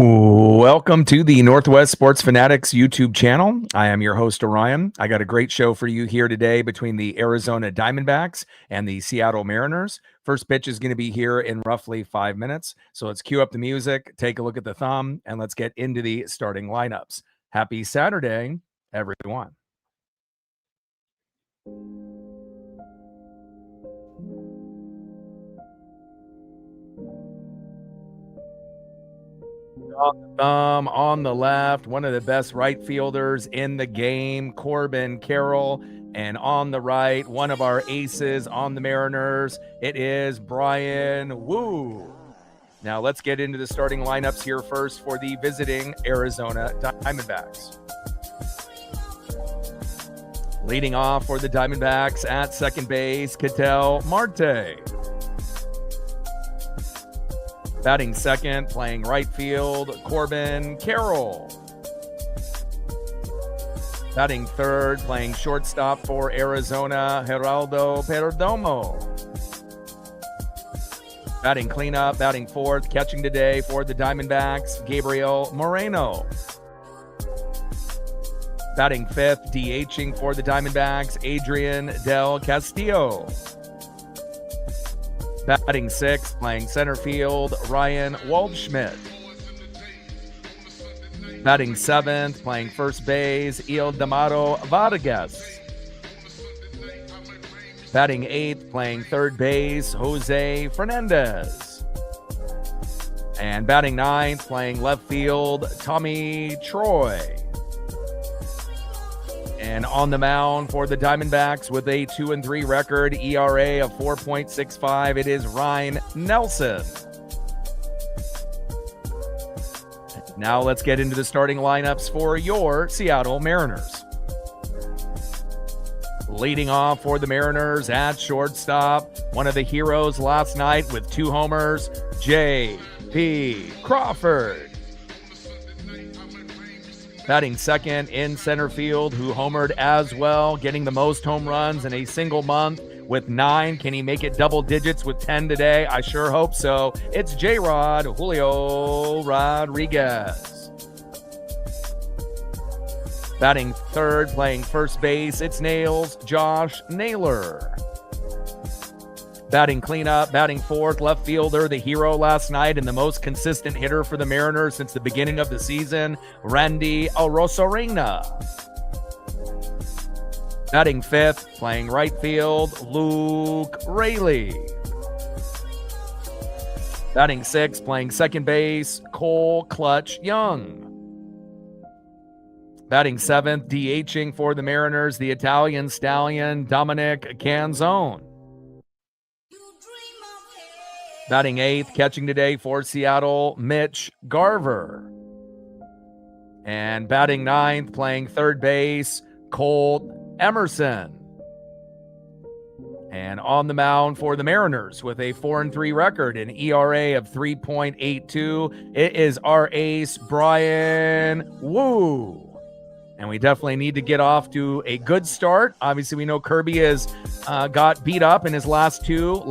Welcome to the Northwest Sports Fanatics YouTube channel. I am your host, Orion. I got a great show for you here today between the Arizona Diamondbacks and the Seattle Mariners. First pitch is going to be here in roughly 5 minutes. So let's cue up the music, take a look at the thumb, and let's get into the starting lineups. Happy Saturday, everyone. On the left, one of the best right fielders in the game, Corbin Carroll. And on the right, one of our aces on the Mariners, it is Brian Wu. Now let's get into the starting lineups here first for the visiting Arizona Diamondbacks. Leading off for the Diamondbacks at second base, Ketel Marte. Batting second, playing right field, Corbin Carroll. Batting third, playing shortstop for Arizona, Geraldo Perdomo. Batting cleanup, batting fourth, catching today for the Diamondbacks, Gabriel Moreno. Batting fifth, DHing for the Diamondbacks, Adrian Del Castillo. Batting sixth, playing center field, Ryan Waldschmidt. Batting seventh, playing first base, Ildemaro Vargas. Batting eighth, playing third base, Jose Fernandez. And batting ninth, playing left field, Tommy Troy. And on the mound for the Diamondbacks with a 2-3 record, ERA of 4.65, it is Ryan Nelson. Now let's get into the starting lineups for your Seattle Mariners. Leading off for the Mariners at shortstop, one of the heroes last night with 2 homers, J.P. Crawford. Batting second in center field, who homered as well, getting the most home runs in a single month with 9. Can he make it double digits with 10 today? I sure hope so. It's J-Rod, Julio Rodriguez. Batting third, playing first base, it's Nails, Josh Naylor. Batting cleanup, batting fourth, left fielder, the hero last night and the most consistent hitter for the Mariners since the beginning of the season, Randy Arozarena. Batting fifth, playing right field, Luke Raley. Batting sixth, playing second base, Cole Clutch Young. Batting seventh, DHing for the Mariners, the Italian stallion, Dominic Canzone. Batting eighth, catching today for Seattle, Mitch Garver. And batting ninth, playing third base, Colt Emerson. And on the mound for the Mariners with a 4-3 record, an ERA of 3.82, it is our ace, Brian Wu. And we definitely need to get off to a good start. Obviously, we know Kirby has got beat up in his last 2.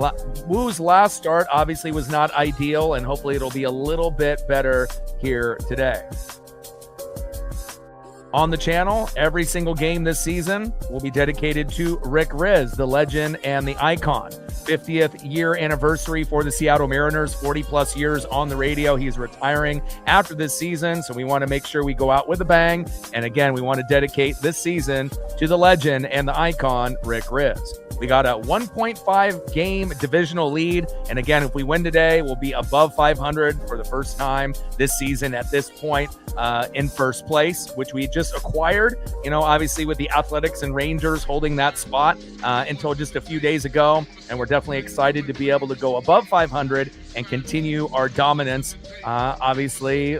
Wu's last start obviously was not ideal, and hopefully it'll be a little bit better here today. On the channel, every single game this season will be dedicated to Rick Riz, the legend and the icon. 50th year anniversary for the Seattle Mariners, 40-plus years on the radio. He's retiring after this season, so we want to make sure we go out with a bang. And again, we want to dedicate this season to the legend and the icon, Rick Riz. We got a 1.5 game divisional lead. And again, if we win today, we'll be above 500 for the first time this season at this point in first place, which we just acquired, obviously with the Athletics and Rangers holding that spot until just a few days ago. And we're definitely excited to be able to go above 500 and continue our dominance. Obviously,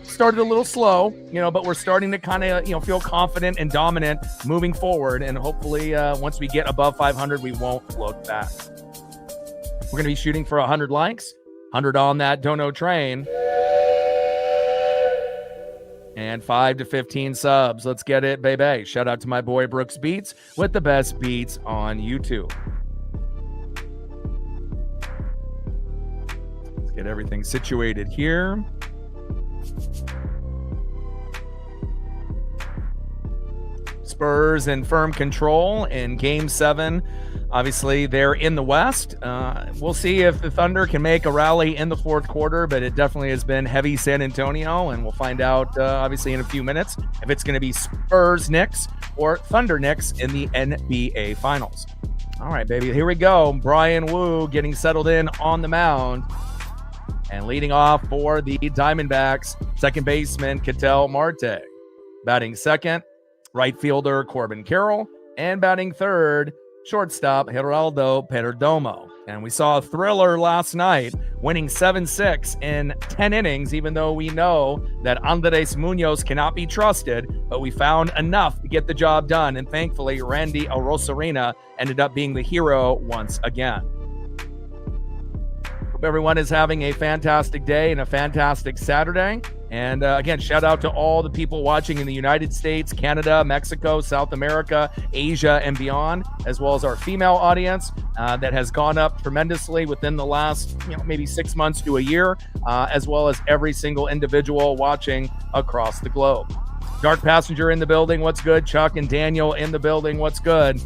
started a little slow, but we're starting to kind of, feel confident and dominant moving forward. And hopefully once we get above 500, we won't look back. We're going to be shooting for 100 likes, 100 on that dono train, and 5 to 15 subs. Let's get it, baby. Shout out to my boy Brooks Beats with the best beats on YouTube. Let's get everything situated here. Spurs in firm control in Game 7. Obviously, they're in the West. We'll see if the Thunder can make a rally in the fourth quarter, but it definitely has been heavy San Antonio, and we'll find out, obviously, in a few minutes if it's going to be Spurs Knicks or Thunder Knicks in the NBA Finals. All right, baby, here we go. Brian Wu getting settled in on the mound. And leading off for the Diamondbacks, second baseman Ketel Marte. Batting second, right fielder Corbin Carroll. And batting third, shortstop Geraldo Perdomo. And we saw a thriller last night, winning 7-6 in 10 innings, even though we know that Andres Munoz cannot be trusted, but we found enough to get the job done. And thankfully, Randy Arozarena ended up being the hero once again. Hope everyone is having a fantastic day and a fantastic Saturday. And again, shout out to all the people watching in the United States, Canada, Mexico, South America, Asia, and beyond, as well as our female audience that has gone up tremendously within the last, maybe 6 months to a year, as well as every single individual watching across the globe. Dark Passenger in the building, what's good? Chuck and Daniel in the building, what's good?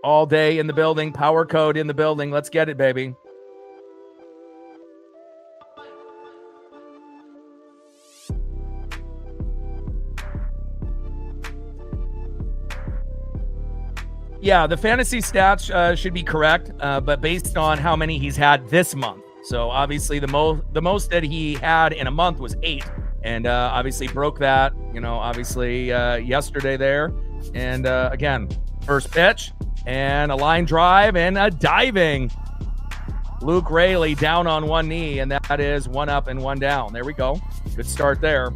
All day in the building, Power Code in the building, let's get it, baby. Yeah, the fantasy stats should be correct, but based on how many he's had this month. So obviously the most that he had in a month was 8, and obviously broke that, yesterday there. And again, first pitch and a line drive and a diving. Luke Raley down on one knee, and that is 1 up and 1 down. There we go. Good start there.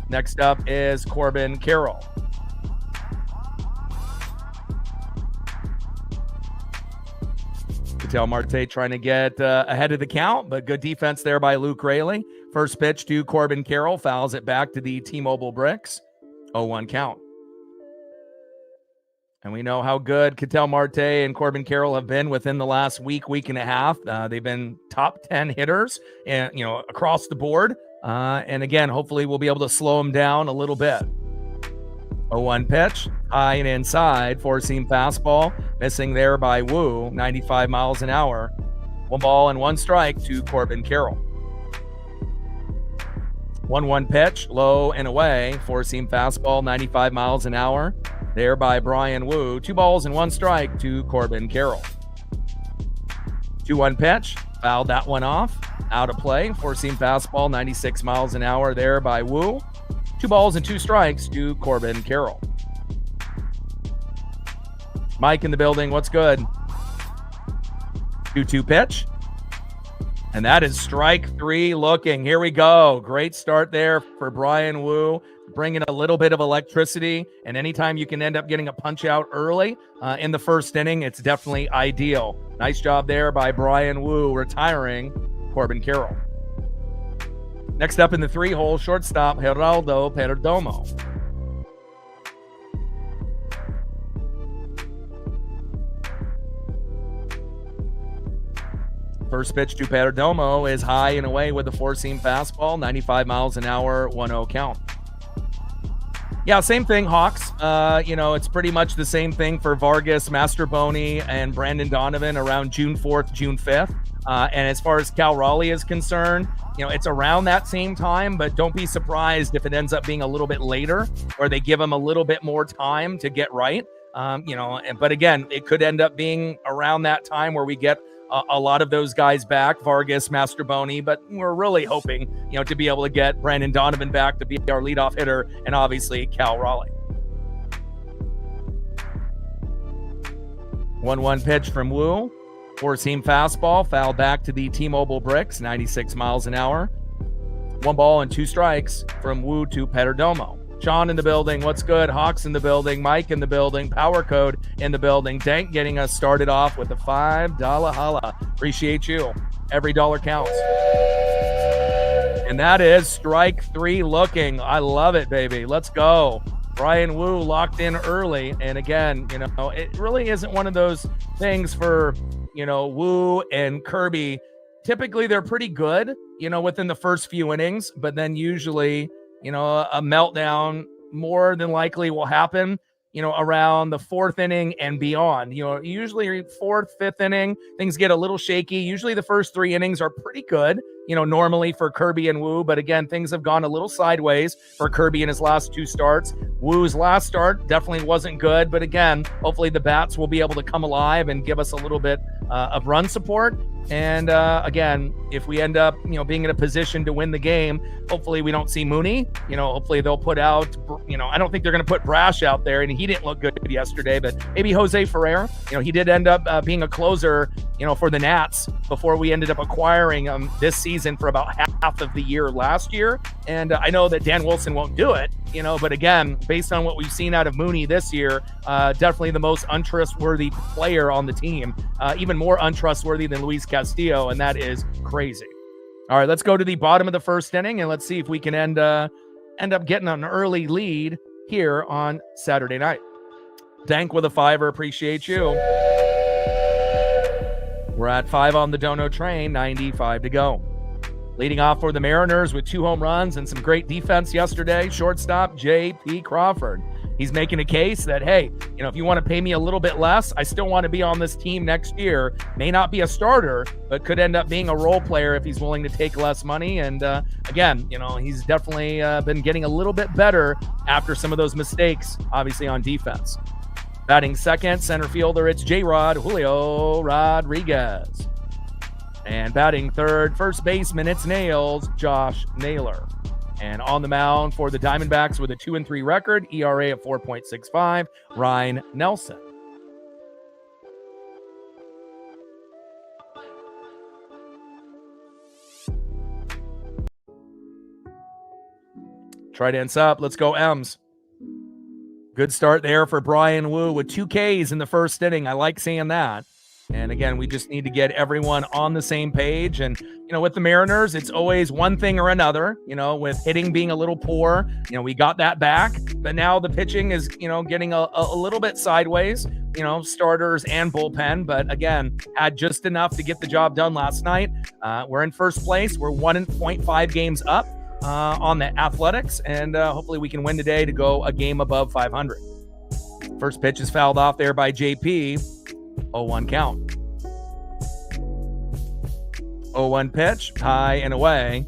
Next up is Corbin Carroll. Ketel Marte trying to get ahead of the count, but good defense there by Luke Raley. First pitch to Corbin Carroll, fouls it back to the T-Mobile bricks. 0-1 count. And we know how good Ketel Marte and Corbin Carroll have been within the last week and a half. They've been top 10 hitters, and across the board. And again, hopefully we'll be able to slow them down a little bit. 0-1 pitch, high and inside, four-seam fastball, missing there by Wu, 95 miles an hour. 1 ball and 1 strike to Corbin Carroll. 1-1 pitch, low and away, four-seam fastball, 95 miles an hour. There by Brian Wu. 2 balls and 1 strike to Corbin Carroll. 2-1 pitch, fouled that one off, out of play. Four-seam fastball, 96 miles an hour there by Wu. 2 balls and 2 strikes to Corbin Carroll. Mike in the building, what's good? 2-2 pitch. And that is strike 3 looking. Here we go. Great start there for Brian Wu, bringing a little bit of electricity. And anytime you can end up getting a punch out early in the first inning, it's definitely ideal. Nice job there by Brian Wu, retiring Corbin Carroll. Next up in the 3-hole, shortstop Geraldo Perdomo. First pitch to Perdomo is high and away with a four-seam fastball, 95 miles an hour, 1-0 count. Yeah, same thing, Hawks. It's pretty much the same thing for Vargas, Masterboni, and Brandon Donovan around June 4th, June 5th. And as far as Cal Raleigh is concerned, it's around that same time, but don't be surprised if it ends up being a little bit later, or they give them a little bit more time to get right. But again, it could end up being around that time where we get a lot of those guys back, Vargas, Masterboni, but we're really hoping, to be able to get Brandon Donovan back to be our leadoff hitter, and obviously Cal Raleigh. 1-1 pitch from Wu. Four-seam fastball, fouled back to the T-Mobile bricks, 96 miles an hour. 1 ball and 2 strikes from Wu to Perdomo. Sean in the building, what's good? Hawks in the building, Mike in the building, Power Code in the building. Dank getting us started off with a $5 holla. Appreciate you. Every dollar counts. And that is strike 3 looking. I love it, baby. Let's go. Brian Wu locked in early. And again, it really isn't one of those things for, Wu and Kirby, typically they're pretty good, within the first few innings, but then usually, a meltdown more than likely will happen, around the fourth inning and beyond. Usually fourth, fifth inning, things get a little shaky. Usually the first 3 innings are pretty good, normally for Kirby and Wu. But again, things have gone a little sideways for Kirby in his last 2 starts. Wu's last start definitely wasn't good. But again, hopefully the bats will be able to come alive and give us a little bit of run support. And again, if we end up, being in a position to win the game, hopefully we don't see Mooney. Hopefully they'll put out, I don't think they're going to put Brash out there, and he didn't look good yesterday, but maybe Jose Ferrer. He did end up being a closer, for the Nats before we ended up acquiring him this season for about half of the year last year. And I know that Dan Wilson won't do it, but again, based on what we've seen out of Mooney this year, definitely the most untrustworthy player on the team, even more untrustworthy than Luis Castillo, and that is crazy. All right, let's go to the bottom of the first inning, and let's see if we can end up getting an early lead here on Saturday night. Dank with a 5, appreciate you. We're at 5 on the Dono train, 95 to go. Leading off for the Mariners with 2 home runs and some great defense yesterday, shortstop J.P. Crawford. He's making a case that, hey, if you want to pay me a little bit less, I still want to be on this team next year. May not be a starter, but could end up being a role player if he's willing to take less money. And again, he's definitely been getting a little bit better after some of those mistakes, obviously on defense. Batting second, center fielder, it's J-Rod Julio Rodriguez. And batting third, first baseman, it's Nails, Josh Naylor. And on the mound for the Diamondbacks with a 2-3 record, ERA of 4.65, Ryan Nelson. Trident's up. Let's go M's. Good start there for Brian Wu with 2 Ks in the first inning. I like seeing that. And again, we just need to get everyone on the same page. And, with the Mariners, it's always one thing or another, with hitting being a little poor, we got that back. But now the pitching is, getting a little bit sideways, starters and bullpen. But again, had just enough to get the job done last night. We're in first place. We're 1.5 games up on the Athletics. And hopefully we can win today to go a game above 500. First pitch is fouled off there by JP. 0-1 count. 0-1 pitch, high and away.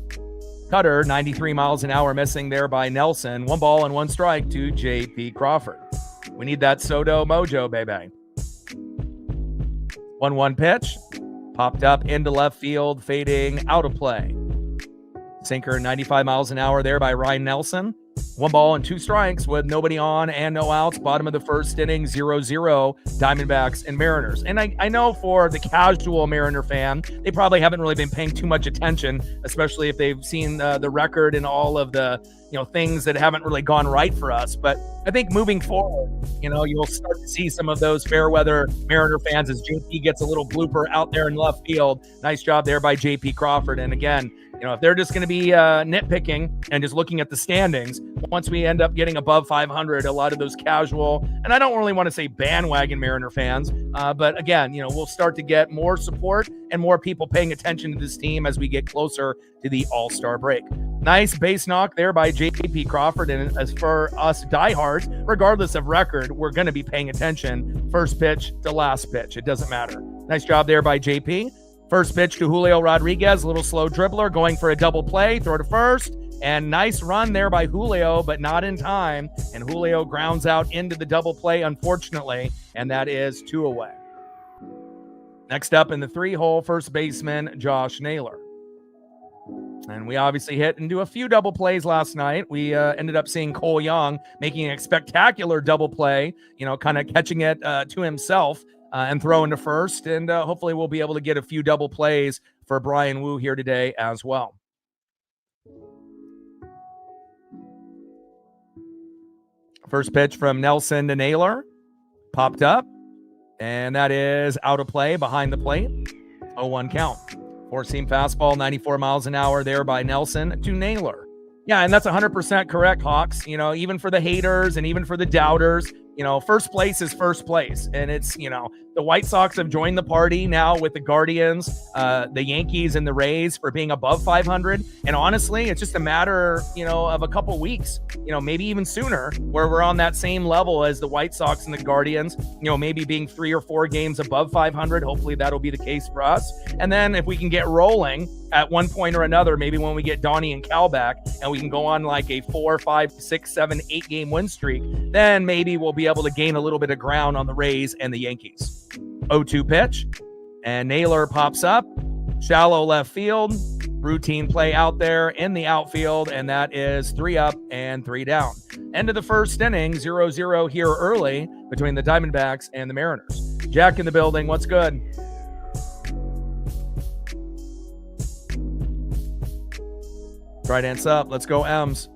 Cutter, 93 miles an hour, missing there by Nelson. 1 ball and 1 strike to J.P. Crawford. We need that Soto mojo, baby. 1-1 pitch, popped up into left field, fading out of play. Sinker, 95 miles an hour there by Ryan Nelson. 1 ball and 2 strikes with nobody on and no outs. Bottom of the first inning, 0-0, Diamondbacks and Mariners. And I know for the casual Mariner fan, they probably haven't really been paying too much attention, especially if they've seen the record and all of the things that haven't really gone right for us. But I think moving forward, you'll start to see some of those fair weather Mariner fans as JP gets a little blooper out there in left field. Nice job there by JP Crawford. And again, if they're just going to be nitpicking and just looking at the standings, once we end up getting above 500, a lot of those casual, and I don't really want to say bandwagon Mariner fans, but again, we'll start to get more support and more people paying attention to this team as we get closer to the All-Star break. Nice base knock there by J.P. Crawford, and as for us diehards, regardless of record, we're going to be paying attention first pitch to last pitch. It doesn't matter. Nice job there by J.P. First pitch to Julio Rodriguez, a little slow dribbler, going for a double play, throw to first, and nice run there by Julio, but not in time, and Julio grounds out into the double play, unfortunately, and that is 2 away. Next up in the 3-hole, first baseman Josh Naylor. And we obviously hit and do a few double plays last night. We ended up seeing Cole Young making a spectacular double play, kind of catching it to himself and throwing to first. And hopefully we'll be able to get a few double plays for Brian Wu here today as well. First pitch from Nelson to Naylor. Popped up. And that is out of play behind the plate. 0-1 count. Four-seam fastball, 94 miles an hour there by Nelson to Naylor. Yeah, and that's 100% correct, Hawks. Even for the haters and even for the doubters, first place is first place. And it's, The White Sox have joined the party now with the Guardians, the Yankees, and the Rays for being above 500. And honestly, it's just a matter, of a couple weeks, maybe even sooner, where we're on that same level as the White Sox and the Guardians, maybe being 3 or 4 games above 500. Hopefully that'll be the case for us. And then if we can get rolling at one point or another, maybe when we get Donnie and Cal back and we can go on like a 4, 5, 6, 7, 8 game win streak, then maybe we'll be able to gain a little bit of ground on the Rays and the Yankees. 0-2 pitch, and Naylor pops up, shallow left field, routine play out there in the outfield, and that is 3 up and 3 down. End of the first inning, 0-0 here early between the Diamondbacks and the Mariners. Jack in the building, what's good? Trident's up. Let's go, M's.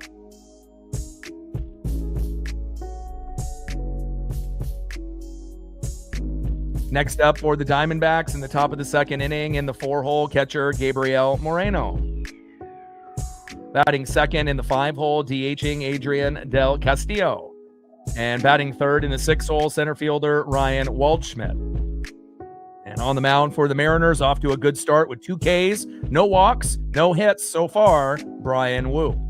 Next up for the Diamondbacks in the top of the second inning in the 4-hole, catcher Gabriel Moreno. Batting second in the 5-hole, DHing Adrian Del Castillo. And batting third in the 6-hole, center fielder Ryan Waldschmidt. And on the mound for the Mariners, off to a good start with 2 Ks, no walks, no hits so far, Brian Wu.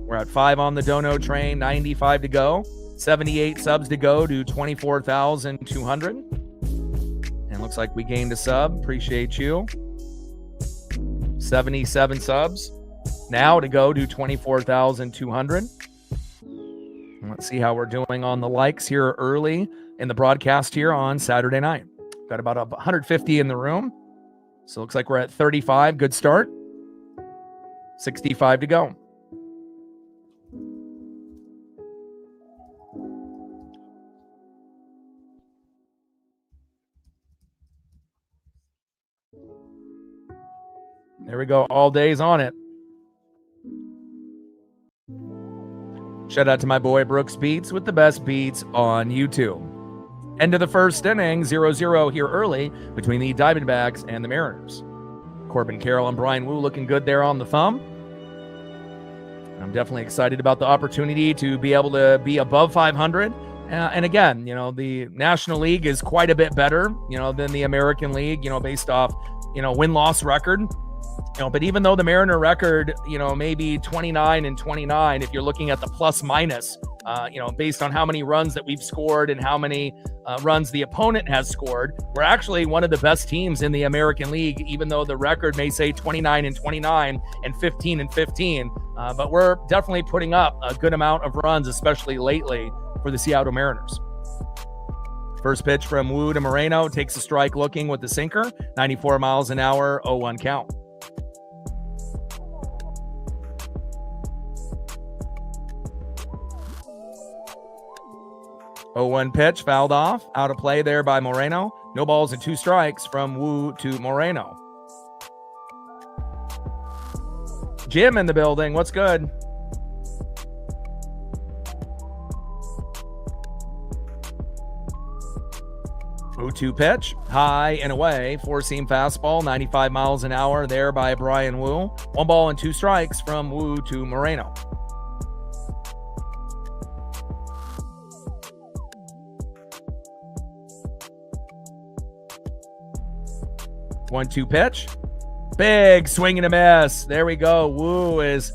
We're at 5 on the dono train, 95 to go, 78 subs to go to 24,200. And looks like we gained a sub. Appreciate you. 77 subs now to go to 24,200. Let's see how we're doing on the likes here early in the broadcast here on Saturday night. Got about 150 in the room. So it looks like we're at 35. Good start. 65 to go. There we go. All day's on it. Shout out to my boy Brooks Beats with the best beats on YouTube. End of the first inning, 0-0 here early between the Diamondbacks and the Mariners. Corbin Carroll and Brian Wu looking good there on the thumb. I'm definitely excited about the opportunity to be able to be above 500. And again, the National League is quite a bit better, than the American League, based off, win-loss record. But even though the Mariner record, maybe 29-29, if you're looking at the plus minus, based on how many runs that we've scored and how many runs the opponent has scored, we're actually one of the best teams in the American League, even though the record may say 29-29 and 15-15. But we're definitely putting up a good amount of runs, especially lately for the Seattle Mariners. First pitch from Wu to Moreno, takes a strike looking with the sinker, 94 miles an hour, 0-1 count. Oh, 1 pitch, fouled off, out of play there by Moreno. No balls and 2 strikes from Wu to Moreno. Jim in the building, what's good? Oh, 2 pitch, high and away, 4-seam fastball, 95 miles an hour there by Brian Wu. 1 ball and 2 strikes from Wu to Moreno. One-two pitch. Big swing and a miss. There we go. Wu is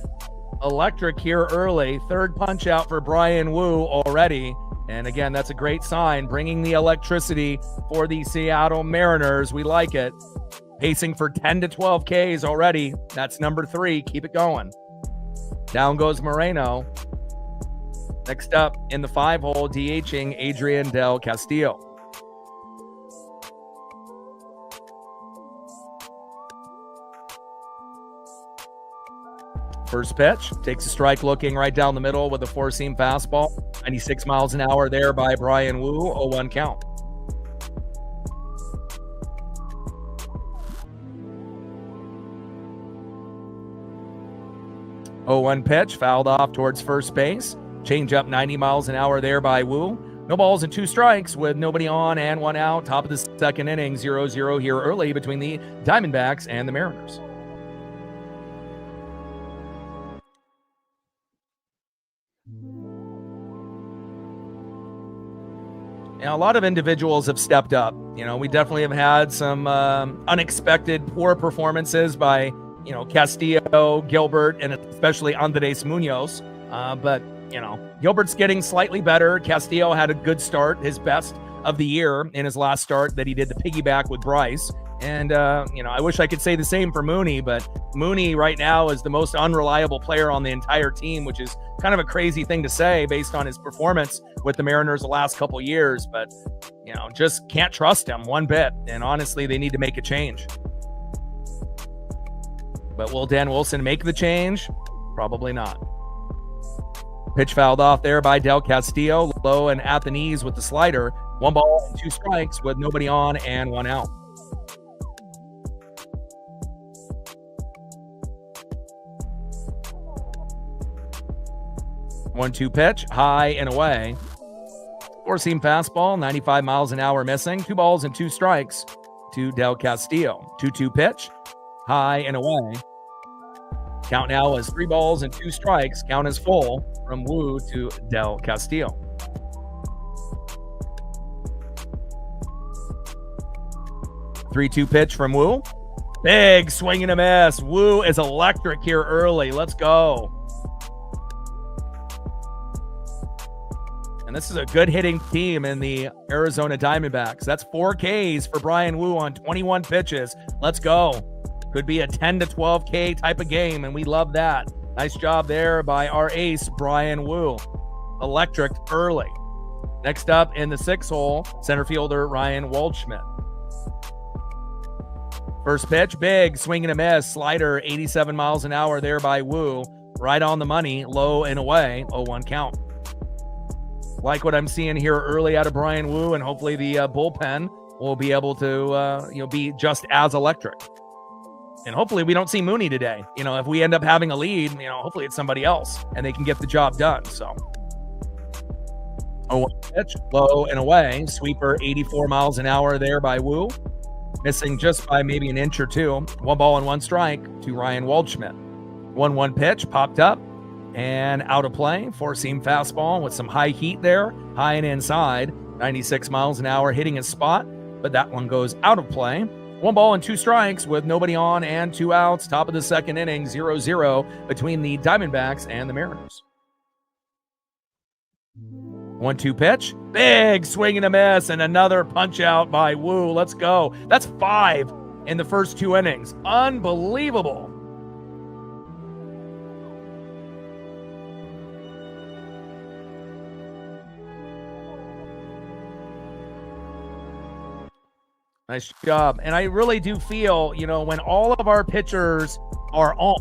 electric here early. Third punch out for Brian Wu already. And again, that's a great sign. Bringing the electricity for the Seattle Mariners. We like it. Pacing for 10 to 12 Ks already. That's number 3. Keep it going. Down goes Moreno. Next up in the 5-hole, DHing Adrian Del Castillo. First pitch, takes a strike looking right down the middle with a 4-seam fastball. 96 miles an hour there by Brian Wu, 0-1 count. Oh, 1 pitch, fouled off towards first base. Change up 90 miles an hour there by Wu. No balls and 2 strikes with nobody on and 1 out. Top of the second inning, 0-0 here early between the Diamondbacks and the Mariners. a lot of individuals have stepped up. We definitely have had some unexpected poor performances by, Castillo, Gilbert, and especially Andres Munoz. But Gilbert's getting slightly better. Castillo had a good start, his best of the year in his last start that he did the piggyback with Bryce. And, I wish I could say the same for Mooney, but Mooney right now is the most unreliable player on the entire team, which is kind of a crazy thing to say based on his performance with the Mariners the last couple years. But, just can't trust him one bit. And honestly, they need to make a change. But will Dan Wilson make the change? Probably not. Pitch fouled off there by Del Castillo, low and at the knees with the slider. 1 ball and 2 strikes with nobody on and 1 out. One-two pitch, high and away. Four-seam fastball, 95 miles an hour missing. 2 balls and 2 strikes to Del Castillo. 2-2 pitch, high and away. Count now is 3 balls and 2 strikes. Count is full from Wu to Del Castillo. 3-2 pitch from Wu. Big swing and a miss. Wu is electric here early. Let's go. And this is a good hitting team in the Arizona Diamondbacks. That's 4 Ks for Brian Wu on 21 pitches. Let's go. Could be a 10 to 12 K type of game, and we love that. Nice job there by our ace, Brian Wu. Electric early. Next up in the 6 hole, center fielder Ryan Waldschmidt. First pitch, big swing and a miss. Slider, 87 miles an hour there by Wu. Right on the money, low and away, 0-1 count. Like what I'm seeing here early out of Brian Wu, and hopefully the bullpen will be able to be just as electric. And hopefully we don't see Mooney today. If we end up having a lead, hopefully it's somebody else and they can get the job done. So 0-1 pitch, low and away. Sweeper, 84 miles an hour there by Wu. Missing just by maybe an inch or 2. 1 ball and 1 strike to Ryan Waldschmidt. 1-1 pitch, popped up and out of play. 4-seam fastball with some high heat there, high and inside. 96 miles an hour hitting his spot, but that one goes out of play. 1 ball and 2 strikes with nobody on and 2 outs. Top of the second inning, 0-0 between the Diamondbacks and the Mariners. 1-2 pitch, big swing and a miss, and another punch out by Wu. Let's go. That's 5 in the first 2 innings. Unbelievable. Nice job. And I really do feel, when all of our pitchers are on,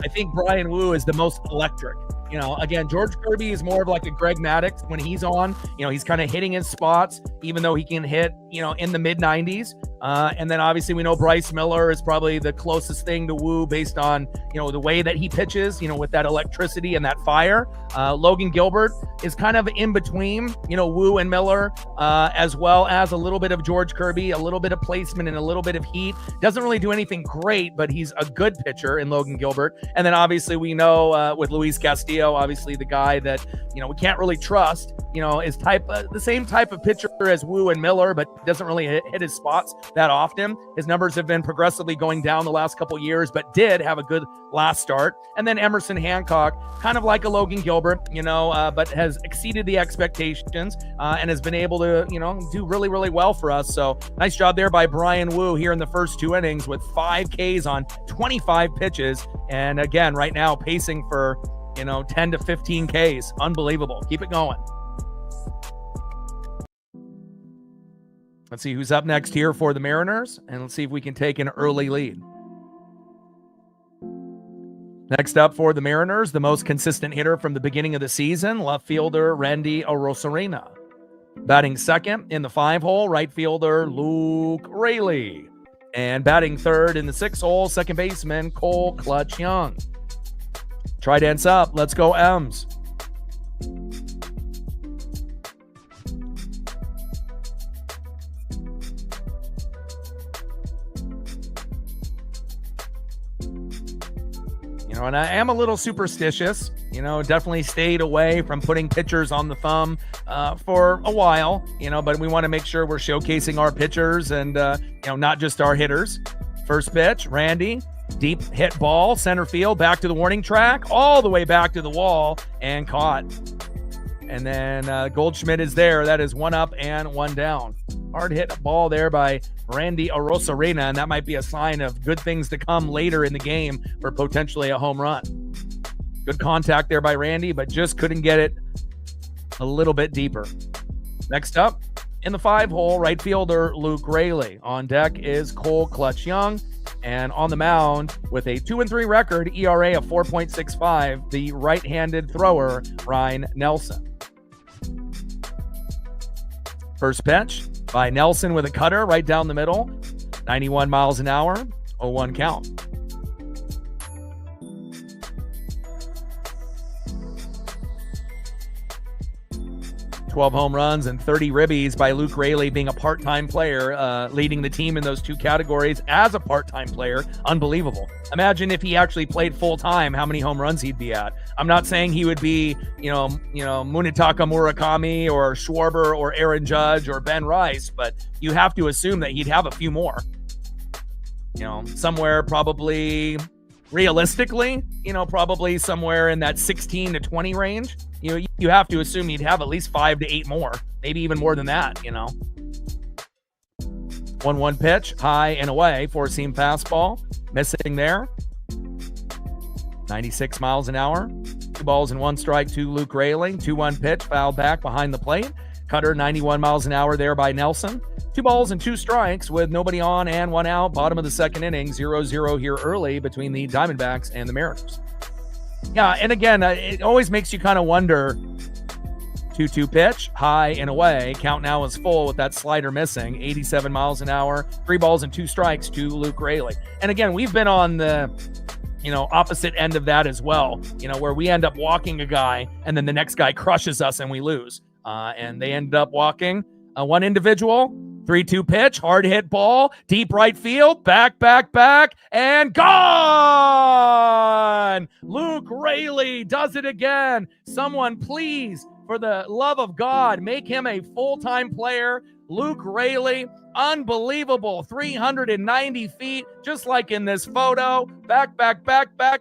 I think Brian Wu is the most electric. Again, George Kirby is more of like a Greg Maddux when he's on. He's kind of hitting his spots, even though he can hit, in the mid-90s. And then obviously we know Bryce Miller is probably the closest thing to Wu based on, the way that he pitches, with that electricity and that fire. Logan Gilbert is kind of in between, Wu and Miller, as well as a little bit of George Kirby, a little bit of placement and a little bit of heat. Doesn't really do anything great, but he's a good pitcher in Logan Gilbert. And then obviously we know with Luis Castillo, obviously the guy that, we can't really trust, is the same type of pitcher as Wu and Miller, but doesn't really hit his spots that often. His numbers have been progressively going down the last couple years, but did have a good last start. And then Emerson Hancock, kind of like a Logan Gilbert, but has exceeded the expectations and has been able to, do really, really well for us. So nice job there by Brian Wu here in the first 2 innings with 5 Ks on 25 pitches. And again, right now pacing for, 10 to 15 Ks. Unbelievable. Keep it going. Let's see who's up next here for the Mariners, and let's see if we can take an early lead. Next up for the Mariners, the most consistent hitter from the beginning of the season, left fielder Randy Arozarena. Batting second in the 5 hole, right fielder Luke Raley. And batting third in the 6 hole, second baseman Cole Clutch Young. Trident's up. Let's go, M's. And I am a little superstitious, definitely stayed away from putting pitchers on the thumb for a while, but we want to make sure we're showcasing our pitchers and, not just our hitters. First pitch, Randy, deep hit ball, center field, back to the warning track, all the way back to the wall and caught. And then Goldschmidt is there. That is 1 up and 1 down. Hard hit ball there by Randy Arozarena, and that might be a sign of good things to come later in the game for potentially a home run. Good contact there by Randy, but just couldn't get it a little bit deeper. Next up, in the 5-hole, right fielder Luke Raley. On deck is Cole Clutch Young. And on the mound with a 2-3 record, ERA of 4.65, the right-handed thrower, Ryan Nelson. First pitch by Nelson with a cutter right down the middle. 91 miles an hour, 0-1 count. 12 home runs and 30 ribbies by Luke Raley, being a part-time player, leading the team in those two categories as a part-time player. Unbelievable. Imagine if he actually played full-time, how many home runs he'd be at. I'm not saying he would be, Munetaka Murakami or Schwarber or Aaron Judge or Ben Rice, but you have to assume that he'd have a few more. Somewhere probably, realistically, probably somewhere in that 16 to 20 range. You have to assume he'd have at least 5 to 8 more, maybe even more than that, 1-1 pitch, high and away, four-seam fastball, missing there. 96 miles an hour, 2 balls and 1 strike to Luke Raley. 2-1 pitch, fouled back behind the plate. Cutter, 91 miles an hour there by Nelson. 2 balls and 2 strikes with nobody on and 1 out. Bottom of the second inning, 0-0 here early between the Diamondbacks and the Mariners. Yeah, and again, it always makes you kind of wonder. 2-2 pitch, high and away. Count now is full with that slider missing. 87 miles an hour, 3 balls and 2 strikes to Luke Raley. And again, we've been on the, opposite end of that as well, where we end up walking a guy and then the next guy crushes us and we lose. And they ended up walking one individual. 3-2 pitch, hard hit ball, deep right field, back, and gone! Luke Raley does it again. Someone please, for the love of God, make him a full-time player. Luke Raley, unbelievable, 390 feet, just like in this photo. Back,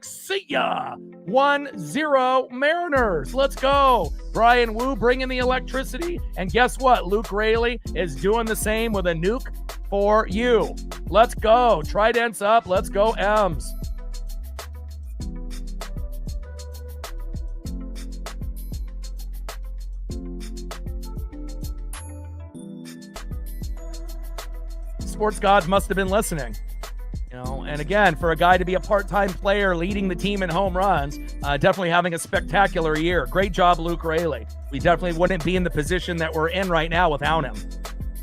see ya! 1-0 Mariners. Let's go. Brian Wu bringing the electricity. And guess what? Luke Raley is doing the same with a nuke for you. Let's go. Tridents up. Let's go, M's. Sports gods must have been listening. And again, for a guy to be a part-time player leading the team in home runs, definitely having a spectacular year. Great job, Luke Raley. We definitely wouldn't be in the position that we're in right now without him,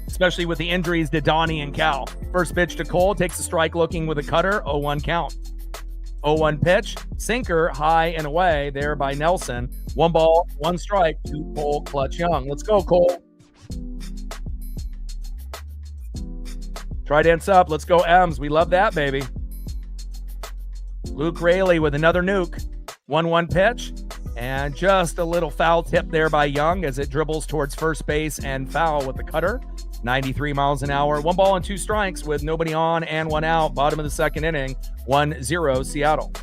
especially with the injuries to Donnie and Cal. First pitch to Cole, takes a strike looking with a cutter, 0-1 count. 0-1 pitch, sinker, high and away there by Nelson. 1 ball, 1 strike to Cole Clutch Young. Let's go, Cole. Tridents up. Let's go, M's. We love that, baby. Luke Raley with another nuke. 1-1 pitch. And just a little foul tip there by Young as it dribbles towards first base and foul with the cutter. 93 miles an hour. 1 ball and 2 strikes with nobody on and 1 out. Bottom of the second inning. 1-0 Seattle.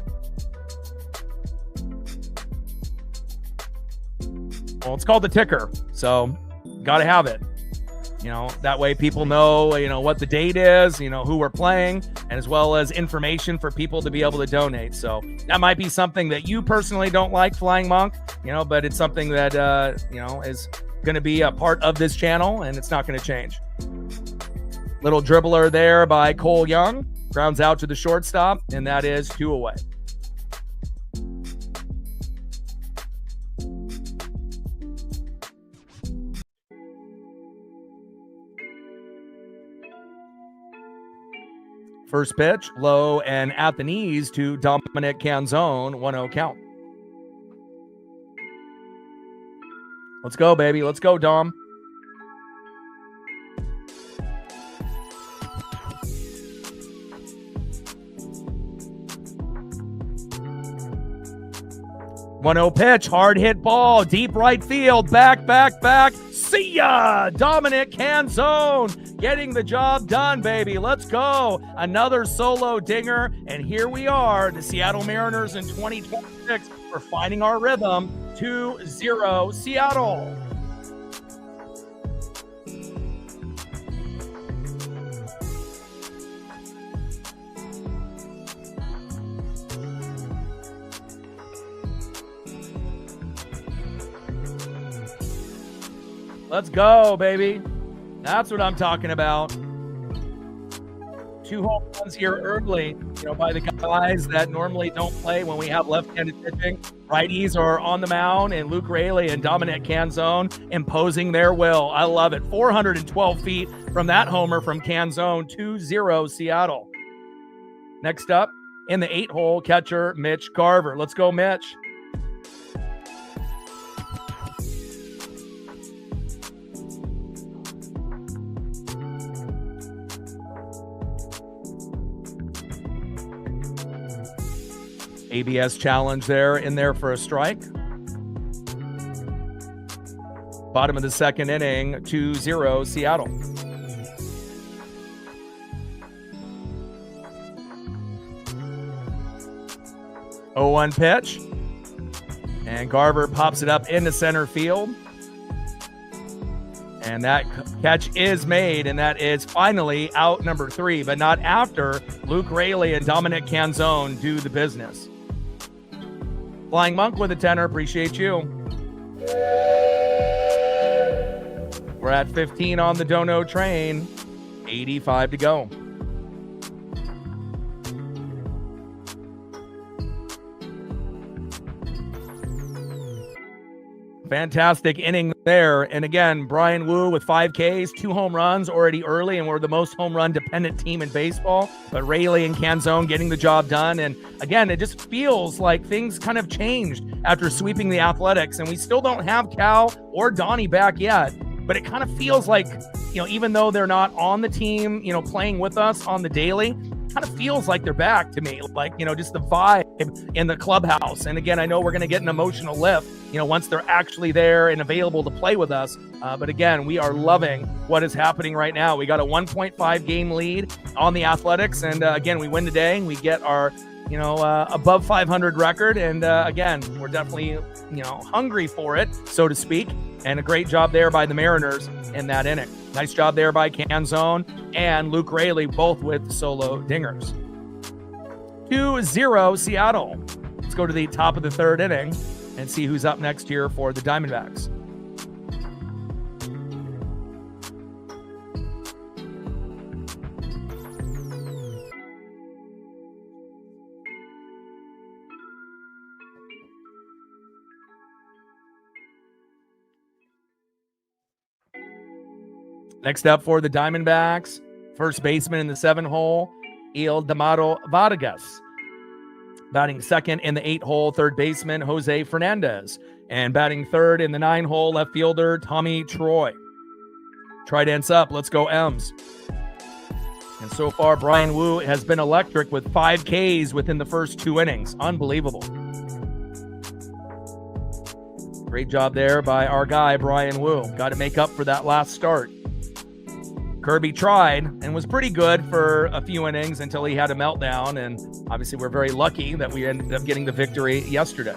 Well, it's called the ticker, so got to have it. That way people know, what the date is, who we're playing, and as well as information for people to be able to donate. So that might be something that you personally don't like, Flying Monk, but it's something that, is going to be a part of this channel, and it's not going to change. Little dribbler there by Cole Young, grounds out to the shortstop, and that is 2 away. First pitch, low and at the knees to Dominic Canzone, 1-0 count. Let's go, baby. Let's go, Dom. 1-0 pitch, hard hit ball, deep right field, back. See ya! Dominic Canzone getting the job done, baby. Let's go. Another solo dinger, and here we are, the Seattle Mariners in 2026. We're finding our rhythm. 2-0 Seattle. Let's go, baby. That's what I'm talking about. 2 home runs here early, by the guys that normally don't play when we have left-handed pitching. Righties are on the mound, and Luke Raley and Dominic Canzone imposing their will. I love it. 412 feet from that homer from Canzone. 2-0 Seattle. Next up, in the 8-hole, catcher Mitch Garver. Let's go, Mitch. ABS challenge in there for a strike. Bottom of the second inning, 2-0 Seattle. Oh, 1 pitch. And Garver pops it up into center field. And that catch is made, and that is finally out number 3, but not after Luke Raley and Dominic Canzone do the business. Flying Monk with a 10er. Appreciate you. We're at 15 on the Dono train. 85 to go. Fantastic inning there. And again, Brian Wu with 5 Ks, 2 home runs already early, and we're the most home run dependent team in baseball. But Raley and Canzone getting the job done. And again, it just feels like things kind of changed after sweeping the Athletics, and we still don't have Cal or Donnie back yet. But it kind of feels like, even though they're not on the team, playing with us on the daily, kind of feels like they're back to me. Like, just the vibe in the clubhouse. And again, I know we're going to get an emotional lift, once they're actually there and available to play with us. But again, we are loving what is happening right now. We got a 1.5 game lead on the Athletics. And again, we win today. We get our, above 500 record. And again, we're definitely, hungry for it, so to speak. And a great job there by the Mariners in that inning. Nice job there by Canzone and Luke Raley, both with solo dingers. 2-0 Seattle. Let's go to the top of the 3rd inning and see who's up next here for the Diamondbacks. Next up for the Diamondbacks, first baseman in the 7-hole, Ildemaro Vargas. Batting second in the 8-hole, third baseman, Jose Fernandez. And batting third in the 9-hole, left fielder, Tommy Troy. Tridents up. Let's go, M's. And so far, Brian Wu has been electric with 5 Ks within the first 2 innings. Unbelievable. Great job there by our guy, Brian Wu. Got to make up for that last start. Kirby tried and was pretty good for a few innings until he had a meltdown, and obviously we're very lucky that we ended up getting the victory yesterday.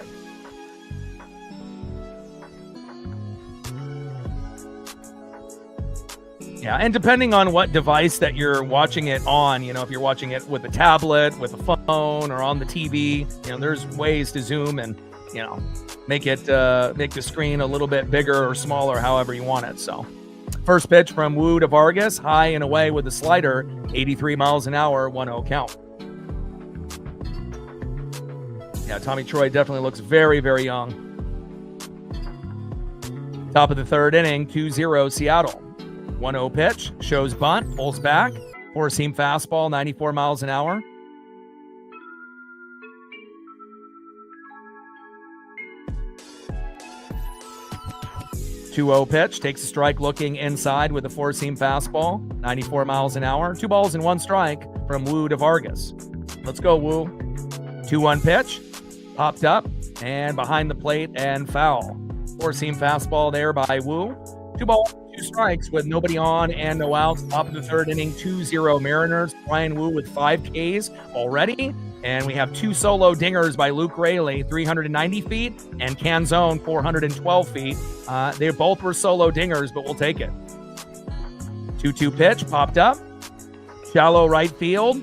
Yeah, and depending on what device that you're watching it on, if you're watching it with a tablet, with a phone, or on the TV, there's ways to zoom and, make the screen a little bit bigger or smaller, however you want it. So first pitch from Wu to Vargas, high and away with a slider, 83 miles an hour, 1-0 count. Yeah, Tommy Troy definitely looks very, very young. Top of the 3rd inning, 2-0 Seattle. 1-0 pitch, shows bunt, pulls back, 4-seam fastball, 94 miles an hour. .20 pitch, takes a strike looking inside with a 4-seam fastball, 94 miles an hour. 2 balls and 1 strike from Wu to Vargas. Let's go, Wu. 2-1 pitch, Popped up and behind the plate and foul. Four-seam fastball there by Wu. 2 balls, 2 strikes with nobody on and no outs. Top of the third inning, 2-0 Mariners. Brian Wu with 5 Ks already. And we have 2 solo dingers by Luke Raley, 390 feet, and Canzone, 412 feet. They both were solo dingers, but we'll take it. 2-2 pitch, popped up. Shallow right field.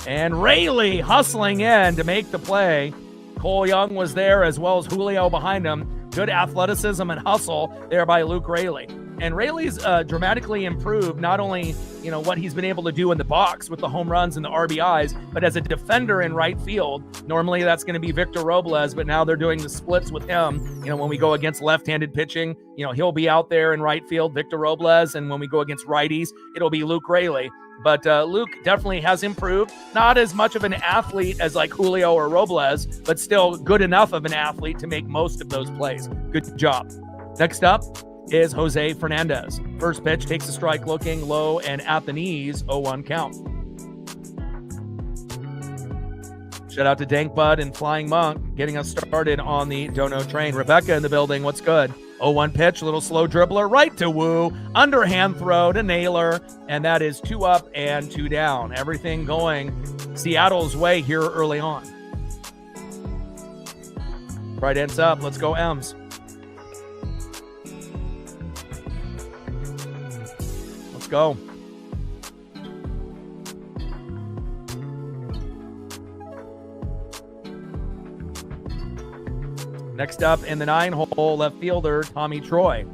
And Raley hustling in to make the play. Cole Young was there as well as Julio behind him. Good athleticism and hustle there by Luke Raley. And Raley's dramatically improved not only, what he's been able to do in the box with the home runs and the RBIs, but as a defender in right field. Normally that's going to be Victor Robles, but now they're doing the splits with him. When we go against left-handed pitching, he'll be out there in right field, Victor Robles, and when we go against righties, it'll be Luke Raley. But Luke definitely has improved. Not as much of an athlete as like Julio or Robles, but still good enough of an athlete to make most of those plays. Good job. Next up is Jose Fernandez. First pitch, takes a strike, looking low and at the knees, 0-1 count. Shout out to Dank Bud and Flying Monk getting us started on the Dono train. Rebecca in the building, what's good? 0-1 pitch, a little slow dribbler right to Wu, underhand throw to Naylor, and that is 2 up and 2 down. Everything going Seattle's way here early on. Right ends up, let's go M's. Let's go. Next up in the 9-hole, left fielder, Tommy Troy.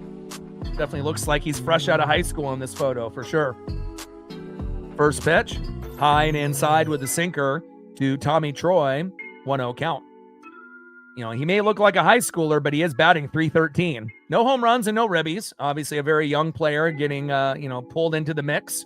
Definitely looks like he's fresh out of high school in this photo, for sure. First pitch, high and inside with the sinker to Tommy Troy, 1-0 count. He may look like a high schooler, but he is batting .313. No home runs and no ribbies. Obviously a very young player getting, pulled into the mix.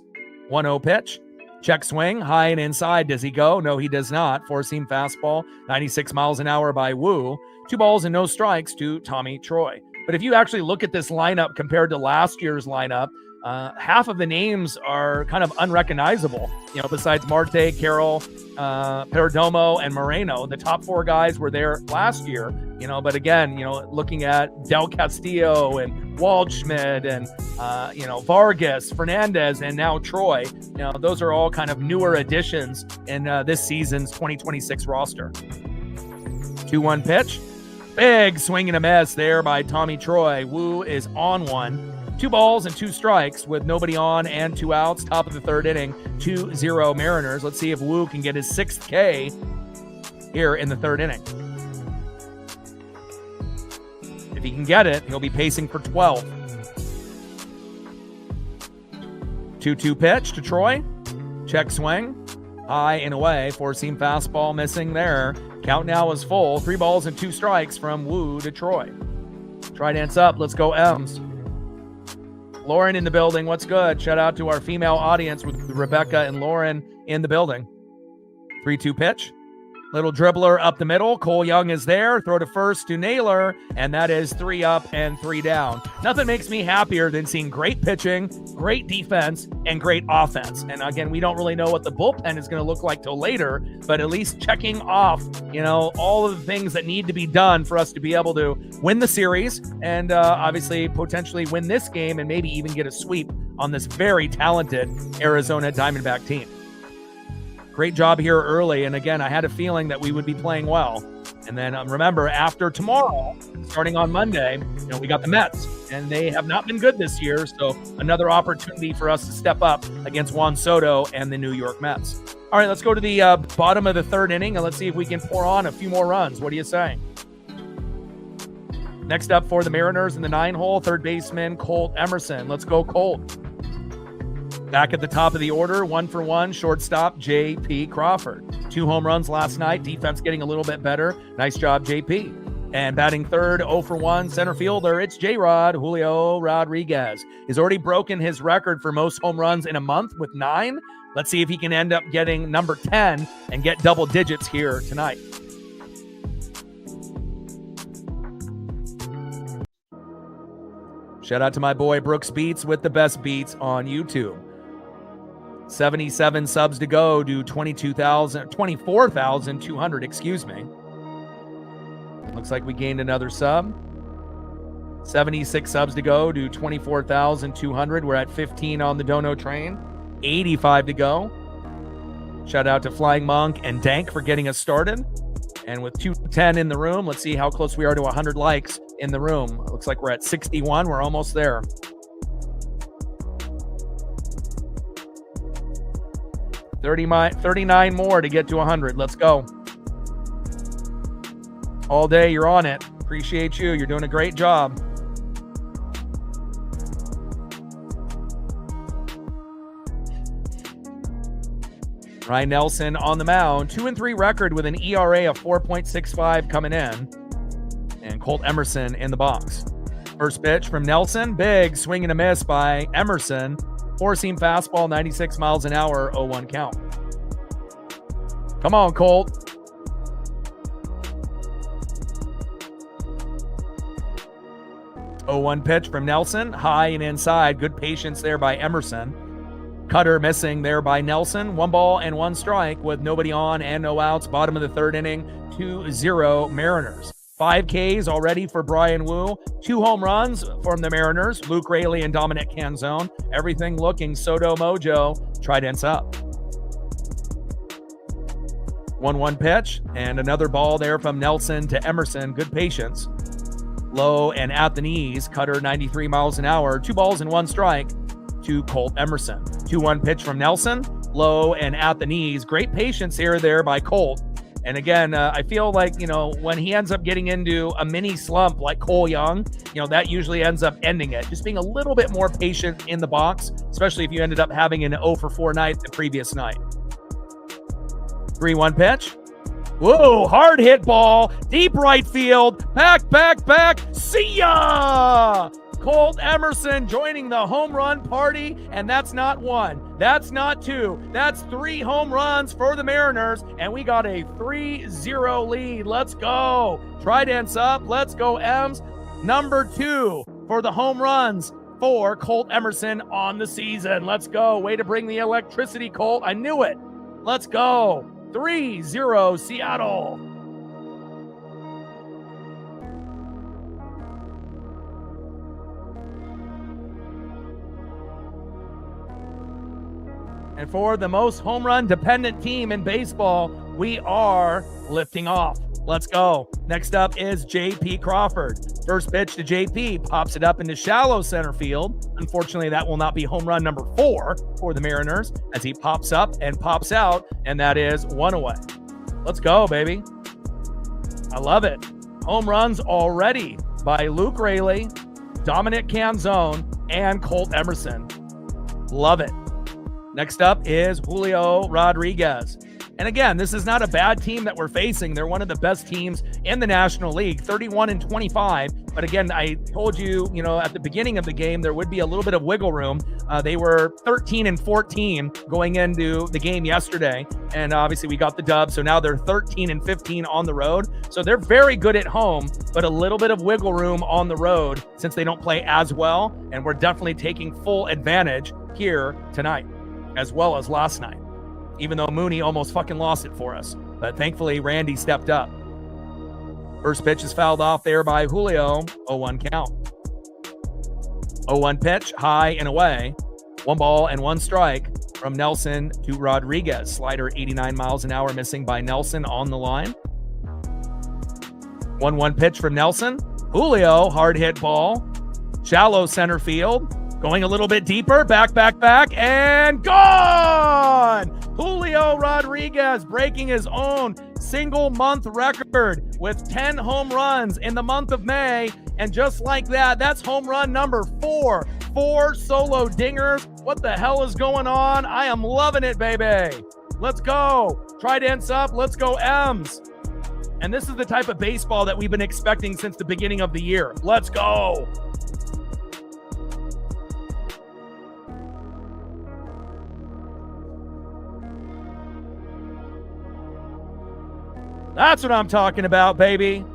1-0 pitch. Check swing, high and inside. Does he go? No, he does not. Four-seam fastball, 96 miles an hour by Wu. 2 balls and no strikes to Tommy Troy. But if you actually look at this lineup compared to last year's lineup, half of the names are kind of unrecognizable. Besides Marte, Carroll, Perdomo, and Moreno, the top 4 guys were there last year. But again, looking at Del Castillo and Waldschmidt and Vargas, Fernandez, and now Troy, those are all kind of newer additions in this season's 2026 roster. 2-1 pitch. Big swing and a miss there by Tommy Troy. Wu is on one. 2 balls and 2 strikes with nobody on and 2 outs. Top of the third inning, 2-0 Mariners. Let's see if Wu can get his 6th K here in the third inning. If he can get it, he'll be pacing for 12. 2-2 pitch to Troy. Check swing. High and away. Four-seam fastball missing there. Count now is full. 3 balls and 2 strikes from Wu to Troy. Try dance up. Let's go M's. Lauren in the building. What's good? Shout out to our female audience with Rebecca and Lauren in the building. 3-2 pitch. Little dribbler up the middle. Cole Young is there. Throw to first to Naylor, and that is 3 up and 3 down. Nothing makes me happier than seeing great pitching, great defense, and great offense. And again, we don't really know what the bullpen is going to look like till later, but at least checking off, all of the things that need to be done for us to be able to win the series and obviously potentially win this game and maybe even get a sweep on this very talented Arizona Diamondback team. Great job here early. And again, I had a feeling that we would be playing well. And then remember, after tomorrow, starting on Monday, we got the Mets, and they have not been good this year. So another opportunity for us to step up against Juan Soto and the New York Mets. All right, let's go to the bottom of the third inning, and let's see if we can pour on a few more runs. What are you saying? Next up for the Mariners in the 9-hole, third baseman Colt Emerson. Let's go, Colt. Back at the top of the order, 1-for-1, shortstop J.P. Crawford. 2 home runs last night. Defense getting a little bit better. Nice job, J.P. And batting third, 0-for-1, center fielder, it's J-Rod. Julio Rodriguez. He's already broken his record for most home runs in a month with 9. Let's see if he can end up getting number 10 and get double digits here tonight. Shout out to my boy Brooks Beats with the best beats on YouTube. 77 subs to go to 24,200, excuse me. Looks like we gained another sub. 76 subs to go to 24,200. We're at 15 on the Dono train. 85 to go. Shout out to Flying Monk and Dank for getting us started. And with 210 in the room, let's see how close we are to 100 likes in the room. It looks like we're at 61. We're almost there. $39 more to get to 100. Let's go. All day, you're on it. Appreciate you. You're doing a great job. Ryan Nelson on the mound. 2-3 record with an ERA of 4.65 coming in. And Colt Emerson in the box. First pitch from Nelson. Big swing and a miss by Emerson. Four-seam fastball, 96 miles an hour, 0-1 count. Come on, Colt. Oh, 0-1 pitch from Nelson. High and inside. Good patience there by Emerson. Cutter missing there by Nelson. 1 ball and 1 strike with nobody on and no outs. Bottom of the third inning, 2-0 Mariners. 5 Ks already for Brian Wu. 2 home runs from the Mariners. Luke Raley and Dominic Canzone. Everything looking Soto Mojo. Tridents up. 1-1 pitch and another ball there from Nelson to Emerson. Good patience. Low and at the knees. Cutter 93 miles an hour. 2 balls and 1 strike to Colt Emerson. 2-1 pitch from Nelson. Low and at the knees. Great patience here there by Colt. And again, I feel like, when he ends up getting into a mini slump like Cole Young, that usually ends up ending it. Just being a little bit more patient in the box, especially if you ended up having an 0-for-4 night the previous night. 3-1 pitch. Whoa, hard hit ball. Deep right field. Back. See ya! Colt Emerson joining the home run party, and that's not 1. That's not 2. That's 3 home runs for the Mariners, and we got a 3-0 lead. Let's go. Tridents up. Let's go, Ems. Number 2 for the home runs for Colt Emerson on the season. Let's go. Way to bring the electricity, Colt. I knew it. Let's go. 3-0 Seattle. And for the most home run dependent team in baseball, we are lifting off. Let's go. Next up is J.P. Crawford. First pitch to J.P. pops it up into shallow center field. Unfortunately, that will not be home run number 4 for the Mariners as he pops up and pops out, and that is 1 away. Let's go, baby. I love it. Home runs already by Luke Raley, Dominic Canzone, and Colt Emerson. Love it. Next up is Julio Rodriguez. And again, this is not a bad team that we're facing. They're one of the best teams in the National League, 31-25. But again, I told you, at the beginning of the game, there would be a little bit of wiggle room. They were 13-14 going into the game yesterday. And obviously we got the dub. So now they're 13-15 on the road. So they're very good at home, but a little bit of wiggle room on the road since they don't play as well. And we're definitely taking full advantage here tonight, as well as last night, even though Mooney almost fucking lost it for us. But thankfully, Randy stepped up. First pitch is fouled off there by Julio. 0-1 count. 0-1 pitch, high and away. 1 ball and 1 strike from Nelson to Rodriguez. Slider 89 miles an hour missing by Nelson on the line. 1-1 pitch from Nelson. Julio, hard hit ball. Shallow center field. Going a little bit deeper, back, and gone! Julio Rodriguez breaking his own single-month record with 10 home runs in the month of May. And just like that, that's home run number 4. 4 solo dingers. What the hell is going on? I am loving it, baby. Let's go. Tridents up. Let's go, M's. And this is the type of baseball that we've been expecting since the beginning of the year. Let's go. That's what I'm talking about, baby.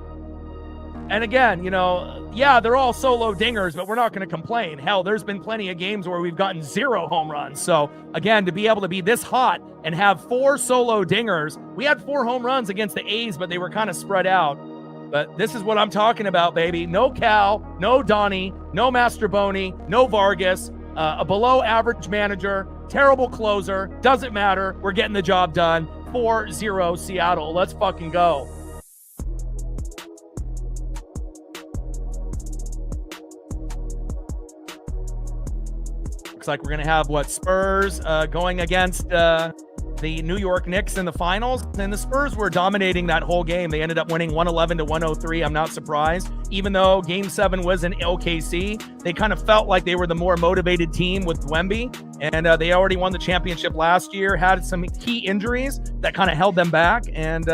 And again, yeah, they're all solo dingers, but we're not going to complain. Hell, there's been plenty of games where we've gotten 0 home runs. So again, to be able to be this hot and have 4 solo dingers, we had 4 home runs against the A's, but they were kind of spread out. But this is what I'm talking about, baby. No Cal, no Donnie, no Mastroboni, no Vargas, a below average manager, terrible closer. Doesn't matter. We're getting the job done. 4-0 Seattle. Let's fucking go. Looks like we're going to have Spurs going against the New York Knicks in the finals, and the Spurs were dominating that whole game. They ended up winning 111-103. I'm not surprised. Even though Game 7 was in OKC, they kind of felt like they were the more motivated team with Wemby, and they already won the championship last year, had some key injuries that kind of held them back, and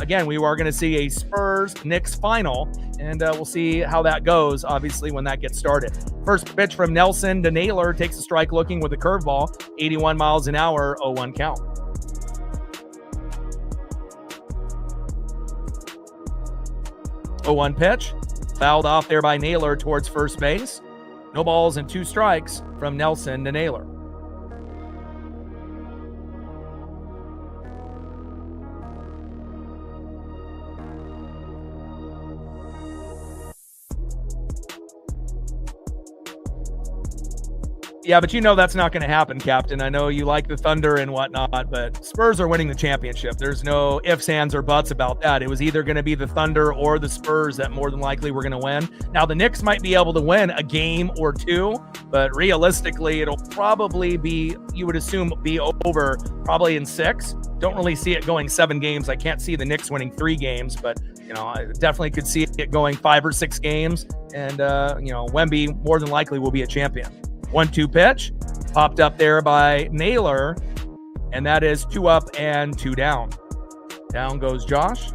again, we are going to see a Spurs-Knicks final, and we'll see how that goes, obviously, when that gets started. First pitch from Nelson to Naylor, takes a strike looking with a curveball, 81 miles an hour, 0-1 count. 0-1 pitch, fouled off there by Naylor towards first base. No balls and 2 strikes from Nelson to Naylor. Yeah, but you know that's not going to happen, Captain. I know you like the Thunder and whatnot, but Spurs are winning the championship. There's no ifs, ands, or buts about that. It was either going to be the Thunder or the Spurs that more than likely were going to win. Now, the Knicks might be able to win a game or 2, but realistically, it'll probably be, you would assume, be over probably in 6. Don't really see it going 7 games. I can't see the Knicks winning 3 games, but you know, I definitely could see it going 5 or 6 games. And, you know, Wemby more than likely will be a champion. 1-2 pitch, popped up there by Naylor, and that is 2 up and 2 down. Down goes Josh.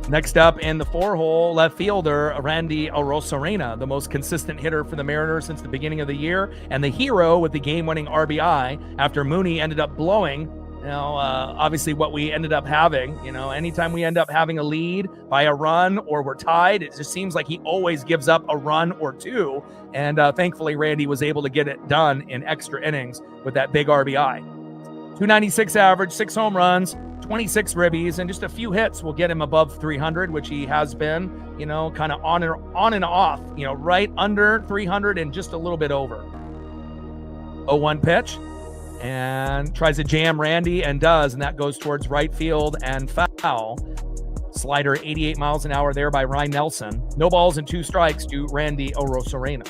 Next up in the 4-hole, left fielder Randy Arozarena, the most consistent hitter for the Mariners since the beginning of the year, and the hero with the game-winning RBI after Mooney ended up blowing. You know, obviously what we ended up having, you know, anytime we end up having a lead by a run or we're tied, it just seems like he always gives up a run or 2. And thankfully, Randy was able to get it done in extra innings with that big RBI. 296 average, 6 home runs, 26 ribbies, and just a few hits will get him above 300, which he has been, you know, kind of on and off, you know, right under 300 and just a little bit over. 0-1 pitch. And tries to jam Randy and does, and that goes towards right field and foul. Slider 88 miles an hour there by Ryan Nelson. No balls and 2 strikes to Randy Arozarena.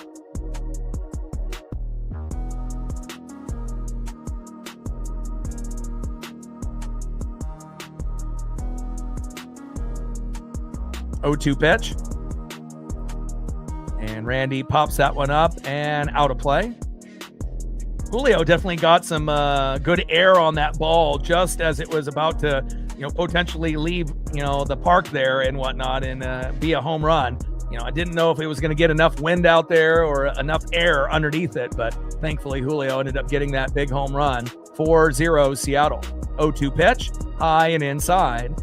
Oh-2 pitch. And Randy pops that one up and out of play. Julio definitely got some good air on that ball just as it was about to, you know, potentially leave, you know, the park there and whatnot and be a home run. You know, I didn't know if it was going to get enough wind out there or enough air underneath it, but thankfully Julio ended up getting that big home run. 4-0 Seattle. 0-2 pitch, high and inside.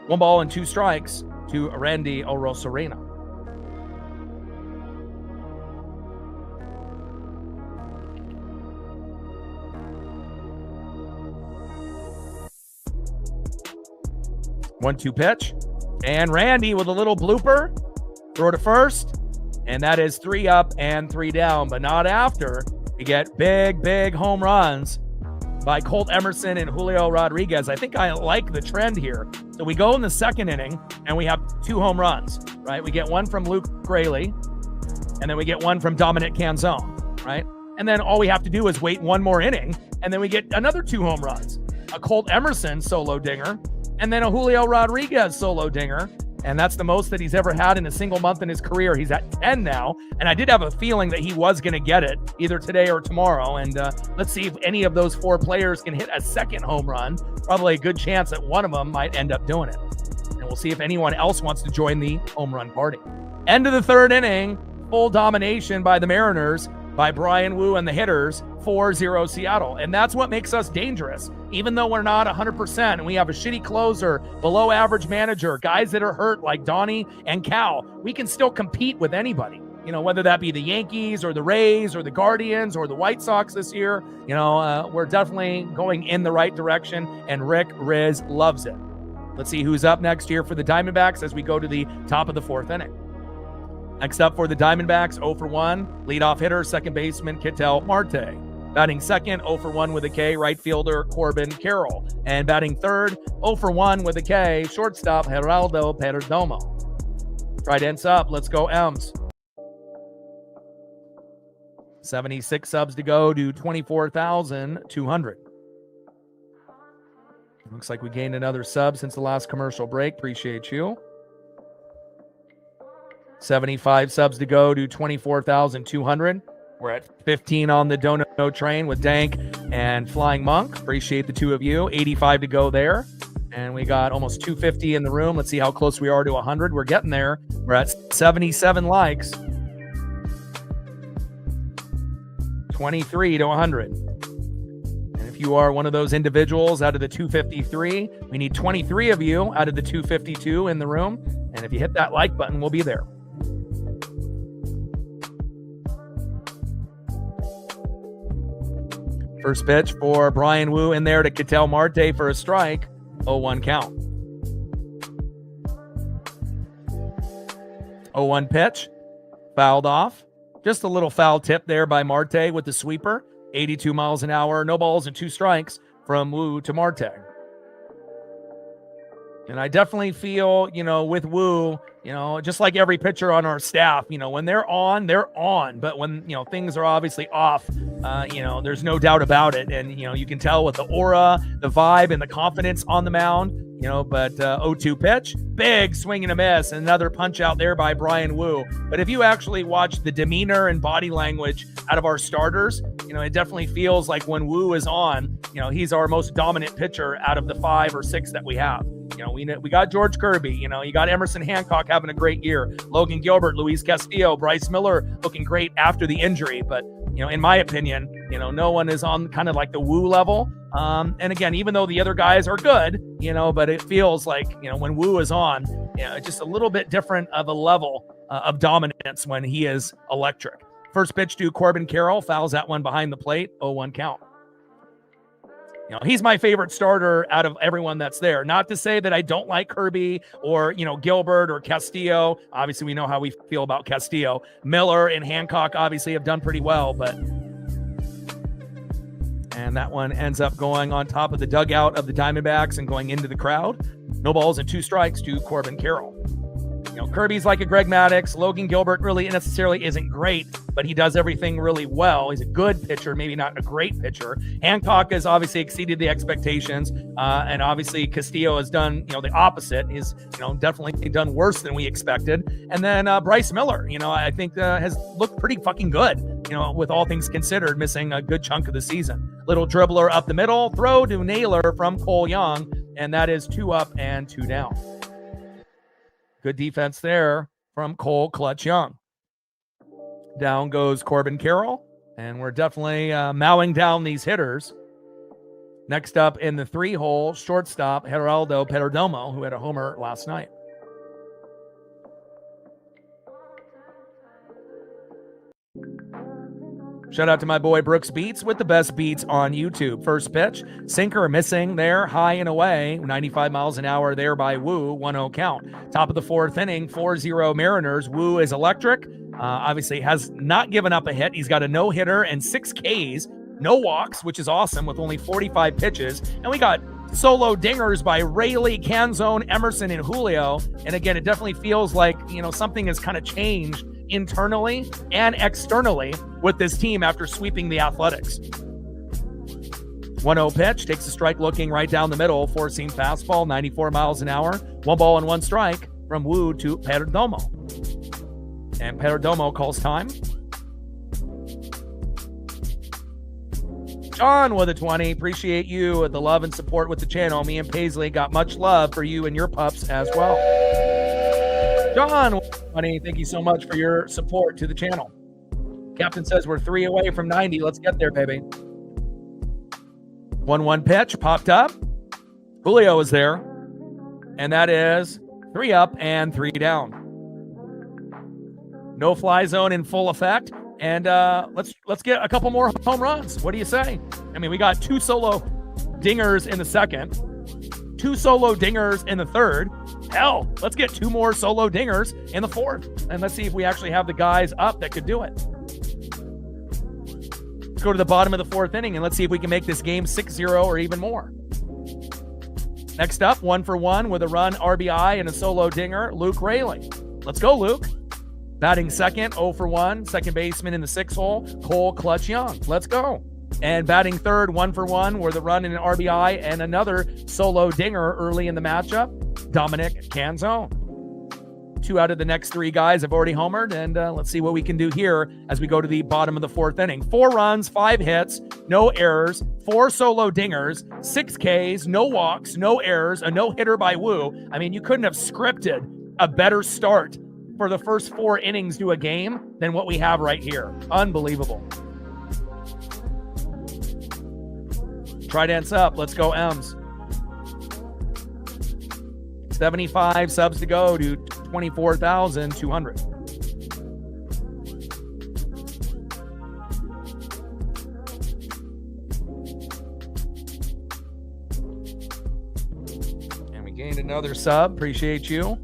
1 ball and 2 strikes to Randy Arozarena. One-two pitch, and Randy with a little blooper, throw to first, and that is 3 up and 3 down, but not after. We get big home runs by Colt Emerson and Julio Rodriguez. I think I like the trend here. So we go in the 2nd inning, and we have 2 home runs, right? We get one from Luke Graley, and then we get one from Dominic Canzone, right? And then all we have to do is wait 1 more inning, and then we get another 2 home runs. A Colt Emerson solo dinger, and then a Julio Rodriguez solo dinger. And that's the most that he's ever had in a single month in his career. He's at 10 now. And I did have a feeling that he was going to get it either today or tomorrow. And let's see if any of those 4 players can hit a 2nd home run. Probably a good chance that one of them might end up doing it. And we'll see if anyone else wants to join the home run party. End of the 3rd inning, full domination by the Mariners, by Brian Wu and the hitters, 4-0 Seattle. And that's what makes us dangerous. Even though we're not 100% and we have a shitty closer, below average manager, guys that are hurt like Donnie and Cal, we can still compete with anybody. whether that be the Yankees or the Rays or the Guardians or the White Sox this year, we're definitely going in the right direction, and Rick Riz loves it. Let's see who's up next here for the Diamondbacks as we go to the top of the fourth inning. Next up for the Diamondbacks, 0 for 1, leadoff hitter, second baseman Ketel Marte. Batting second, 0 for 1 with a K, right fielder Corbin Carroll. And batting third, 0 for 1 with a K, shortstop Geraldo Perdomo. Right ends up, let's go M's. 76 subs to go to 24,200. Looks like we gained another sub since the last commercial break. Appreciate you. 75 subs to go to 24,200. We're at 15 on the Dono train with Dank and Flying Monk. Appreciate the two of you. 85 to go there. And we got almost 250 in the room. Let's see how close we are to 100. We're getting there. We're at 77 likes. 23 to 100. And if you are one of those individuals out of the 253, we need 23 of you out of the 252 in the room. And if you hit that like button, we'll be there. First pitch for Brian Wu in there to Ketel Marte for a strike. 0-1 count. 0-1 pitch. Fouled off. Just a little foul tip there by Marte with the sweeper. 82 miles an hour. No balls and 2 strikes from Wu to Marte. And I definitely feel, with Wu, just like every pitcher on our staff, when they're on, they're on. But when, things are obviously off, there's no doubt about it. And, you can tell with the aura, the vibe, and the confidence on the mound, but 0-2 pitch, big swing and a miss. Another punch out there by Brian Wu. But if you actually watch the demeanor and body language out of our starters, it definitely feels like when Wu is on, he's our most dominant pitcher out of the 5 or 6 that we have. We got George Kirby, you got Emerson Hancock having a great year, Logan Gilbert, Luis Castillo, Bryce Miller looking great after the injury. But, in my opinion, no one is on kind of like the Wu level. And again, even though the other guys are good, but it feels like, when Wu is on, it's just a little bit different of a level of dominance when he is electric. First pitch to Corbin Carroll, fouls that one behind the plate, 0-1 count. He's my favorite starter out of everyone that's there. Not to say that I don't like Kirby or, Gilbert or Castillo. Obviously, we know how we feel about Castillo. Miller and Hancock obviously have done pretty well, but... And that one ends up going on top of the dugout of the Diamondbacks and going into the crowd. No balls and 2 strikes to Corbin Carroll. Kirby's like a Greg Maddux. Logan Gilbert really necessarily isn't great, but he does everything really well. He's a good pitcher, maybe not a great pitcher. Hancock has obviously exceeded the expectations, and obviously Castillo has done, the opposite. He's, definitely done worse than we expected. And then Bryce Miller, I think has looked pretty fucking good, with all things considered, missing a good chunk of the season. Little dribbler up the middle, throw to Naylor from Cole Young, and that is 2 up and 2 down. Good defense there from Cole Clutch Young. Down goes Corbin Carroll, and we're definitely mowing down these hitters. Next up in the 3-hole, shortstop Geraldo Perdomo, who had a homer last night. Shout out to my boy Brooks Beats with the best beats on YouTube. First pitch, sinker missing there, high and away, 95 miles an hour there by Wu, 1-0 count. Top of the 4th inning, 4-0 Mariners. Wu is electric. Obviously has not given up a hit. He's got a no-hitter and 6 Ks, no walks, which is awesome with only 45 pitches. And we got solo dingers by Rayleigh, Canzone, Emerson, and Julio. And again, it definitely feels like, something has kind of changed internally and externally with this team after sweeping the Athletics. 1-0 pitch, takes a strike looking right down the middle, 4-seam fastball, 94 miles an hour, 1 ball and 1 strike from Wu to Perdomo. And Perdomo calls time. John with a 20, appreciate you, the love and support with the channel. Me and Paisley got much love for you and your pups as well. John, honey, thank you so much for your support to the channel. Captain says we're 3 away from 90. Let's get there, baby. 1-1 pitch popped up. Julio is there. And that is 3 up and 3 down. No fly zone in full effect. And let's get a couple more home runs. What do you say? I mean, we got 2 solo dingers in the second, 2 solo dingers in the third. Hell, let's get 2 more solo dingers in the fourth. And let's see if we actually have the guys up that could do it. Let's go to the bottom of the fourth inning and let's see if we can make this game 6-0 or even more. Next up, 1 for 1 with a run, RBI, and a solo dinger, Luke Raley. Let's go, Luke. Batting second, 0 for 1, second baseman in the 6 hole, Cole Clutch Young. Let's go. And batting third, 1 for 1 with a run and an RBI and another solo dinger early in the matchup, Dominic Canzone. 2 out of the next 3 guys have already homered, and let's see what we can do here as we go to the bottom of the fourth inning. 4 runs, 5 hits, no errors, 4 solo dingers, 6 Ks, no walks, no errors, a no-hitter by Wu. I mean, you couldn't have scripted a better start for the first 4 innings to a game than what we have right here. Unbelievable. Trident's up. Let's go, M's. 75 subs to go to 24,200. And we gained another sub. Appreciate you.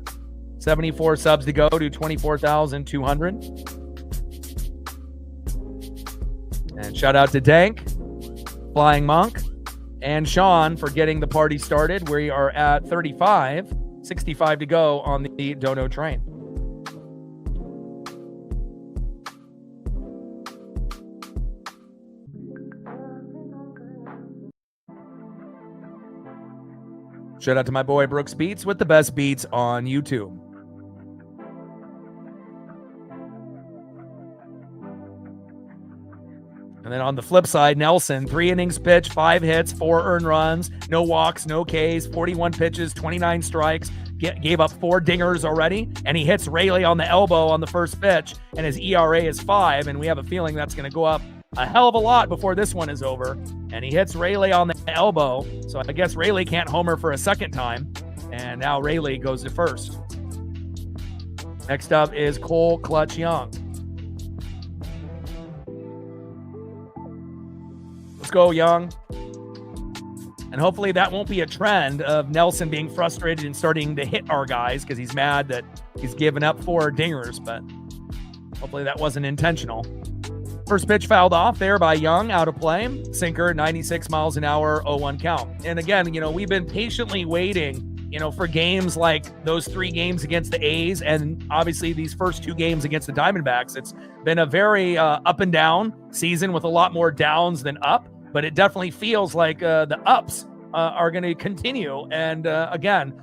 74 subs to go to 24,200. And shout out to Dank, Flying Monk, and Sean for getting the party started. We are at 35, 65 to go on the Dono train. Shout out to my boy Brooks Beats with the best beats on YouTube. And then on the flip side, Nelson, 3 innings pitched, 5 hits, 4 earned runs, no walks, no Ks, 41 pitches, 29 strikes, gave up 4 dingers already, and he hits Raley on the elbow on the first pitch, and his ERA is 5, and we have a feeling that's going to go up a hell of a lot before this one is over. And he hits Raley on the elbow, so I guess Raley can't homer for a second time, and now Raley goes to first. Next up is Cole Clutch Young. Let's go, Young. And hopefully that won't be a trend of Nelson being frustrated and starting to hit our guys because he's mad that he's given up 4 dingers, but hopefully that wasn't intentional. First pitch fouled off there by Young, out of play. Sinker, 96 miles an hour, 0-1 count. And again, we've been patiently waiting, for games like those 3 games against the A's and obviously these first 2 games against the Diamondbacks. It's been a very up and down season with a lot more downs than up. But it definitely feels like the ups are going to continue. And again,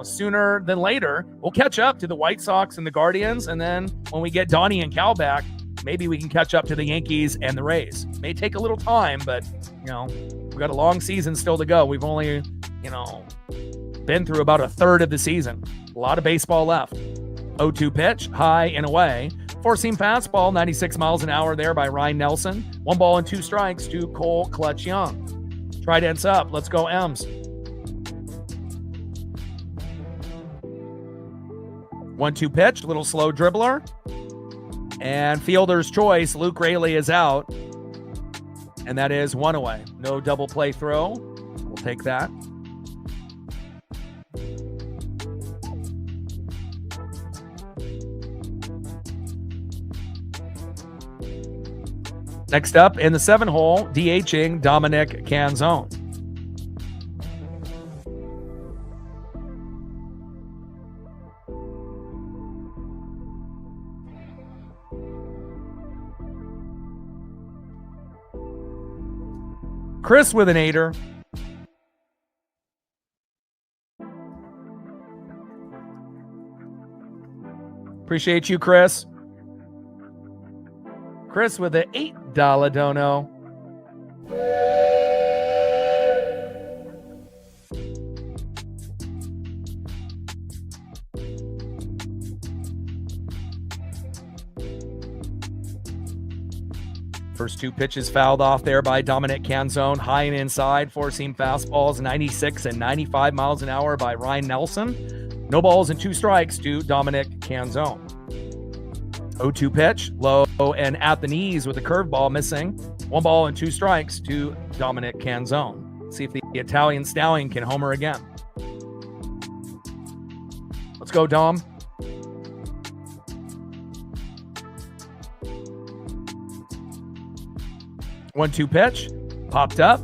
sooner than later, we'll catch up to the White Sox and the Guardians. And then when we get Donnie and Cal back, maybe we can catch up to the Yankees and the Rays. It may take a little time, but, we've got a long season still to go. We've only, been through about a third of the season. A lot of baseball left. 0-2 pitch, high and away. 4-seam fastball, 96 miles an hour there by Ryan Nelson. 1 ball and 2 strikes to Cole Clutch Young. Trident's up. Let's go, M's. 1-2 pitch, little slow dribbler. And fielder's choice, Luke Raley is out. And that is 1 away. No double play throw. We'll take that. Next up in the 7 hole, DHing Dominic Canzone. Chris with an 8er. Appreciate you, Chris. Chris with an $8 dono. First 2 pitches fouled off there by Dominic Canzone. High and inside, 4-seam fastballs, 96 and 95 miles an hour by Ryan Nelson. No balls and 2 strikes to Dominic Canzone. 0-2 pitch, low and at the knees with a curveball missing. 1 ball and 2 strikes to Dominic Canzone. See if the Italian Stallion can homer again. Let's go, Dom. One-two pitch, popped up,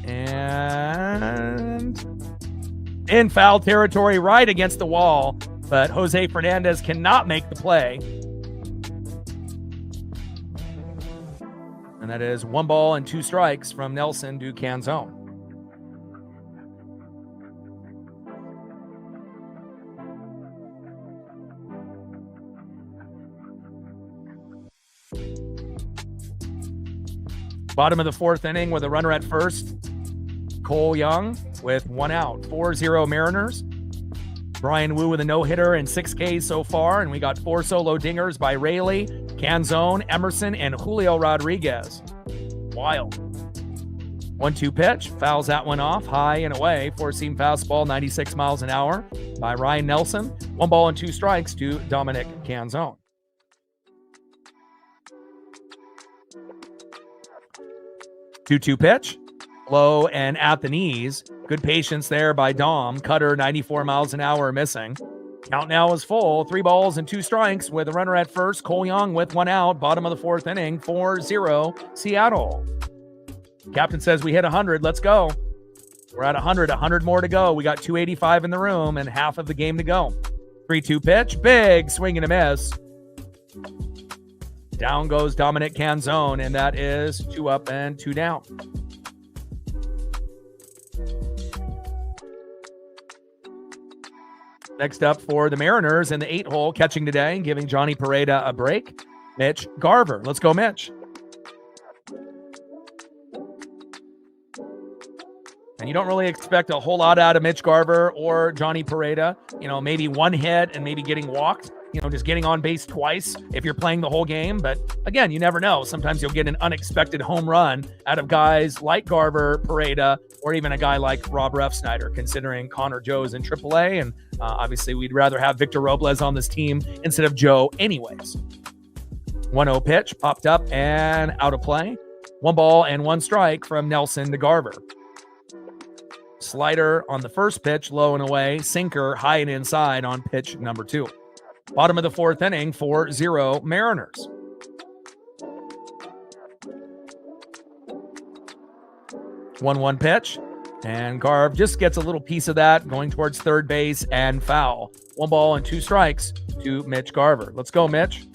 and in foul territory right against the wall, but Jose Fernandez cannot make the play. And that is 1 ball and 2 strikes from Nelson to Canzone. Bottom of the 4th inning with a runner at first. Cole Young with 1 out. 4-0 Mariners. Brian Wu with a no-hitter and 6 Ks so far. And we got 4 solo dingers by Rayleigh, Canzone, Emerson, and Julio Rodriguez. Wild. 1-2 pitch. Fouls that one off. High and away. 4-seam fastball, 96 miles an hour by Ryan Nelson. 1 ball and 2 strikes to Dominic Canzone. 2-2 pitch, low and at the knees. Good patience there by Dom. Cutter, 94 miles an hour, missing. Count now is full. 3 balls and 2 strikes with a runner at first. Cole Young with 1 out. Bottom of the 4th inning. 4-0 Seattle. Captain says we hit 100. Let's go. We're at 100. 100 more to go. We got 285 in the room and half of the game to go. 3-2 pitch. Big swing and a miss. Down goes Dominic Canzone, and that is 2 up and 2 down. Next up for the Mariners in the 8-hole, catching today and giving Johnny Pereda a break, Mitch Garver. Let's go, Mitch. And you don't really expect a whole lot out of Mitch Garver or Johnny Pereda. You know, maybe 1 hit and maybe getting walked. You know, just getting on base twice if you're playing the whole game. But again, you never know. Sometimes you'll get an unexpected home run out of guys like Garver, Pereda, or even a guy like Rob Refsnyder, considering Connor Joe's in AAA. And obviously, we'd rather have Victor Robles on this team instead of Joe anyways. 1-0 pitch, popped up and out of play. 1 ball and 1 strike from Nelson to Garver. Slider on the first pitch, low and away. Sinker high and inside on pitch number 2. Bottom of the 4th inning, 4-0 Mariners. One pitch, and Garv just gets a little piece of that, going towards third base and foul. 1 ball and 2 strikes to Mitch Garver. Let's go, Mitch.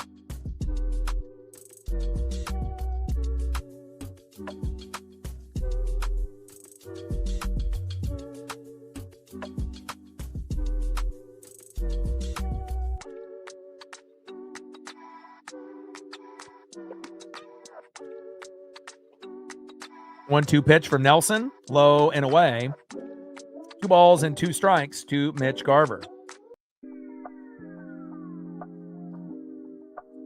One-two pitch from Nelson, low and away. 2 balls and 2 strikes to Mitch Garver.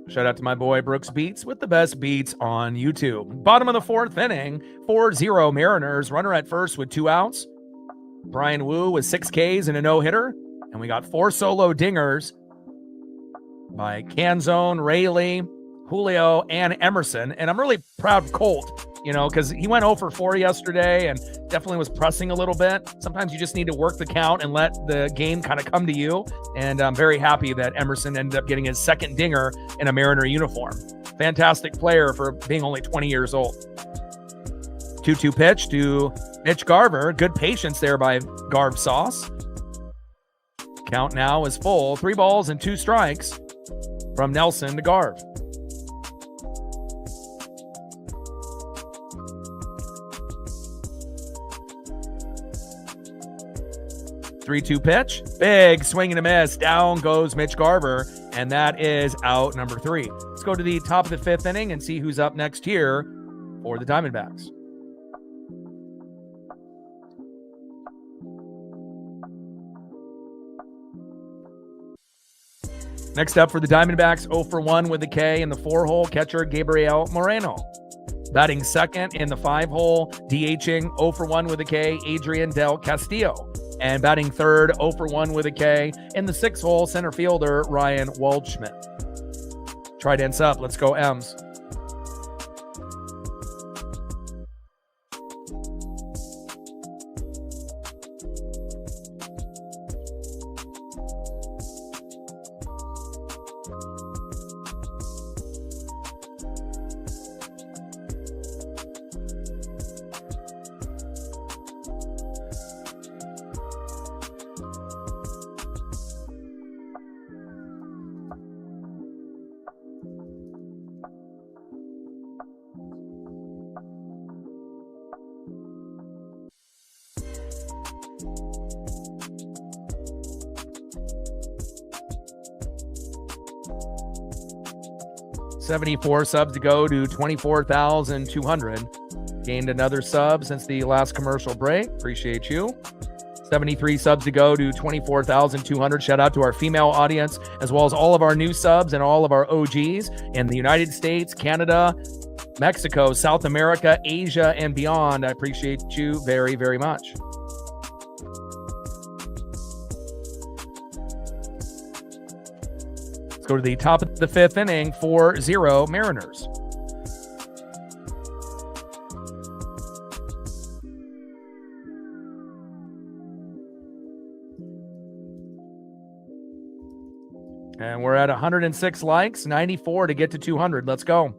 Shout out to my boy Brooks Beats with the best beats on YouTube. Bottom of the 4th inning, 4-0 Mariners. Runner at first with 2 outs. Brian Wu with 6 Ks and a no-hitter. And we got 4 solo dingers by Canzone, Rayleigh, Julio, and Emerson. And I'm really proud of Colt, you know, because he went 0 for 4 yesterday and definitely was pressing a little bit. Sometimes you just need to work the count and let the game kind of come to you. And I'm very happy that Emerson ended up getting his 2nd dinger in a Mariner uniform. Fantastic player for being only 20 years old. 2-2 pitch to Mitch Garver. Good patience there by Garv Sauce. Count now is full. 3 balls and 2 strikes from Nelson to Garv. Three-two pitch, big swing and a miss. Down goes Mitch Garver, and that is out number 3. Let's go to the top of the 5th inning and see who's up next here for the Diamondbacks. Next up for the Diamondbacks, 0 for 1 with the K in the 4-hole, catcher Gabriel Moreno. Batting second in the 5-hole, DHing 0 for 1 with a K, Adrian Del Castillo. And batting third, 0 for 1 with a K in the 6-hole, center fielder Ryan Waldschmidt. Trident's up. Let's go, M's. $74 subs to go to 24,200. Gained another sub since the last commercial break. Appreciate you. 73 subs to go to 24,200. Shout out to our female audience, as well as all of our new subs and all of our OGs in the United States, Canada, Mexico, South America, Asia, and beyond. I appreciate you very, very much. Go to the top of the fifth inning, 4-0 Mariners. And we're at 106 likes, 94 to get to 200. Let's go.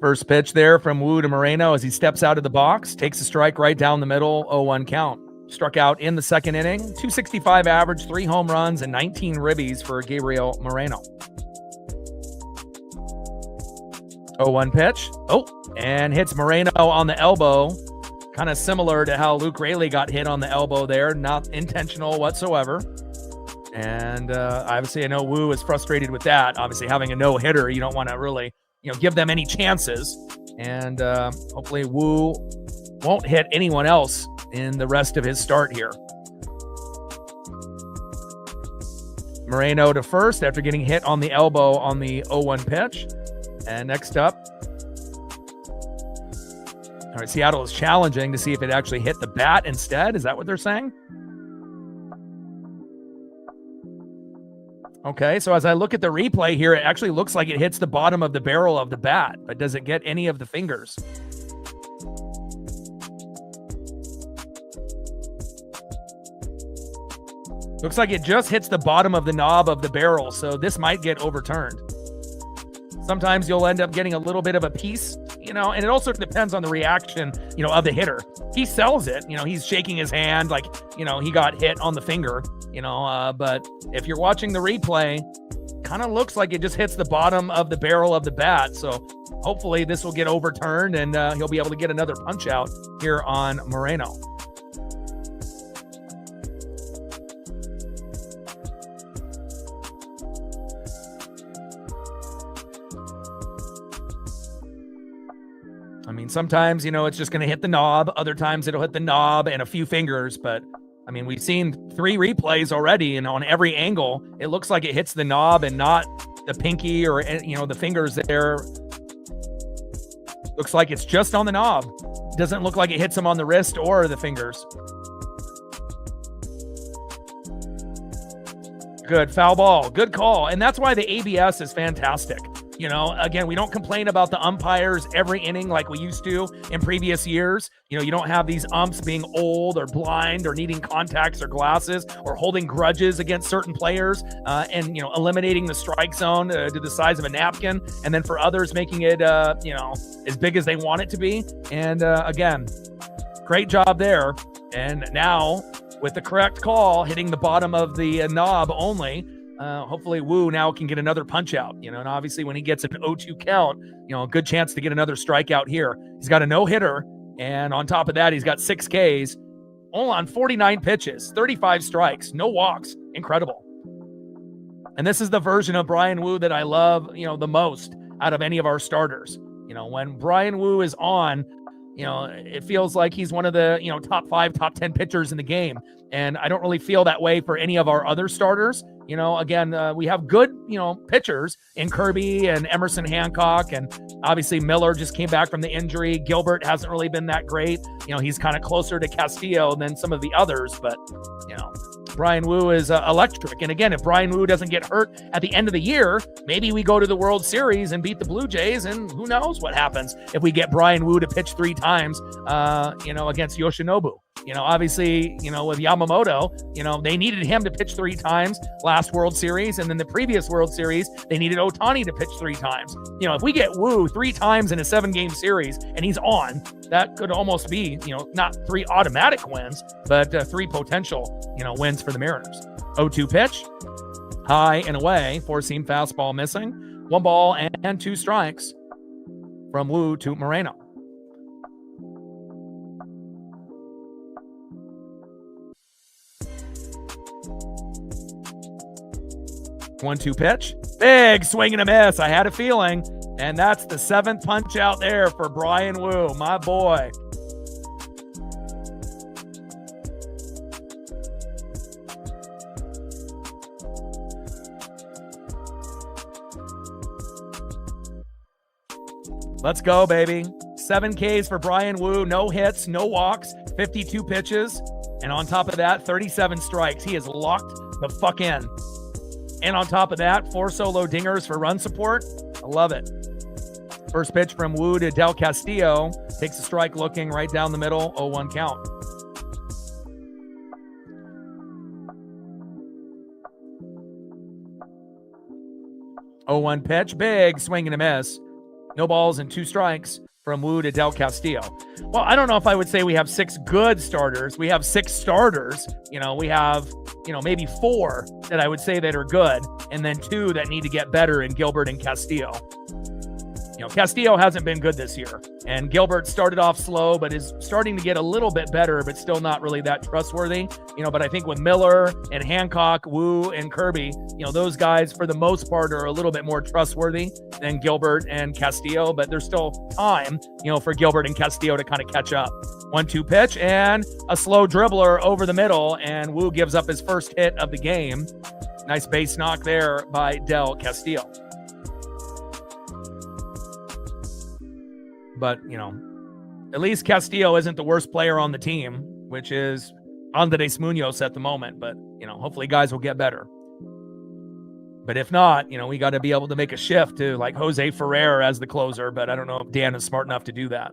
First pitch there from Wu to Moreno as he steps out of the box, takes a strike right down the middle, 0-1 count. Struck out in the second inning, 265 average, 3 home runs, and 19 ribbies for Gabriel Moreno. 0-1 pitch. Oh, and hits Moreno on the elbow. Kind of similar to how Luke Raley got hit on the elbow there. Not intentional whatsoever. And obviously I know Wu is frustrated with that. Obviously having a no-hitter, you don't want to really give them any chances. And hopefully Wu won't hit anyone else in the rest of his start here. Moreno to first after getting hit on the elbow on the 0-1 pitch. And next up, all right, Seattle is challenging to see if it actually hit the bat instead. Is that what they're saying? Okay, so as I look at the replay here, it actually looks like it hits the bottom of the barrel of the bat, but does it get any of the fingers? Looks like it just hits the bottom of the knob of the barrel, so this might get overturned. Sometimes you'll end up getting a little bit of a piece, and it also depends on the reaction, of the hitter. He sells it, he's shaking his hand like, he got hit on the finger, but if you're watching the replay, kind of looks like it just hits the bottom of the barrel of the bat. So hopefully this will get overturned and he'll be able to get another punch out here on Moreno. I mean, sometimes, it's just going to hit the knob. Other times it'll hit the knob and a few fingers. But, I mean, we've seen 3 replays already, and on every angle, it looks like it hits the knob and not the pinky or, the fingers there. Looks like it's just on the knob. Doesn't look like it hits him on the wrist or the fingers. Good foul ball. Good call. And that's why the ABS is fantastic. Again, we don't complain about the umpires every inning like we used to in previous years. You don't have these umps being old or blind or needing contacts or glasses or holding grudges against certain players and, eliminating the strike zone to the size of a napkin. And then for others, making it, as big as they want it to be. And again, great job there. And now with the correct call, hitting the bottom of the knob only, hopefully Wu now can get another punch out, and obviously when he gets an 0-2 count, a good chance to get another strikeout here. He's got a no-hitter, and on top of that, he's got 6 Ks, all on 49 pitches, 35 strikes, no walks. Incredible. And this is the version of Brian Wu that I love, the most out of any of our starters. When Brian Wu is on, it feels like he's one of the, top 5, top 10 pitchers in the game. And I don't really feel that way for any of our other starters. Again, we have good, pitchers in Kirby and Emerson Hancock. And obviously Miller just came back from the injury. Gilbert hasn't really been that great. He's kind of closer to Castillo than some of the others. But, Brian Wu is electric. And again, if Brian Wu doesn't get hurt at the end of the year, maybe we go to the World Series and beat the Blue Jays, and who knows what happens if we get Brian Wu to pitch 3 times, against Yoshinobu. Obviously, with Yamamoto, they needed him to pitch 3 times last World Series, and then the previous World Series, they needed Ohtani to pitch 3 times. If we get Wu 3 times in a 7-game series and he's on, that could almost be, not 3 automatic wins, but 3 potential, wins for the Mariners. 0-2 pitch, high and away, 4-seam fastball missing, 1 ball and 2 strikes from Wu to Moreno. One-two pitch, big swing and a miss. I had a feeling, and that's the 7th punch out there for Brian Wu, my boy. Let's go, baby. 7 Ks for Brian Wu, no hits, no walks, 52 pitches, and on top of that, 37 strikes. He is locked the fuck in. And on top of that, 4 solo dingers for run support. I love it. First pitch from Wu to Del Castillo. Takes a strike looking right down the middle. 0-1 count. Oh, 1 pitch. Big swing and a miss. No balls and 2 strikes from Wu to Del Castillo. Well, I don't know if I would say we have 6 good starters. We have 6 starters. We have, maybe 4 that I would say that are good, and then 2 that need to get better in Gilbert and Castillo. Castillo hasn't been good this year, and Gilbert started off slow, but is starting to get a little bit better, but still not really that trustworthy. But I think with Miller and Hancock, Wu and Kirby, those guys for the most part are a little bit more trustworthy than Gilbert and Castillo, but there's still time, for Gilbert and Castillo to kind of catch up. 1-2 pitch and a slow dribbler over the middle, and Wu gives up his first hit of the game. Nice base knock there by Del Castillo. But, at least Castillo isn't the worst player on the team, which is Andres Munoz at the moment. But, hopefully guys will get better. But if not, we got to be able to make a shift to like Jose Ferrer as the closer. But I don't know if Dan is smart enough to do that.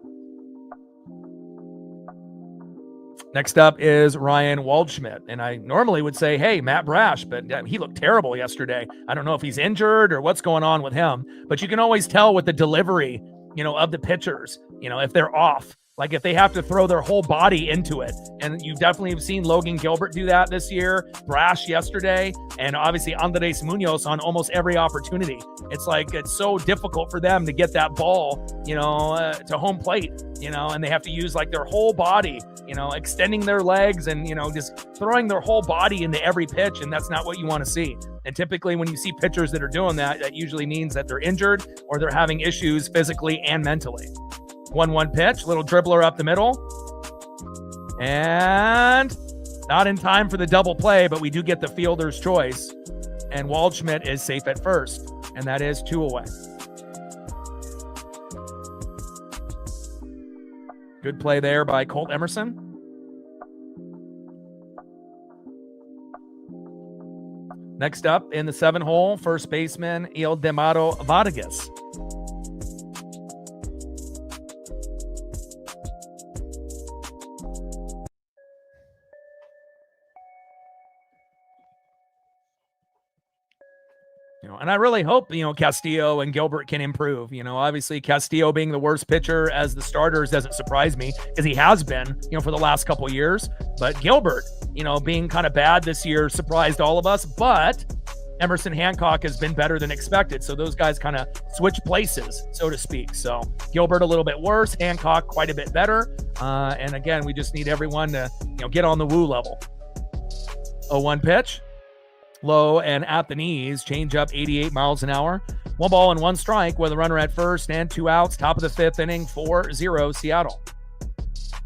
Next up is Ryan Waldschmidt. And I normally would say, hey, Matt Brash, but he looked terrible yesterday. I don't know if he's injured or what's going on with him. But you can always tell with the delivery of the pitchers, if they're off, like if they have to throw their whole body into it. And you definitely have seen Logan Gilbert do that this year, Brash yesterday, and obviously Andres Munoz on almost every opportunity. It's like, it's so difficult for them to get that ball, to home plate, and they have to use like their whole body, extending their legs and, just throwing their whole body into every pitch. And that's not what you want to see. And typically when you see pitchers that are doing that, that usually means that they're injured or they're having issues physically and mentally. 1-1 pitch, little dribbler up the middle. And not in time for the double play, but we do get the fielder's choice. And Waldschmidt is safe at first. And that is 2 away. Good play there by Colt Emerson. Next up in the 7 hole, first baseman Ildemaro Vargas. And I really hope, Castillo and Gilbert can improve. Obviously Castillo being the worst pitcher as the starters doesn't surprise me because he has been, for the last couple of years. But Gilbert, being kind of bad this year surprised all of us. But Emerson Hancock has been better than expected. So those guys kind of switch places, so to speak. So Gilbert a little bit worse, Hancock quite a bit better. And again, we just need everyone to, get on the Wu level. 0-1 pitch. Low and at the knees, change up 88 miles an hour. 1 ball and 1 strike with a runner at first and 2 outs. Top of the 5th inning, 4-0 Seattle.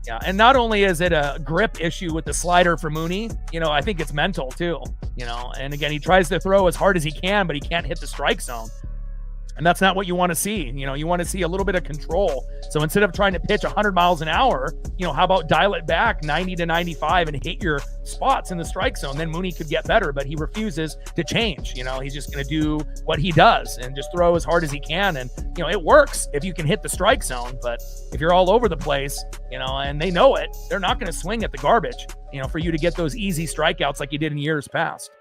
Yeah, and not only is it a grip issue with the slider for Mooney, I think it's mental too, and again, he tries to throw as hard as he can, but he can't hit the strike zone. And that's not what you want to see. You want to see a little bit of control. So instead of trying to pitch 100 miles an hour, how about dial it back 90 to 95 and hit your spots in the strike zone? Then Mooney could get better, but he refuses to change. He's just going to do what he does and just throw as hard as he can. And, it works if you can hit the strike zone. But if you're all over the place, and they know it, they're not going to swing at the garbage, for you to get those easy strikeouts like you did in years past.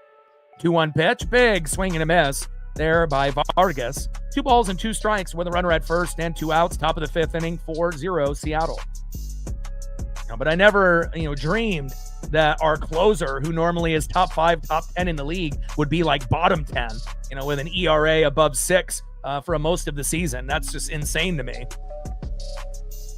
2-1 pitch, big swing and a miss there by Vargas. 2 balls and 2 strikes with a runner at first and 2 outs. Top of the 5th inning, 4-0 Seattle. But I never, dreamed that our closer, who normally is top 5, top 10 in the league, would be like bottom 10, with an ERA above 6 for most of the season. That's just insane to me.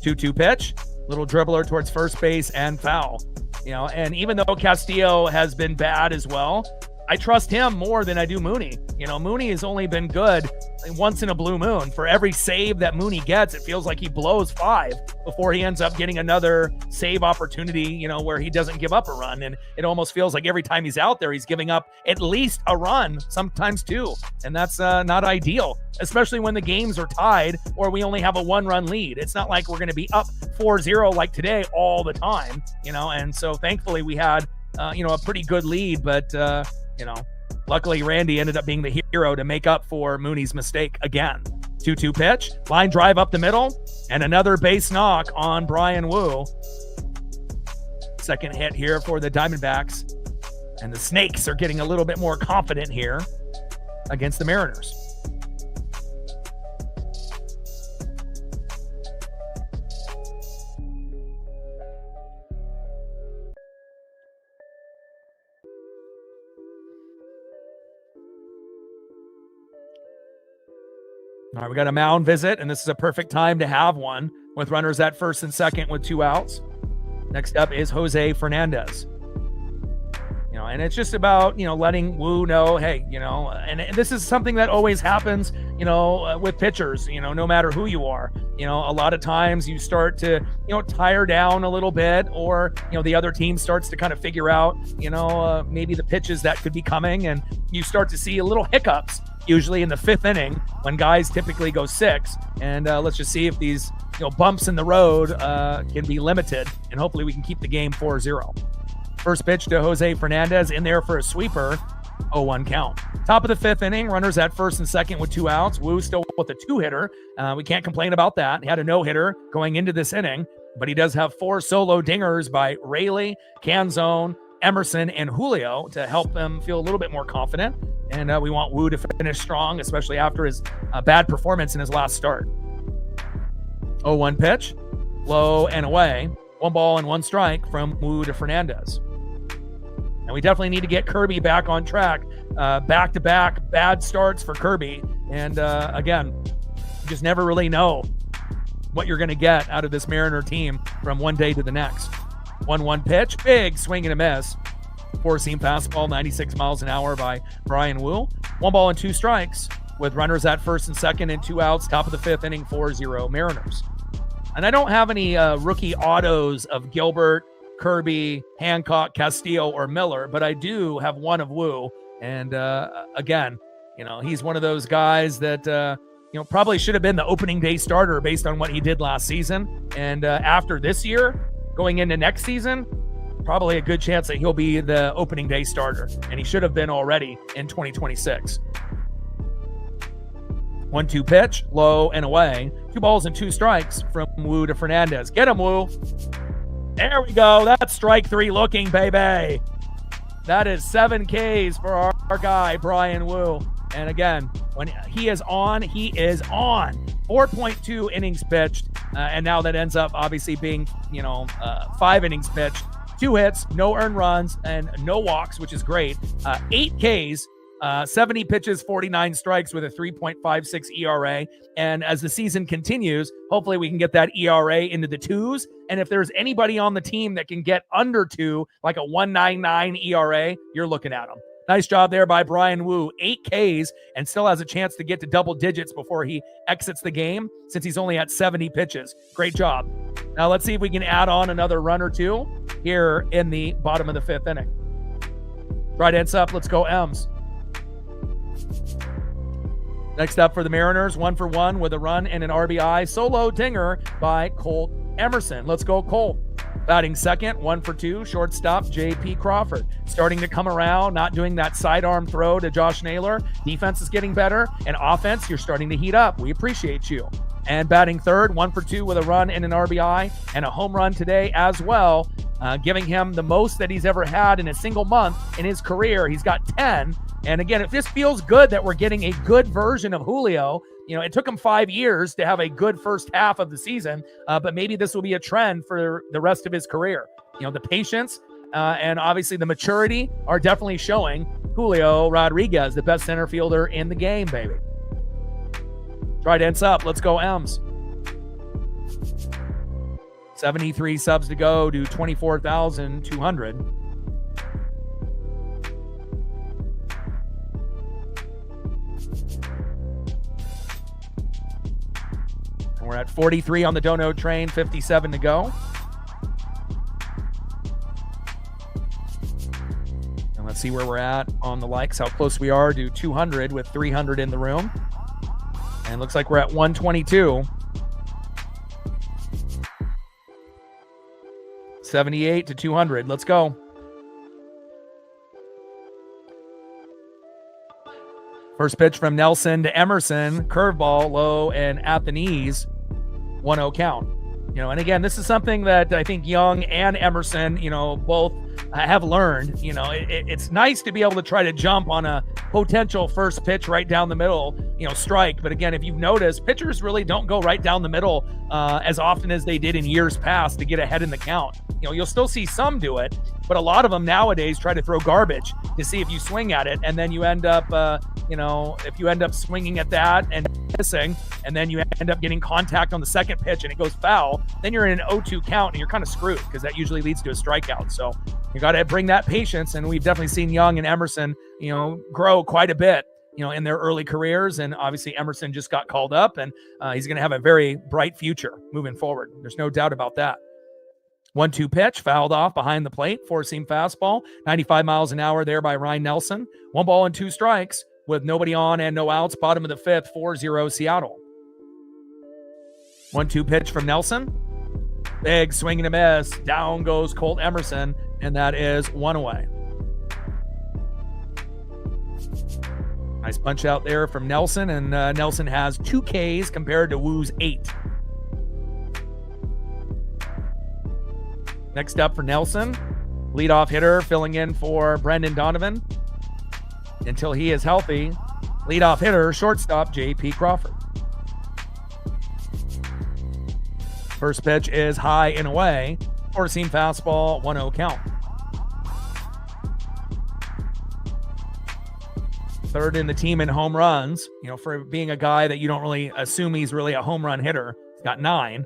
2-2 pitch, little dribbler towards first base and foul. And even though Castillo has been bad as well, I trust him more than I do Mooney. Mooney has only been good once in a blue moon. For every save that Mooney gets, it feels like he blows 5 before he ends up getting another save opportunity, where he doesn't give up a run. And it almost feels like every time he's out there, he's giving up at least a run, sometimes 2. And that's not ideal, especially when the games are tied or we only have a 1-run lead. It's not like we're going to be up 4-0 like today all the time, and so thankfully we had, a pretty good lead, but, luckily Randy ended up being the hero to make up for Mooney's mistake again. 2-2 pitch, line drive up the middle, and another base knock on Brian Wu. Second hit here for the Diamondbacks, and the Snakes are getting a little bit more confident here against the Mariners. All right, we got a mound visit, and this is a perfect time to have one with runners at first and second with 2 outs. Next up is Jose Fernandez. And it's just about, letting Wu know, hey, and this is something that always happens, with pitchers, no matter who you are. A lot of times you start to, tire down a little bit, or, the other team starts to kind of figure out, maybe the pitches that could be coming, and you start to see a little hiccups, usually in the 5th inning when guys typically go 6. And let's just see if these, bumps in the road can be limited, and hopefully we can keep the game 4-0. First pitch to Jose Fernandez, in there for a sweeper. 0-1 count. Top of the 5th inning, runners at first and second with 2 outs. Wu still with a 2-hitter. We can't complain about that. He had a no-hitter going into this inning, but he does have 4 solo dingers by Rayleigh, Canzone, Emerson, and Julio to help them feel a little bit more confident. And we want Wu to finish strong, especially after his bad performance in his last start. 0-1 pitch, low and away. 1 ball and 1 strike from Wu to Fernandez. And we definitely need to get Kirby back on track. Back-to-back bad starts for Kirby. And again, you just never really know what you're going to get out of this Mariner team from one day to the next. 1-1 pitch, big swing and a miss. 4-seam fastball, 96 miles an hour by Brian Wu. 1 ball and 2 strikes with runners at first and second and 2 outs. Top of the 5th inning, 4-0 Mariners. And I don't have any rookie autos of Gilbert, Kirby, Hancock, Castillo, or Miller, but I do have one of Wu. And again, he's one of those guys that, probably should have been the opening day starter based on what he did last season. And after this year, going into next season, probably a good chance that he'll be the opening day starter. And he should have been already in 2026. 1-2 pitch, low and away. 2 balls and 2 strikes from Wu to Fernandez. Get him, Wu. There we go. That's strike 3 looking, baby. That is 7 Ks for our guy, Brian Wu. And again, when he is on, he is on. 4.2 innings pitched. And now that ends up obviously being, 5 innings pitched. 2 hits, no earned runs, and no walks, which is great. 8 Ks. 70 pitches, 49 strikes with a 3.56 ERA. And as the season continues, hopefully we can get that ERA into the 2s. And if there's anybody on the team that can get under 2, like a 1.99 ERA, you're looking at them. Nice job there by Brian Wu. 8 Ks and still has a chance to get to double digits before he exits the game since he's only at 70 pitches. Great job. Now let's see if we can add on another run or two here in the bottom of the 5th inning. Right ends up. Let's go M's. Next up for the Mariners, 1 for 1 with a run and an RBI. Solo dinger by Colt Emerson. Let's go Colt. Batting second, 1 for 2, shortstop J.P. Crawford. Starting to come around, not doing that sidearm throw to Josh Naylor. Defense is getting better, and offense, you're starting to heat up. We appreciate you. And batting third, 1 for 2 with a run and an RBI, and a home run today as well, giving him the most that he's ever had in a single month in his career. He's got 10. And again, if this feels good that we're getting a good version of Julio, you know, it took him 5 years to have a good first half of the season, but maybe this will be a trend for the rest of his career. You know, the patience and obviously the maturity are definitely showing Julio Rodriguez, the best center fielder in the game, baby. Right ends up. Let's go M's. 73 subs to go to 24,200. And we're at 43 on the Dono train, 57 to go. And let's see where we're at on the likes, how close we are to 200 with 300 in the room. And looks like we're at 122. 78 to 200. Let's go. First pitch from Nelson to Emerson. Curveball low and at the knees. 1-0 count. You know, and again, this is something that I think Young and Emerson, you know, both have learned. You know, it's nice to be able to try to jump on a potential first pitch right down the middle, you know, strike. But again, if you've noticed, pitchers really don't go right down the middle as often as they did in years past to get ahead in the count. You know, you'll still see some do it, but a lot of them nowadays try to throw garbage to see if you swing at it. And then you end up, you know, if you end up swinging at that and missing, and then you end up getting contact on the second pitch and it goes foul, then you're in an 0-2 count and you're kind of screwed because that usually leads to a strikeout. So you got to bring that patience. And we've definitely seen Young and Emerson, you know, grow quite a bit, you know, in their early careers. And obviously Emerson just got called up and he's going to have a very bright future moving forward. There's no doubt about that. 1-2 pitch, fouled off behind the plate, four-seam fastball, 95 miles an hour there by Ryan Nelson. 1 ball and 2 strikes with nobody on and no outs. Bottom of the 5th, 4-0 Seattle. 1-2 pitch from Nelson. Big swing and a miss. Down goes Colt Emerson, and that is 1 away. Nice punch out there from Nelson, and Nelson has 2 Ks compared to Wu's 8. Next up for Nelson, leadoff hitter filling in for Brendan Donovan until he is healthy. Leadoff hitter, shortstop J.P. Crawford. First pitch is high and away. Four-seam fastball, 1-0 count. Third in the team in home runs. You know, for being a guy that you don't really assume he's really a home run hitter, he's got 9.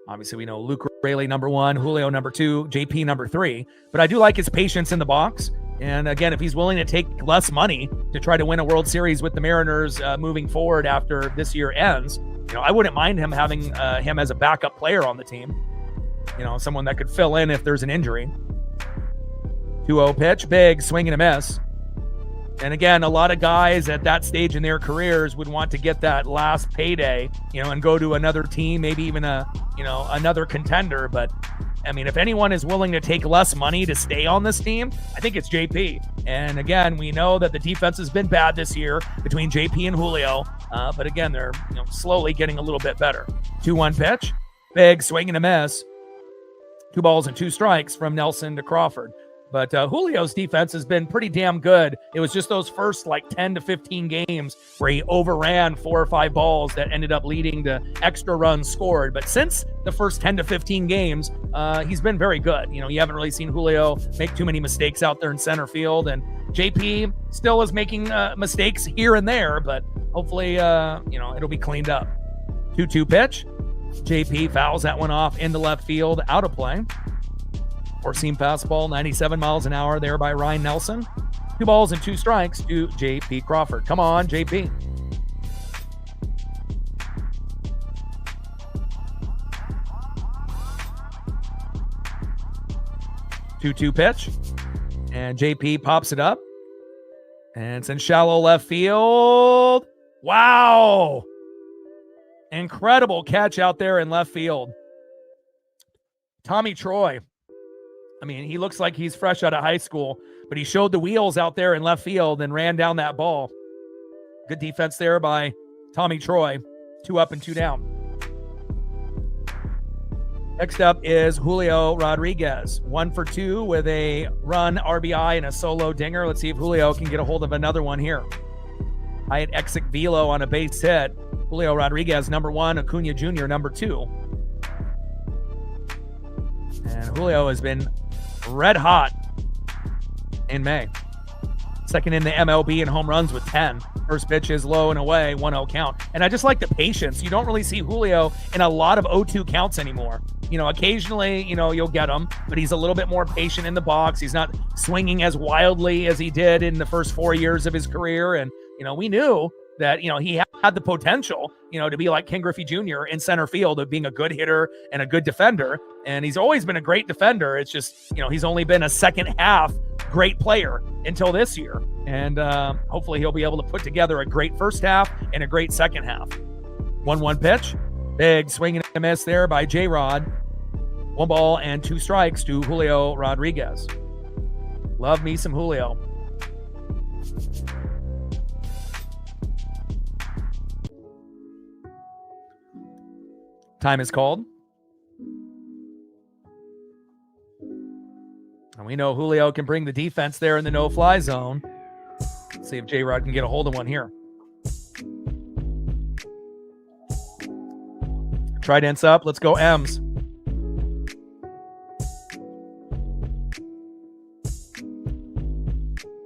Obviously, we know Luke Raley, number 1, Julio, number 2, JP, number 3. But I do like his patience in the box. And again, if he's willing to take less money to try to win a World Series with the Mariners moving forward after this year ends, you know, I wouldn't mind him having him as a backup player on the team. You know, someone that could fill in if there's an injury. 2-0 pitch, big swing and a miss. And again, a lot of guys at that stage in their careers would want to get that last payday, you know, and go to another team, maybe even another contender. But I mean, if anyone is willing to take less money to stay on this team, I think it's JP. And again, we know that the defense has been bad this year between JP and Julio. But again, they're slowly getting a little bit better. 2-1 pitch, big swing and a miss. 2 balls and 2 strikes from Nelson to Crawford. But Julio's defense has been pretty damn good. It was just those first 10 to 15 games where he overran 4 or 5 balls that ended up leading to extra runs scored. But since the first 10 to 15 games, he's been very good. You know, you haven't really seen Julio make too many mistakes out there in center field. And JP still is making mistakes here and there, but hopefully, it'll be cleaned up. 2-2 pitch. JP fouls that one off into left field, out of play. Four-seam fastball, 97 miles an hour there by Ryan Nelson. 2 balls and 2 strikes to J.P. Crawford. Come on, J.P. Two pitch, and JP pops it up, and it's in shallow left field. Wow, incredible catch out there in left field. Tommy Troy, I mean, he looks like he's fresh out of high school, but he showed the wheels out there in left field and ran down that ball. Good defense there by Tommy Troy. 2 up and 2 down. Next up is Julio Rodriguez. 1 for 2 with a run, RBI, and a solo dinger. Let's see if Julio can get a hold of another one here. Hyatt Exik Velo on a base hit. Julio Rodriguez, number 1. Acuna Jr., number 2. And Julio has been red hot in May. Second in the MLB in home runs with 10. First pitch is low and away, 1-0 count. And I just like the patience. You don't really see Julio in a lot of 0-2 counts anymore. You know, occasionally, you know, you'll get him, but he's a little bit more patient in the box. He's not swinging as wildly as he did in the first 4 years of his career. And, you know, we knew that, you know, he had the potential, you know, to be like Ken Griffey Jr. in center field of being a good hitter and a good defender. And he's always been a great defender. It's just, you know, he's only been a second half great player until this year. And hopefully he'll be able to put together a great first half and a great second half. 1-1 pitch. Big swing and a miss there by J-Rod. 1 ball and 2 strikes to Julio Rodriguez. Love me some Julio. Time is called. And we know Julio can bring the defense there in the no-fly zone. Let's see if J-Rod can get a hold of one here. Trident's up. Let's go M's.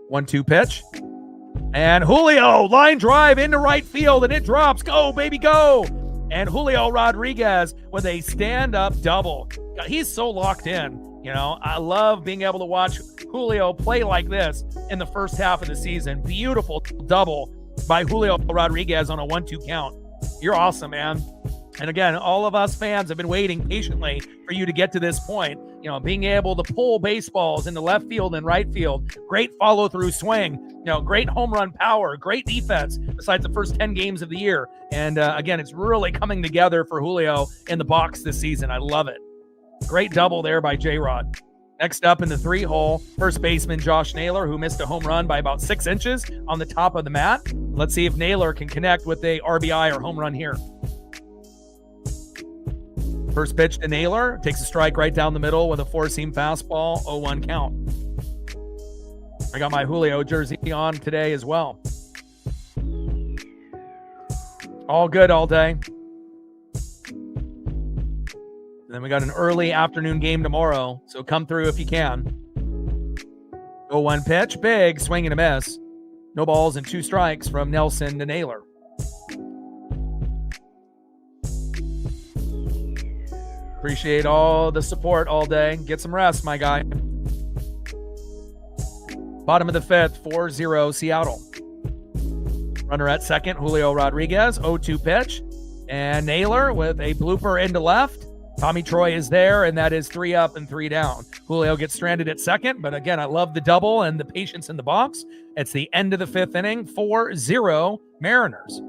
One-two pitch. And Julio, line drive into right field, and it drops. Go, baby, go. And Julio Rodriguez with a stand-up double. God, he's so locked in. You know, I love being able to watch Julio play like this in the first half of the season. Beautiful double by Julio Rodriguez on a 1-2 count. You're awesome, man. And again, all of us fans have been waiting patiently for you to get to this point. You know, being able to pull baseballs into left field and right field. Great follow-through swing. You know, great home run power. Great defense besides the first 10 games of the year. And again, it's really coming together for Julio in the box this season. I love it. Great double there by J-Rod. Next up in the 3-hole, first baseman Josh Naylor, who missed a home run by about 6 inches on the top of the mat. Let's see if Naylor can connect with a RBI or home run here. First pitch to Naylor, takes a strike right down the middle with a 4-seam fastball, 0-1 count. I got my Julio jersey on today as well. All good all day. And then we got an early afternoon game tomorrow, so come through if you can. 0-1 pitch, big swing and a miss. No balls and 2 strikes from Nelson to Naylor. Appreciate all the support all day. Get some rest, my guy. Bottom of the 5th, 4-0 Seattle. Runner at second, Julio Rodriguez, 0-2 pitch. And Naylor with a blooper into left. Tommy Troy is there, and that is 3 up and 3 down. Julio gets stranded at second, but again, I love the double and the patience in the box. It's the end of the 5th inning, 4-0 Mariners.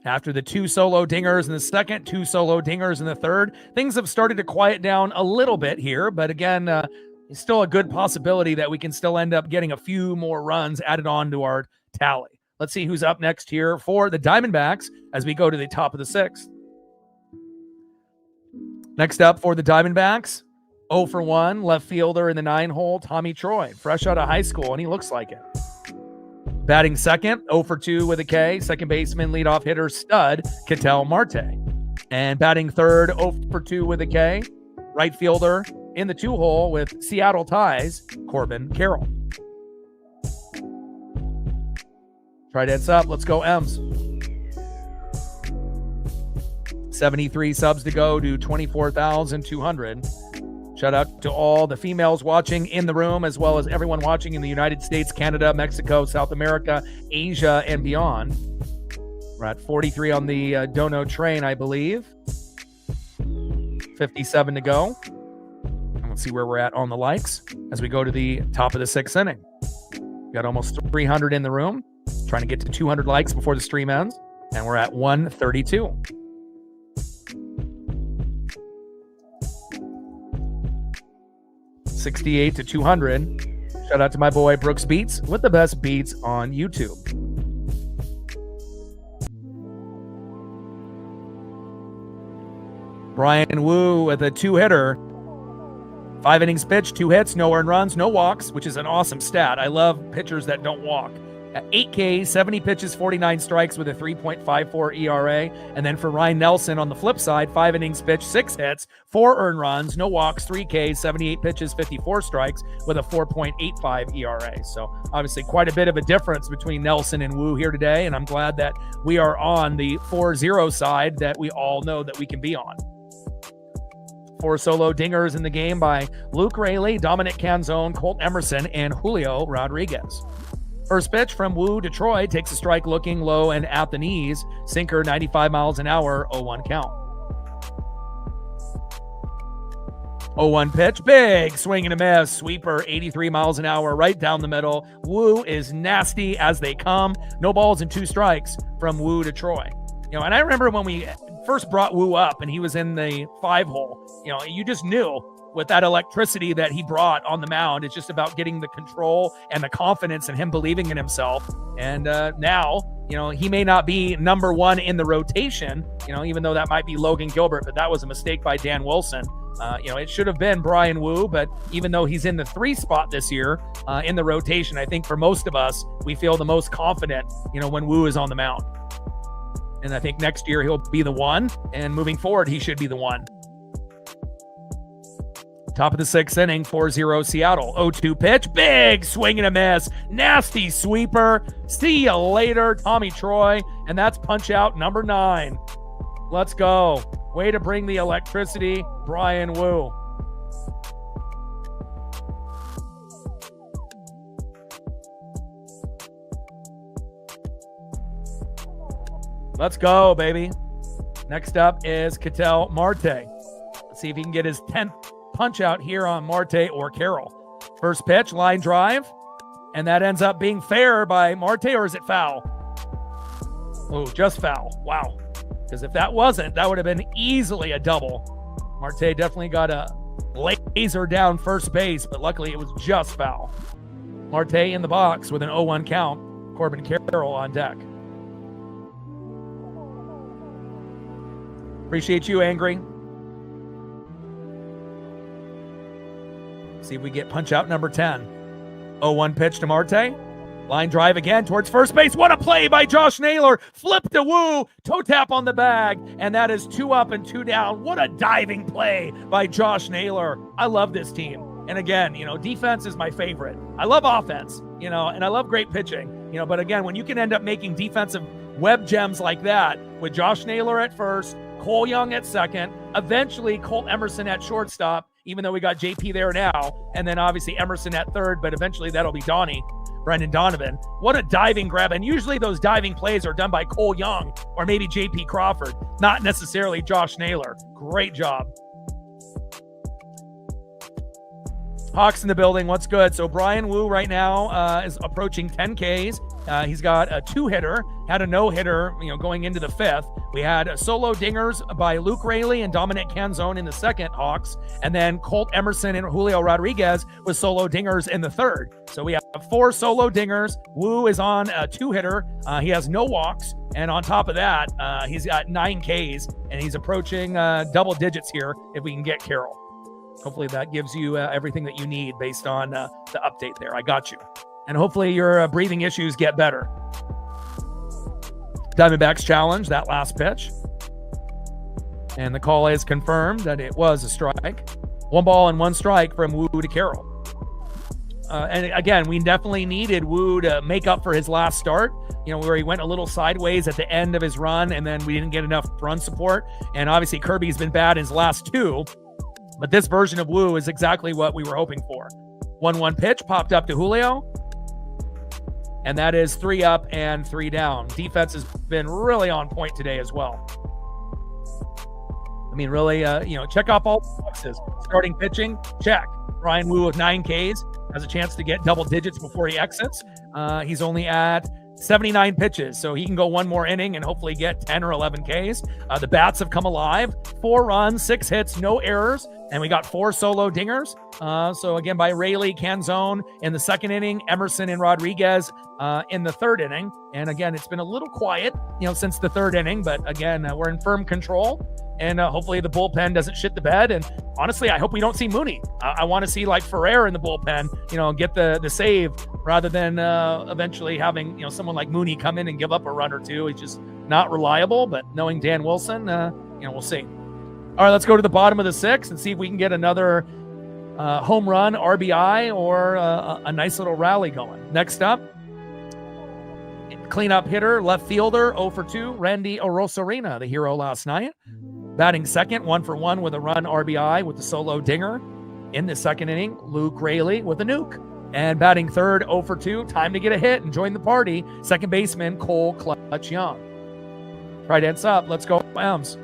After the 2 solo dingers in the second, 2 solo dingers in the third, things have started to quiet down a little bit here, but again, it's still a good possibility that we can still end up getting a few more runs added on to our tally. Let's see who's up next here for the Diamondbacks as we go to the top of the 6th. Next up for the Diamondbacks, 0 for 1, left fielder in the 9-hole, Tommy Troy, fresh out of high school, and he looks like it. Batting second, 0 for 2 with a K, second baseman, leadoff hitter, stud, Ketel Marte. And batting third, 0 for 2 with a K, right fielder in the 2-hole with Seattle ties, Corbin Carroll. Trident's up, let's go M's. 73 subs to go to 24,200. Shout out to all the females watching in the room, as well as everyone watching in the United States, Canada, Mexico, South America, Asia, and beyond. We're at 43 on the Dono train, I believe. 57 to go. And let's see where we're at on the likes as we go to the top of the 6th inning. Got almost 300 in the room. Trying to get to 200 likes before the stream ends. And we're at 132. $68 to 200. Shout out to my boy Brooks Beats with the best beats on YouTube. Brian Wu with a 2-hitter. 5 innings pitched, 2 hits, no earned runs, no walks, which is an awesome stat. I love pitchers that don't walk. At 8Ks, 70 pitches, 49 strikes with a 3.54 ERA. And then for Ryan Nelson on the flip side, 5 innings pitched, 6 hits, 4 earned runs, no walks, 3Ks, 78 pitches, 54 strikes with a 4.85 ERA. So obviously quite a bit of a difference between Nelson and Wu here today. And I'm glad that we are on the 4-0 side that we all know that we can be on. 4 solo dingers in the game by Luke Raley, Dominic Canzone, Colt Emerson, and Julio Rodriguez. First pitch from Wu to Troy takes a strike looking low and at the knees. Sinker 95 miles an hour, 0-1 count. 0-1 pitch, big swing and a miss. Sweeper 83 miles an hour right down the middle. Wu is nasty as they come. No balls and 2 strikes from Wu to Troy. And I remember when we first brought Wu up and he was in the 5-hole, you just knew with that electricity that he brought on the mound. It's just about getting the control and the confidence and him believing in himself. And now, he may not be number 1 in the rotation, even though that might be Logan Gilbert, but that was a mistake by Dan Wilson. It should have been Brian Wu, but even though he's in the 3 spot this year in the rotation, I think for most of us, we feel the most confident, when Wu is on the mound. And I think next year he'll be the 1, and moving forward, he should be the 1. Top of the 6th inning, 4-0 Seattle. 0-2 pitch, big swing and a miss. Nasty sweeper. See you later, Tommy Troy. And that's punch out number 9. Let's go. Way to bring the electricity, Brian Wu. Let's go, baby. Next up is Ketel Marte. Let's see if he can get his 10th punch out here on Marte or Carroll. First pitch, line drive, and that ends up being fair by Marte, or is it foul? Oh, just foul. Wow. Because if that wasn't, that would have been easily a double. Marte definitely got a laser down first base, but luckily it was just foul. Marte in the box with an 0-1 count. Corbin Carroll on deck. Appreciate you, Angry. See if we get punch out number 10. 0-1 pitch to Marte. Line drive again towards first base. What a play by Josh Naylor. Flip to Wu. Toe tap on the bag. And that is 2 up and 2 down. What a diving play by Josh Naylor. I love this team. And again, defense is my favorite. I love offense, and I love great pitching, but again, when you can end up making defensive web gems like that with Josh Naylor at first, Cole Young at second, eventually Colt Emerson at shortstop, even though we got JP there now, and then obviously Emerson at third, but eventually that'll be Brendan Donovan. What a diving grab. And usually those diving plays are done by Cole Young or maybe JP Crawford, not necessarily Josh Naylor. Great job. Hawks in the building. What's good? So Brian Wu right now is approaching 10 Ks. He's got a 2-hitter, had a no-hitter, going into the 5th. We had solo dingers by Luke Raley and Dominic Canzone in the 2nd, Hawks. And then Colt Emerson and Julio Rodriguez with solo dingers in the 3rd. So we have 4 solo dingers. Wu is on a 2-hitter. He has no walks. And on top of that, he's got 9 Ks, and he's approaching double digits here if we can get Carroll. Hopefully that gives you everything that you need based on the update there. I got you. And hopefully your breathing issues get better. Diamondbacks challenge, that last pitch. And the call is confirmed that it was a strike. 1 ball and 1 strike from Wu to Carroll. And again, we definitely needed Wu to make up for his last start, where he went a little sideways at the end of his run, and then we didn't get enough run support. And obviously Kirby's been bad in his last 2. But this version of Woo is exactly what we were hoping for. 1-1 pitch popped up to Julio. And that is 3 up and 3 down. Defense has been really on point today as well. I mean, really, check off all the boxes. Starting pitching, check. Ryan Woo with 9 Ks has a chance to get double digits before he exits. He's only at 79 pitches, so he can go one more inning and hopefully get 10 or 11 Ks. The bats have come alive. 4 runs, 6 hits, no errors, and we got 4 solo dingers. So again, by Rayleigh, Canzone in the 2nd inning, Emerson and Rodriguez in the 3rd inning. And again, it's been a little quiet, since the 3rd inning, but again, we're in firm control. And hopefully the bullpen doesn't shit the bed. And honestly, I hope we don't see Mooney. I want to see like Ferrer in the bullpen, get the save rather than eventually having, someone like Mooney come in and give up a run or two. He's just not reliable, but knowing Dan Wilson, we'll see. All right, let's go to the bottom of the 6th and see if we can get another home run, RBI, or a nice little rally going. Next up, cleanup hitter, left fielder, 0 for 2, Randy Arozarena, the hero last night. Batting second, 1 for 1 with a run RBI with the solo dinger. In the 2nd inning, Luke Rayleigh with a nuke. And batting third, 0 for 2, time to get a hit and join the party. Second baseman, Cole Clutch Young. Right hands up, let's go, Rams.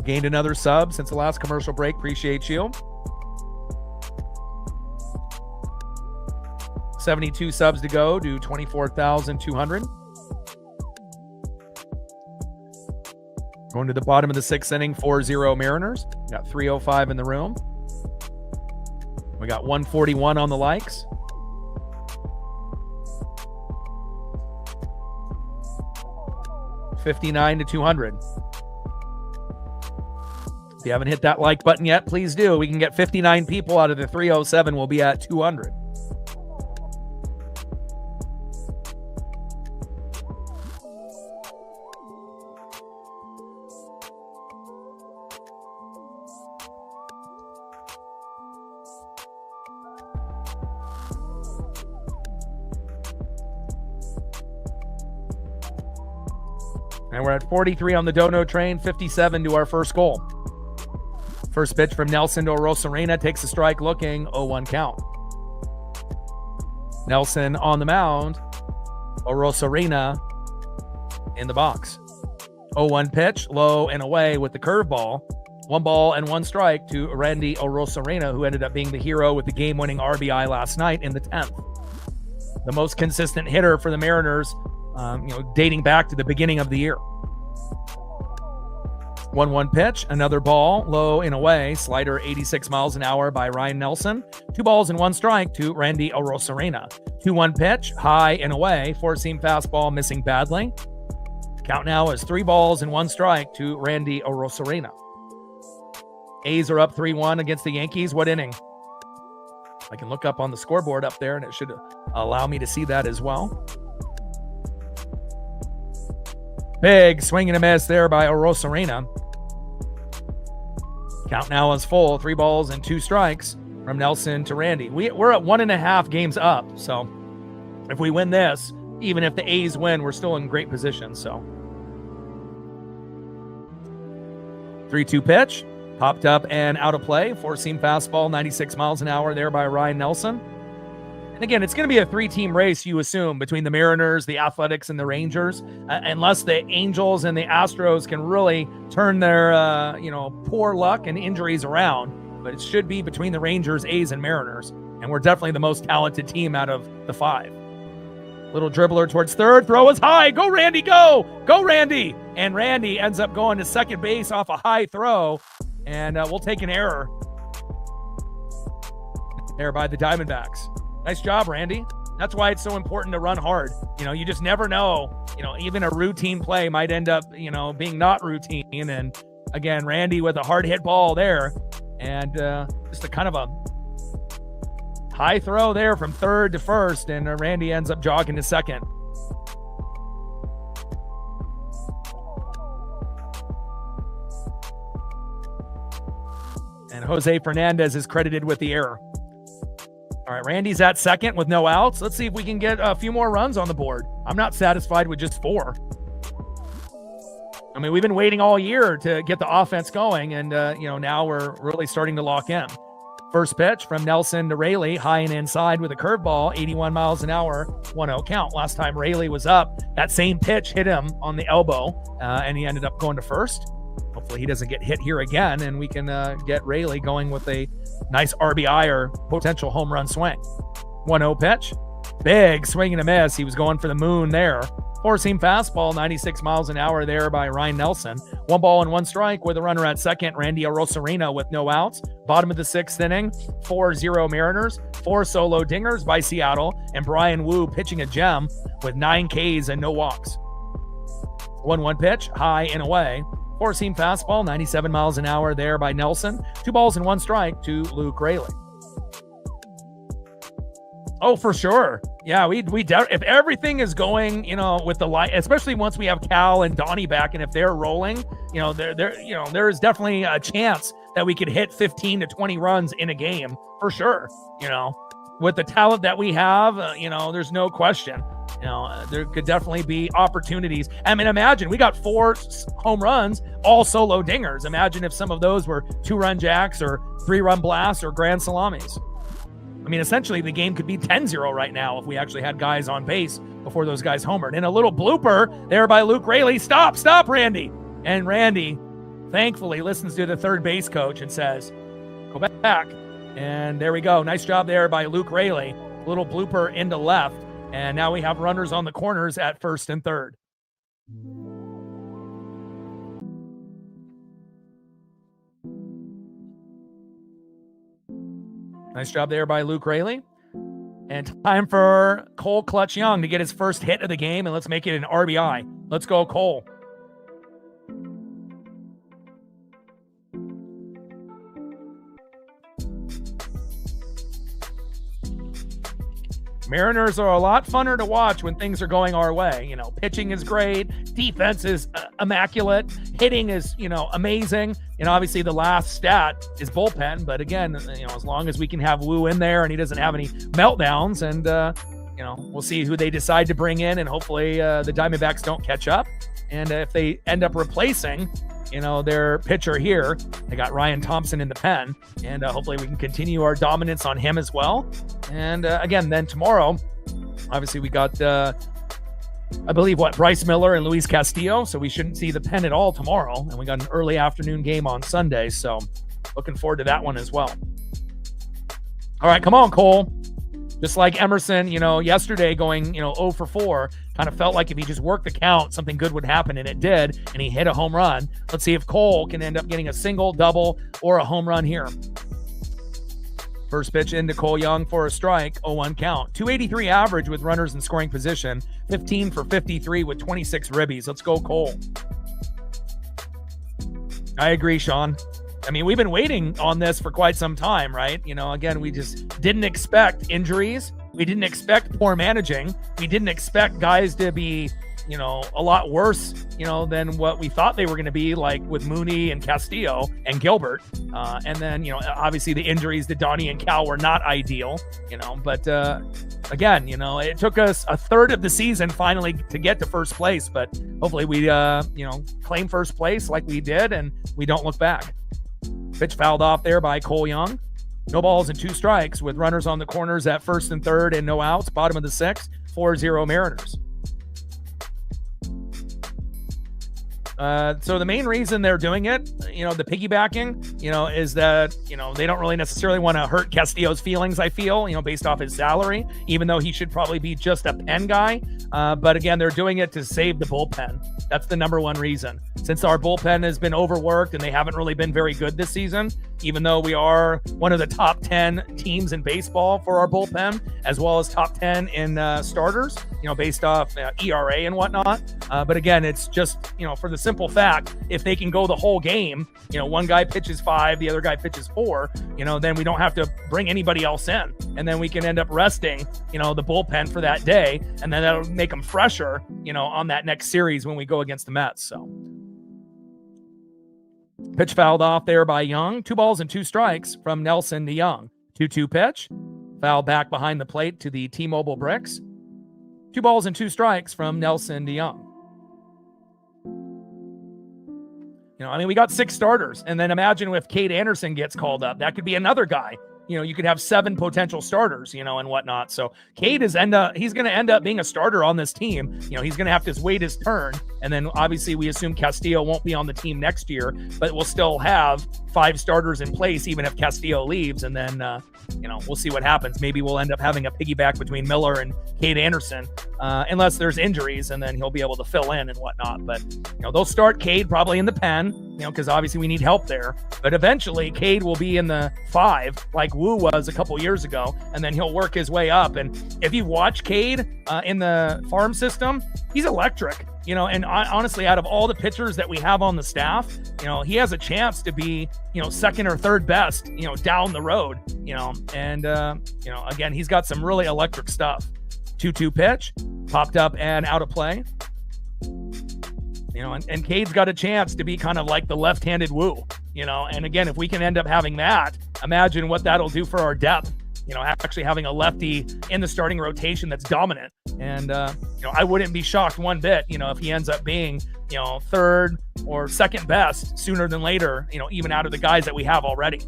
Gained another sub since the last commercial break, appreciate you. 72 subs to go, do 24,200. Going to the bottom of the 6th inning, 4-0 Mariners. Got 305 in the room. We got 141 on the likes. $59 to 200. If you haven't hit that like button yet, please do. We can get 59 people out of the 307. We'll be at 200. And we're at 43 on the Dono train, 57 to our first goal. First pitch from Nelson to Arozarena, takes a strike looking, 0-1 count. Nelson on the mound, Arozarena in the box. 0-1 pitch, low and away with the curveball. 1 ball and 1 strike to Randy Arozarena, who ended up being the hero with the game-winning RBI last night in the 10th. The most consistent hitter for the Mariners, dating back to the beginning of the year. 1-1 pitch, another ball, low and away, slider 86 miles an hour by Ryan Nelson. 2 balls and 1 strike to Randy Arozarena. 2-1 pitch, high and away, 4-seam fastball missing badly. Count now is 3 balls and 1 strike to Randy Arozarena. A's are up 3-1 against the Yankees. What inning? I can look up on the scoreboard up there, and it should allow me to see that as well. Big swing and a miss there by Arozarena. Count now is full, 3 balls and 2 strikes from Nelson to Randy. We're at 1.5 games up, so if we win this, even if the A's win, we're still in great position. So 3-2 pitch, popped up and out of play. 4-seam fastball, 96 miles an hour there by Ryan Nelson. And again, it's going to be a 3-team race, you assume, between the Mariners, the Athletics, and the Rangers, unless the Angels and the Astros can really turn their, poor luck and injuries around. But it should be between the Rangers, A's, and Mariners. And we're definitely the most talented team out of the 5. Little dribbler towards third. Throw is high. Go, Randy, go. Go, Randy. And Randy ends up going to second base off a high throw. And we'll take an error there by the Diamondbacks. Nice job, Randy. That's why it's so important to run hard. You just never know. Even a routine play might end up, being not routine. And again, Randy with a hard hit ball there. And just a kind of a high throw there from third to first. And Randy ends up jogging to second. And Jose Fernandez is credited with the error. All right, Randy's at second with no outs. Let's see if we can get a few more runs on the board. I'm not satisfied with just 4. I mean, we've been waiting all year to get the offense going, and, now we're really starting to lock in. First pitch from Nelson to Rayleigh, high and inside with a curveball, 81 miles an hour, 1-0 count. Last time Rayleigh was up, that same pitch hit him on the elbow, and he ended up going to first. Hopefully he doesn't get hit here again, and we can get Rayleigh going with a nice RBI or potential home run swing. 1-0 pitch. Big swing and a miss. He was going for the moon there. Four-seam fastball, 96 miles an hour there by Ryan Nelson. 1 ball and 1 strike with a runner at second. Randy Arosarena with no outs. Bottom of the 6th inning, 4-0 Mariners. 4 solo dingers by Seattle. And Brian Wu pitching a gem with 9 Ks and no walks. 1-1 pitch, high and away. Four-seam fastball, 97 miles an hour there by Nelson. 2 balls and 1 strike to Luke Rayleigh. Oh, for sure. Yeah, we if everything is going, with the light, especially once we have Cal and Donnie back, and if they're rolling, there is definitely a chance that we could hit 15 to 20 runs in a game for sure. With the talent that we have, there's no question. There could definitely be opportunities. I mean, imagine we got 4 home runs, all solo dingers. Imagine if some of those were 2-run jacks or 3-run blasts or grand salamis. I mean, essentially, the game could be 10-0 right now if we actually had guys on base before those guys homered. And a little blooper there by Luke Rayleigh. Stop, Randy. And Randy, thankfully, listens to the third base coach and says, go back. And there we go. Nice job there by Luke Rayleigh. Little blooper into left. And now we have runners on the corners at first and third. Nice job there by Luke Rayleigh. And time for Cole Clutch Young to get his first hit of the game, and let's make it an RBI. Let's go, Cole. Mariners are a lot funner to watch when things are going our way. Pitching is great. Defense is immaculate. Hitting is, amazing. And obviously the last stat is bullpen. But again, as long as we can have Wu in there and he doesn't have any meltdowns, and, we'll see who they decide to bring in, and hopefully the Diamondbacks don't catch up. And if they end up replacing, their pitcher here, they got Ryan Thompson in the pen, and hopefully we can continue our dominance on him as well. And again, then tomorrow, obviously we got, I believe, Bryce Miller and Luis Castillo, so we shouldn't see the pen at all tomorrow. And we got an early afternoon game on Sunday, so looking forward to that one as well. All right, come on, Cole. Just like Emerson, yesterday going, 0 for 4, kind of felt like if he just worked the count, something good would happen, and it did, and he hit a home run. Let's see if Cole can end up getting a single, double, or a home run here. First pitch into Cole Young for a strike, 0-1 count. 283 average with runners in scoring position, 15 for 53 with 26 ribbies. Let's go, Cole. I agree, Sean. I mean, we've been waiting on this for quite some time, right? Again, we just didn't expect injuries. We didn't expect poor managing. We didn't expect guys to be, a lot worse, than what we thought they were going to be, like with Mooney and Castillo and Gilbert. And then, obviously the injuries to Donnie and Cal were not ideal, but again, it took us a third of the season finally to get to first place, but hopefully we, claim first place like we did, and we don't look back. Pitch fouled off there by Cole Young. No balls and 2 strikes with runners on the corners at first and third and no outs. Bottom of the 6th, 4-0 Mariners. So the main reason they're doing it, the piggybacking, is that, they don't really necessarily want to hurt Castillo's feelings, I feel, based off his salary, even though he should probably be just a pen guy. But again, they're doing it to save the bullpen. That's the number one reason. Since our bullpen has been overworked and they haven't really been very good this season, even though we are one of the top 10 teams in baseball for our bullpen, as well as top 10 in starters, based off ERA and whatnot. But again, it's just, for the simple fact, if they can go the whole game, one guy pitches 5, the other guy pitches 4, then we don't have to bring anybody else in. And then we can end up resting, the bullpen for that day. And then that'll make them fresher, on that next series when we go against the Mets. So pitch fouled off there by Young. 2 balls and 2 strikes from Nelson to Young. 2-2 pitch. Foul back behind the plate to the T-Mobile bricks. 2 balls and 2 strikes from Nelson to Young. I mean, we got 6 starters, and then imagine if Cade Anderson gets called up, that could be another guy. You could have 7 potential starters, and whatnot. So Cade he's going to end up being a starter on this team. He's going to have to wait his turn. And then obviously we assume Castillo won't be on the team next year, but we'll still have 5 starters in place, even if Castillo leaves. And then, we'll see what happens. Maybe we'll end up having a piggyback between Miller and Cade Anderson, unless there's injuries, and then he'll be able to fill in and whatnot. But, they'll start Cade probably in the pen, because obviously we need help there. But eventually Cade will be in the 5, like Wu was a couple years ago, and then he'll work his way up. And if you watch Cade in the farm system, he's electric. And honestly, out of all the pitchers that we have on the staff, he has a chance to be, second or third best, down the road, and, again, he's got some really electric stuff. 2-2 pitch, popped up and out of play. And Cade's got a chance to be kind of like the left-handed Wu, and again, if we can end up having that, imagine what that'll do for our depth. Actually having a lefty in the starting rotation that's dominant. And, I wouldn't be shocked one bit, if he ends up being, third or second best sooner than later, even out of the guys that we have already.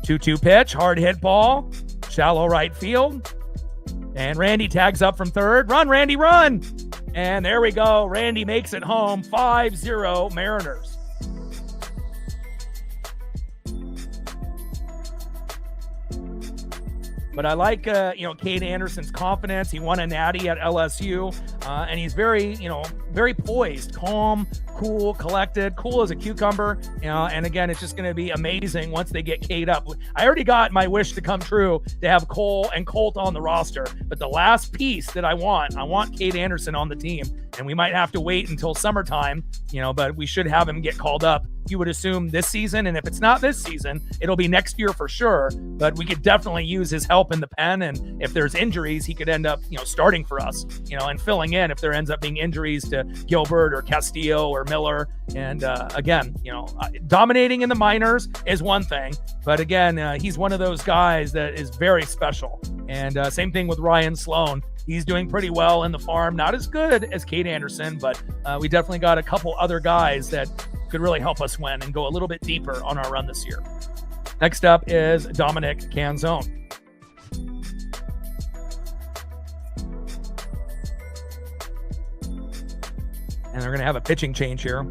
2-2 pitch, hard hit ball, shallow right field. And Randy tags up from third. Run, Randy, run! And there we go. Randy makes it home. 5-0 Mariners. But I like, Cade Anderson's confidence. He won a natty at LSU, and he's very, very poised, calm, cool, collected, cool as a cucumber. And again, it's just going to be amazing once they get Cade up. I already got my wish to come true to have Cole and Colt on the roster. But the last piece that I want Cade Anderson on the team. And we might have to wait until summertime, but we should have him get called up. You would assume this season, and if it's not this season, it'll be next year for sure. But we could definitely use his help in the pen, and if there's injuries, he could end up, starting for us, and filling in if there ends up being injuries to Gilbert or Castillo or Miller. And again, dominating in the minors is one thing, but again, he's one of those guys that is very special. And same thing with Ryan Sloan. He's doing pretty well in the farm, not as good as Cade Anderson, but we definitely got a couple other guys that could really help us win and go a little bit deeper on our run this year. Next up is Dominic Canzone. And they're going to have a pitching change here.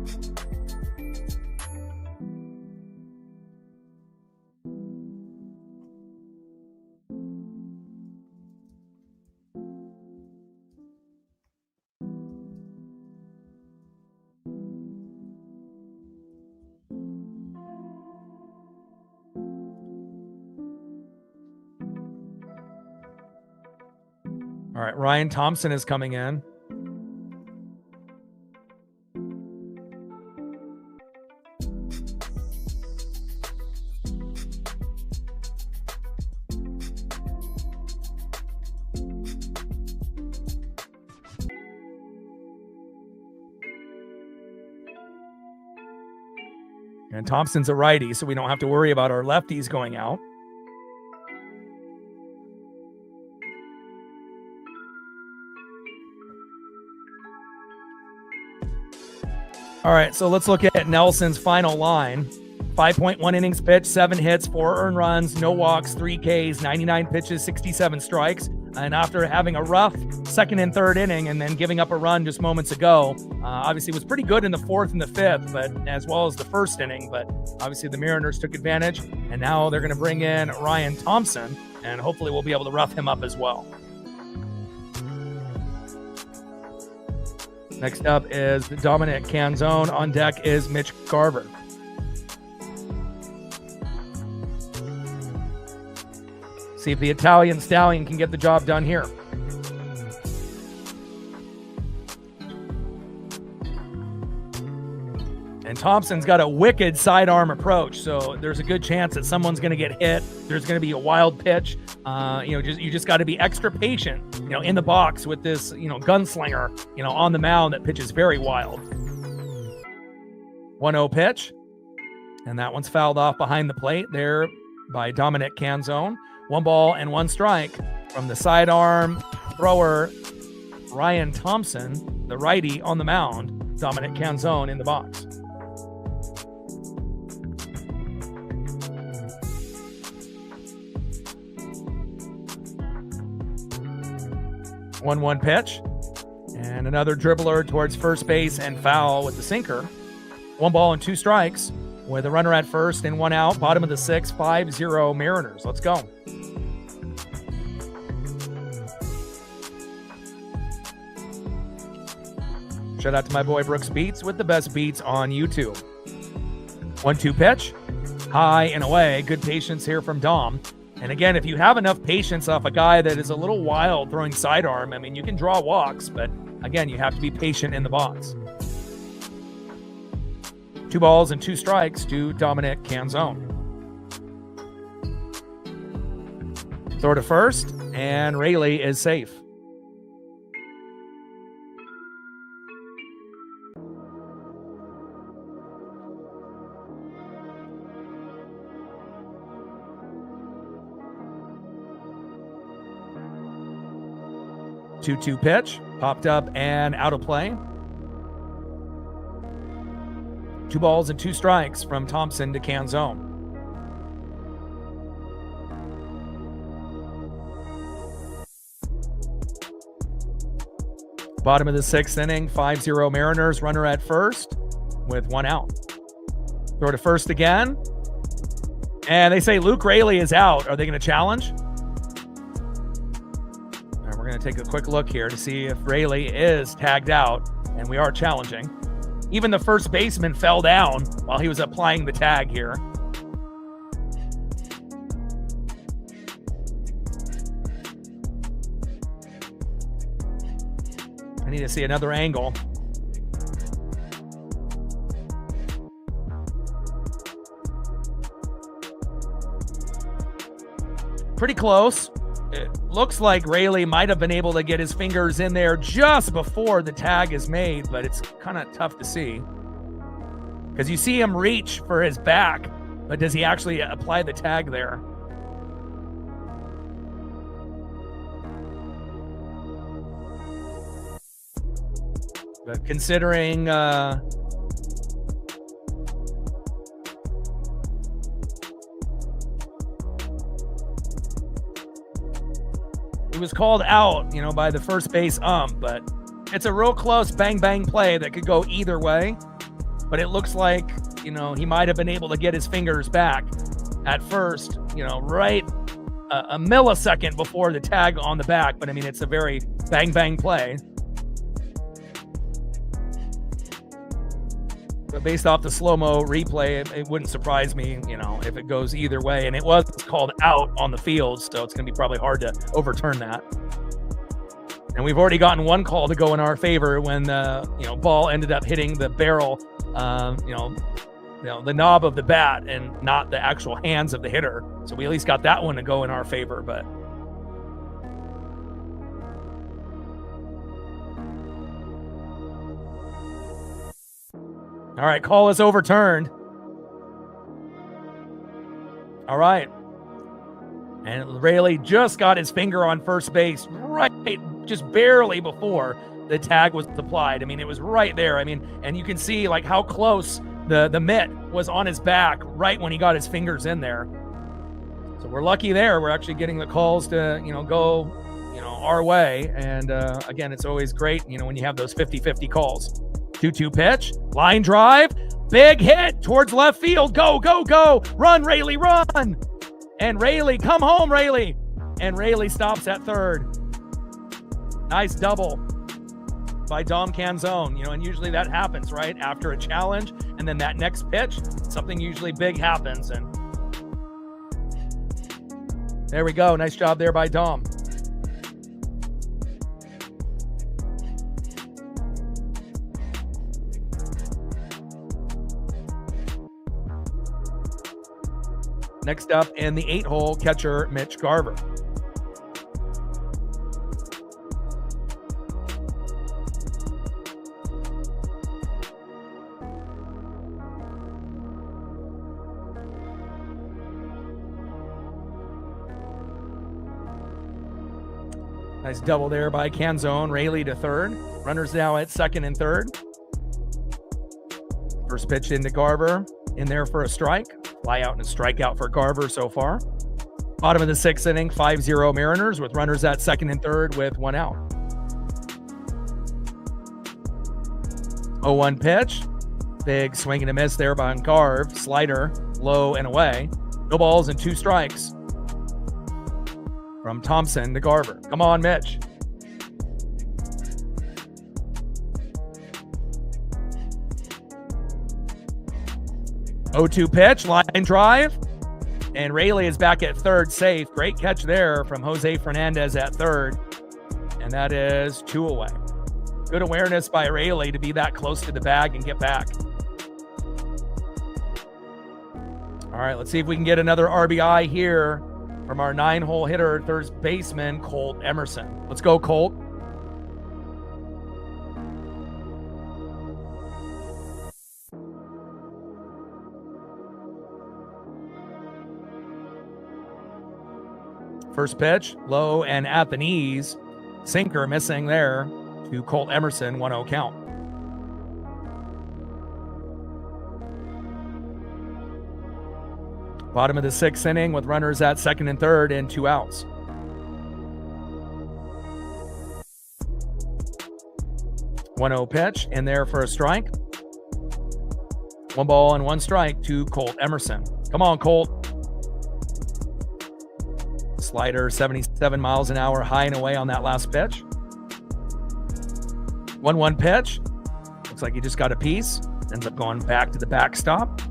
All right, Ryan Thompson is coming in. And Thompson's a righty, so we don't have to worry about our lefties going out. All right, so let's look at Nelson's final line. 5.1 innings pitched, 7 hits, 4 earned runs, no walks, 3 Ks, 99 pitches, 67 strikes. And after having a rough second and third inning and then giving up a run just moments ago, obviously was pretty good in the 4th and the 5th, but as well as the first inning. But obviously the Mariners took advantage, and now they're going to bring in Ryan Thompson, and hopefully we'll be able to rough him up as well. Next up is Dominic Canzone. On deck is Mitch Garver. See if the Italian Stallion can get the job done here. And Thompson's got a wicked sidearm approach, so there's a good chance that someone's going to get hit. There's going to be a wild pitch. You just got to be extra patient, in the box with this, gunslinger, on the mound that pitches very wild. 1-0 pitch, and that one's fouled off behind the plate there by Dominic Canzone. 1 ball and 1 strike from the sidearm thrower Ryan Thompson, the righty on the mound. Dominic Canzone in the box. One pitch. And another dribbler towards first base and foul with the sinker. 1 ball and 2 strikes with a runner at first and 1 out. Bottom of the 6th, 5-0 Mariners. Let's go. Shout out to my boy Brooks Beats with the best beats on YouTube. 1-2 pitch. High and away. Good patience here from Dom. And again, if you have enough patience off a guy that is a little wild throwing sidearm, I mean, you can draw walks, but again, you have to be patient in the box. 2 balls and 2 strikes to Dominic Canzone. Throw to first, and Rayleigh is safe. Two pitch, popped up and out of play. 2 balls and 2 strikes from Thompson to Canzone. Bottom of the 6th inning, 5-0 Mariners. Runner at first with 1 out. Throw to first again. And they say Luke Rayleigh is out. Are they going to challenge? We're going to take a quick look here to see if Rayleigh is tagged out, and we are challenging. Even the first baseman fell down while he was applying the tag here. I need to see another angle. Pretty close. It looks like Rayleigh might have been able to get his fingers in there just before the tag is made, but it's kind of tough to see. Because you see him reach for his back, but does he actually apply the tag there? But considering he was called out, by the first base ump, but it's a real close bang play that could go either way. But it looks like, he might have been able to get his fingers back at first, right a millisecond before the tag on the back. But I mean, it's a very bang play. But based off the slow-mo replay, it wouldn't surprise me, if it goes either way. And it was called out on the field, so it's going to be probably hard to overturn that. And we've already gotten 1 call to go in our favor when the ball ended up hitting the barrel, the knob of the bat and not the actual hands of the hitter. So we at least got that one to go in our favor, but. All right, call is overturned. All right. And Rayleigh just got his finger on first base right just barely before the tag was applied. I mean, it was right there. I mean, and you can see like how close the mitt was on his back right when he got his fingers in there. So we're lucky there. We're actually getting the calls to, go, our way. And again, it's always great, when you have those 50-50 calls. 2-2 pitch, line drive, big hit towards left field. Go. Run, Rayleigh, run. And Rayleigh, come home, Rayleigh. And Rayleigh stops at third. Nice double by Dom Canzone. And usually that happens, right? After a challenge, and then that next pitch, something usually big happens. And there we go. Nice job there by Dom. Next up in the 8-hole, catcher Mitch Garver. Nice double there by Canzone. Rayleigh to third. Runners now at second and third. First pitch into Garver, in there for a strike. Fly out and a strikeout for Garver so far. Bottom of the 6th inning, 5-0 Mariners with runners at second and third with 1 out. 0-1 pitch. Big swing and a miss there by Garv. Slider, low and away. No balls and 2 strikes. From Thompson to Garver. Come on, Mitch. O2 pitch, line drive. And Rayleigh is back at third, safe. Great catch there from Jose Fernandez at third. And that is 2 away. Good awareness by Rayleigh to be that close to the bag and get back. All right, let's see if we can get another RBI here from our 9-hole hitter, third baseman, Colt Emerson. Let's go, Colt. First pitch, low and at the knees. Sinker missing there to Colt Emerson, 1-0 count. Bottom of the 6th inning with runners at second and third and 2 outs. One 0 pitch in there for a strike. 1 ball and 1 strike to Colt Emerson. Come on, Colt. Slider, 77 miles an hour, high and away on that last pitch. 1-1 pitch. Looks like he just got a piece. Ends up going back to the backstop.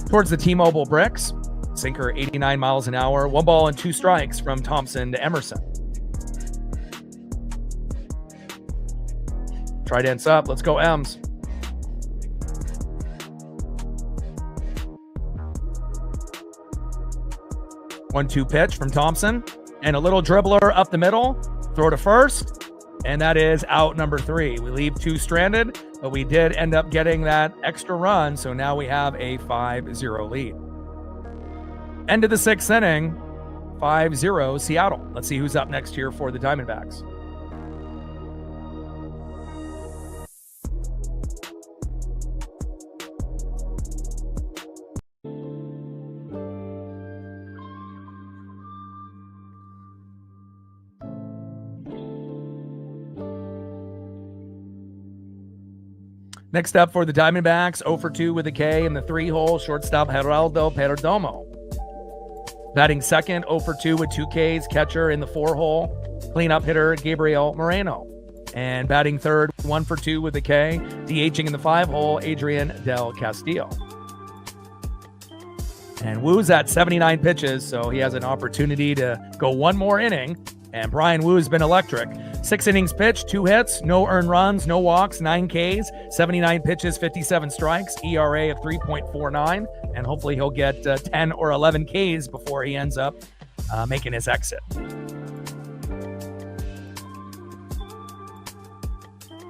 Towards the T-Mobile bricks. Sinker, 89 miles an hour. 1 ball and 2 strikes from Thompson to Emerson. Trident's up. Let's go, Ems. One-two pitch from Thompson. And a little dribbler up the middle. Throw to first. And that is out number 3. We leave 2 stranded, but we did end up getting that extra run. So now we have a 5-0 lead. End of the 6th inning, 5-0 Seattle. Let's see who's up next here for the Diamondbacks. Next up for the Diamondbacks, 0 for 2 with a K in the 3-hole, shortstop Geraldo Perdomo. Batting second, 0 for 2 with 2 Ks, catcher in the 4-hole, cleanup hitter Gabriel Moreno. And batting third, 1 for 2 with a K, DHing in the 5-hole, Adrian Del Castillo. And Woo's at 79 pitches, so he has an opportunity to go 1 more inning. And Brian Woo's been electric. 6 innings pitched, 2 hits, no earned runs, no walks, 9 Ks, 79 pitches, 57 strikes, ERA of 3.49. And hopefully he'll get 10 or 11 Ks before he ends up making his exit.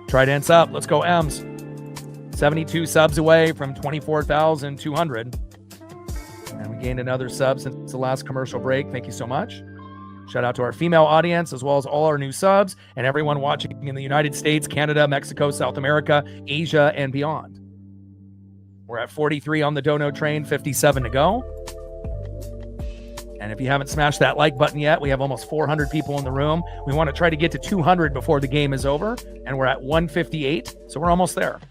Trident's up. Let's go, Ems. 72 subs away from 24,200. And we gained another sub since the last commercial break. Thank you so much. Shout out to our female audience, as well as all our new subs and everyone watching in the United States, Canada, Mexico, South America, Asia, and beyond. We're at 43 on the Dono train, 57 to go. And if you haven't smashed that like button yet, we have almost 400 people in the room. We want to try to get to 200 before the game is over, and we're at 158, so we're almost there.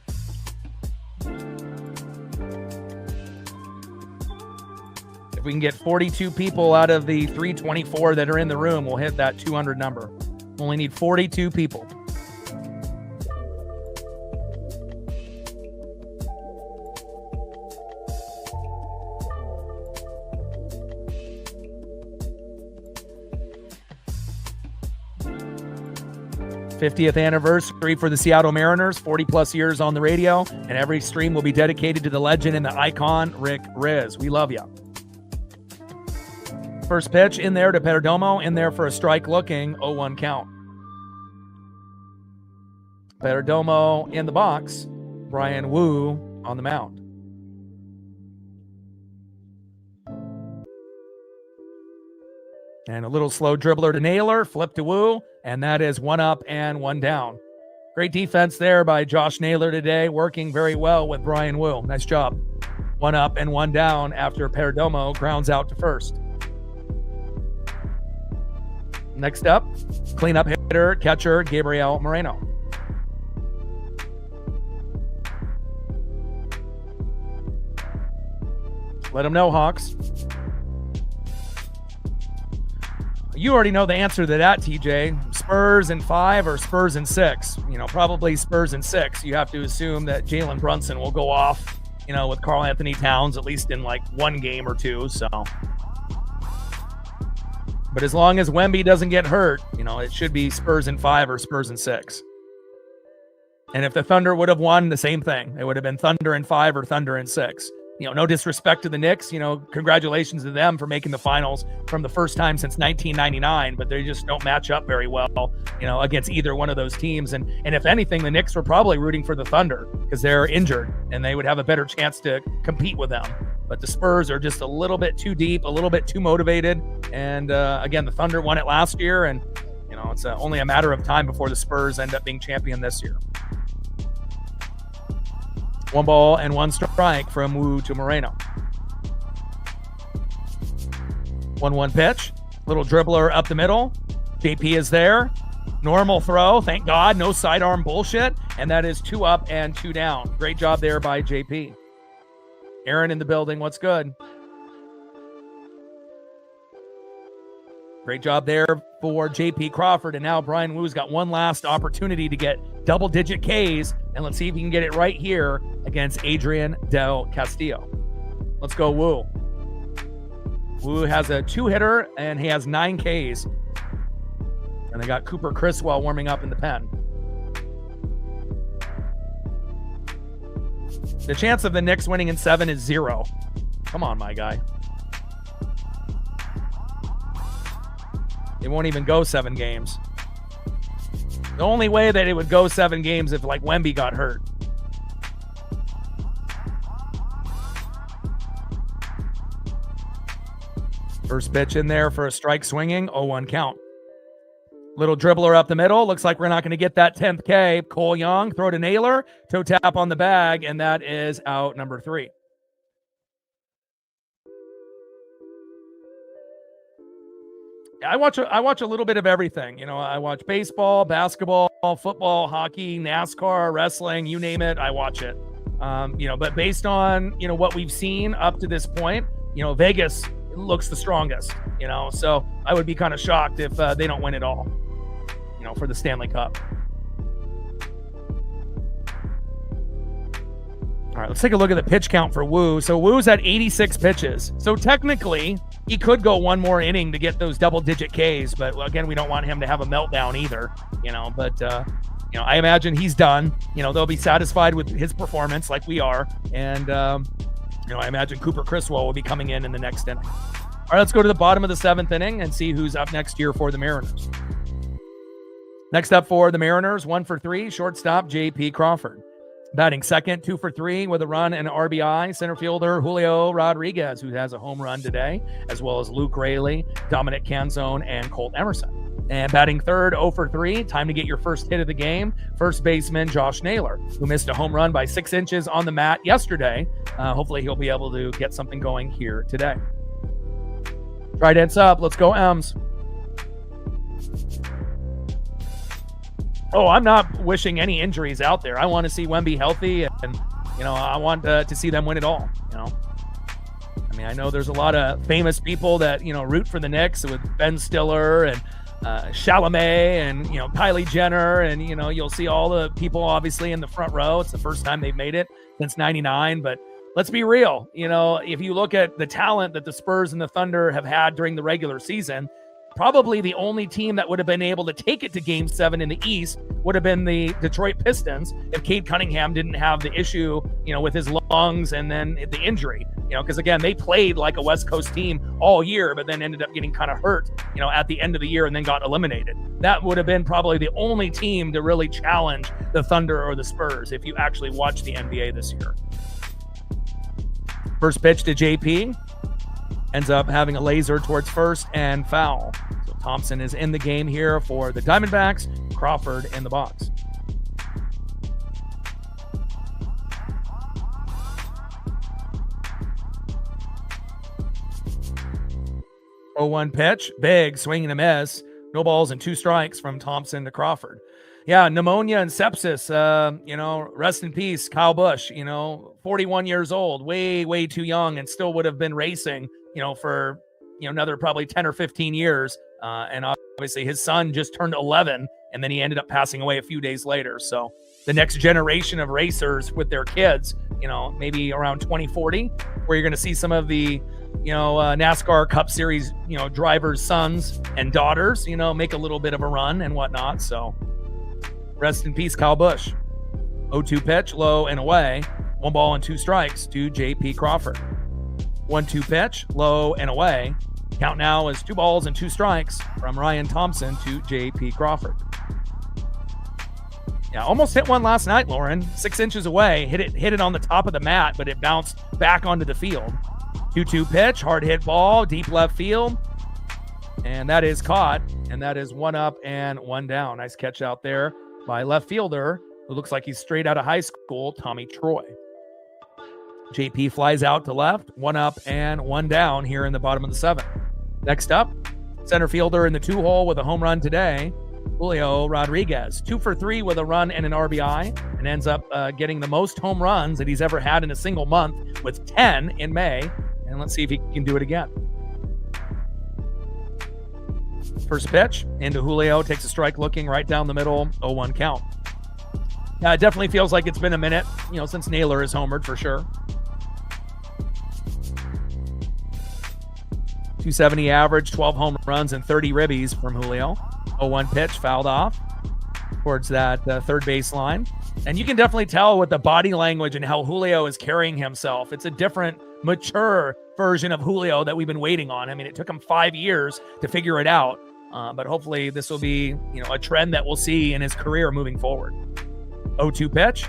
We can get 42 people out of the 324 that are in the room, we'll hit that 200 number. Only need 42 people. '50th anniversary for the Seattle Mariners, 40 plus years on the radio, and every stream will be dedicated to the legend and the icon, Rick Riz. We love you. First pitch in there to Perdomo, in there for a strike looking, 0-1 count. Perdomo in the box, Brian Woo on the mound. And a little slow dribbler to Naylor, flip to Woo, and that is 1 up and 1 down. Great defense there by Josh Naylor today, working very well with Brian Wu. Nice job. One up and one down after Perdomo grounds out to first. Next up, cleanup hitter, catcher, Gabriel Moreno. Let him know, Hawks. You already know the answer to that, TJ. Spurs in 5 or Spurs in 6? Probably Spurs in 6. You have to assume that Jalen Brunson will go off, with Karl Anthony Towns, at least in like one game or two. So, but as long as Wemby doesn't get hurt, it should be Spurs in 5 or Spurs in 6. And if the Thunder would have won, the same thing. It would have been Thunder in 5 or Thunder in 6. No disrespect to the Knicks, congratulations to them for making the finals from the first time since 1999, but they just don't match up very well, against either one of those teams. And if anything, the Knicks were probably rooting for the Thunder because they're injured and they would have a better chance to compete with them. But the Spurs are just a little bit too deep, a little bit too motivated. And again, the Thunder won it last year, and it's only a matter of time before the Spurs end up being champion this year. 1 ball and 1 strike from Wu to Moreno. 1-1 pitch. Little dribbler up the middle. JP is there. Normal throw. Thank God. No sidearm bullshit. And that is 2 up and 2 down. Great job there by JP. Aaron in the building. What's good? Great job there for JP Crawford. And now Brian Wu's got one last opportunity to get double-digit Ks. And let's see if he can get it right here against Adrian Del Castillo. Let's go, Wu. Wu has a 2-hitter, and he has 9 Ks. And they got Cooper Criswell warming up in the pen. The chance of the Knicks winning in 7 is 0. Come on, my guy. It won't even go 7 games. The only way that it would go 7 games if like Wemby got hurt. First pitch in there for a strike swinging, 0-1 count. Little dribbler up the middle. Looks like we're not going to get that 10th K. Cole Young, throw to Naylor, toe tap on the bag, and that is out number 3. I watch a little bit of everything. I watch baseball, basketball, football, hockey, NASCAR, wrestling, you name it, I watch it. But based on, what we've seen up to this point, Vegas looks the strongest, so I would be kind of shocked if they don't win it all, for the Stanley Cup. All right, let's take a look at the pitch count for Wu. So Wu's at 86 pitches. So technically, he could go one more inning to get those double-digit Ks, but again, we don't want him to have a meltdown either, But, I imagine he's done. They'll be satisfied with his performance like we are. And, I imagine Cooper Criswell will be coming in the next inning. All right, let's go to the bottom of the 7th inning and see who's up next year for the Mariners. Next up for the Mariners, 1 for 3, shortstop J.P. Crawford. Batting second, 2 for 3 with a run and an RBI. Center fielder Julio Rodriguez, who has a home run today, as well as Luke Raley, Dominic Canzone, and Colt Emerson. And batting third, 0 for 3, time to get your first hit of the game, first baseman Josh Naylor, who missed a home run by 6 inches on the mat yesterday. Hopefully he'll be able to get something going here today. Trident's up. Let's go, Ems. Oh, I'm not wishing any injuries out there. I want to see Wemby healthy, and I want to see them win it all. I know there's a lot of famous people that root for the Knicks, with Ben Stiller and Chalamet and Kylie Jenner, and you'll see all the people obviously in the front row. It's the first time they've made it since '99, but let's be real. If you look at the talent that the Spurs and the Thunder have had during the regular season, probably the only team that would have been able to take it to Game 7 in the East would have been the Detroit Pistons if Cade Cunningham didn't have the issue, with his lungs and then the injury. Because again, they played like a West Coast team all year, but then ended up getting kind of hurt, at the end of the year and then got eliminated. That would have been probably the only team to really challenge the Thunder or the Spurs if you actually watch the NBA this year. First pitch to JP. Ends up having a laser towards first and foul. So Thompson is in the game here for the Diamondbacks. Crawford in the box. 0-1 pitch, big swing and a miss. No balls and 2 strikes from Thompson to Crawford. Yeah, pneumonia and sepsis, rest in peace, Kyle Busch, 41 years old, way too young, and still would have been racing, for, another probably 10 or 15 years. And obviously his son just turned 11, and then he ended up passing away a few days later. So the next generation of racers with their kids, maybe around 2040, where you're going to see some of the, NASCAR Cup Series, drivers' sons and daughters, make a little bit of a run and whatnot. So rest in peace, Kyle Busch. 0-2 pitch, low and away. 1 ball and 2 strikes to J.P. Crawford. 1-2 pitch, low and away. Count now is 2 balls and 2 strikes from Ryan Thompson to J.P. Crawford. Yeah, almost hit one last night, Lauren. 6 inches away. Hit it on the top of the mat, but it bounced back onto the field. 2-2 pitch, hard hit ball, deep left field. And that is caught. And that is 1 up and 1 down. Nice catch out there by left fielder, who looks like he's straight out of high school, Tommy Troy. JP flies out to left, 1 up and 1 down here in the bottom of the 7th. Next up, center fielder in the 2-hole with a home run today, Julio Rodriguez. 2 for 3 with a run and an RBI, and ends up getting the most home runs that he's ever had in a single month with 10 in May. And let's see if he can do it again. First pitch into Julio, takes a strike looking right down the middle, 0-1 count. Yeah, it definitely feels like it's been a minute, since Naylor has homered for sure. 270 average, 12 home runs, and 30 ribbies from Julio. 0-1 pitch, fouled off towards that third baseline. And you can definitely tell with the body language and how Julio is carrying himself. It's a different, mature version of Julio that we've been waiting on. I mean, it took him 5 years to figure it out. But hopefully this will be, a trend that we'll see in his career moving forward. 0-2 pitch,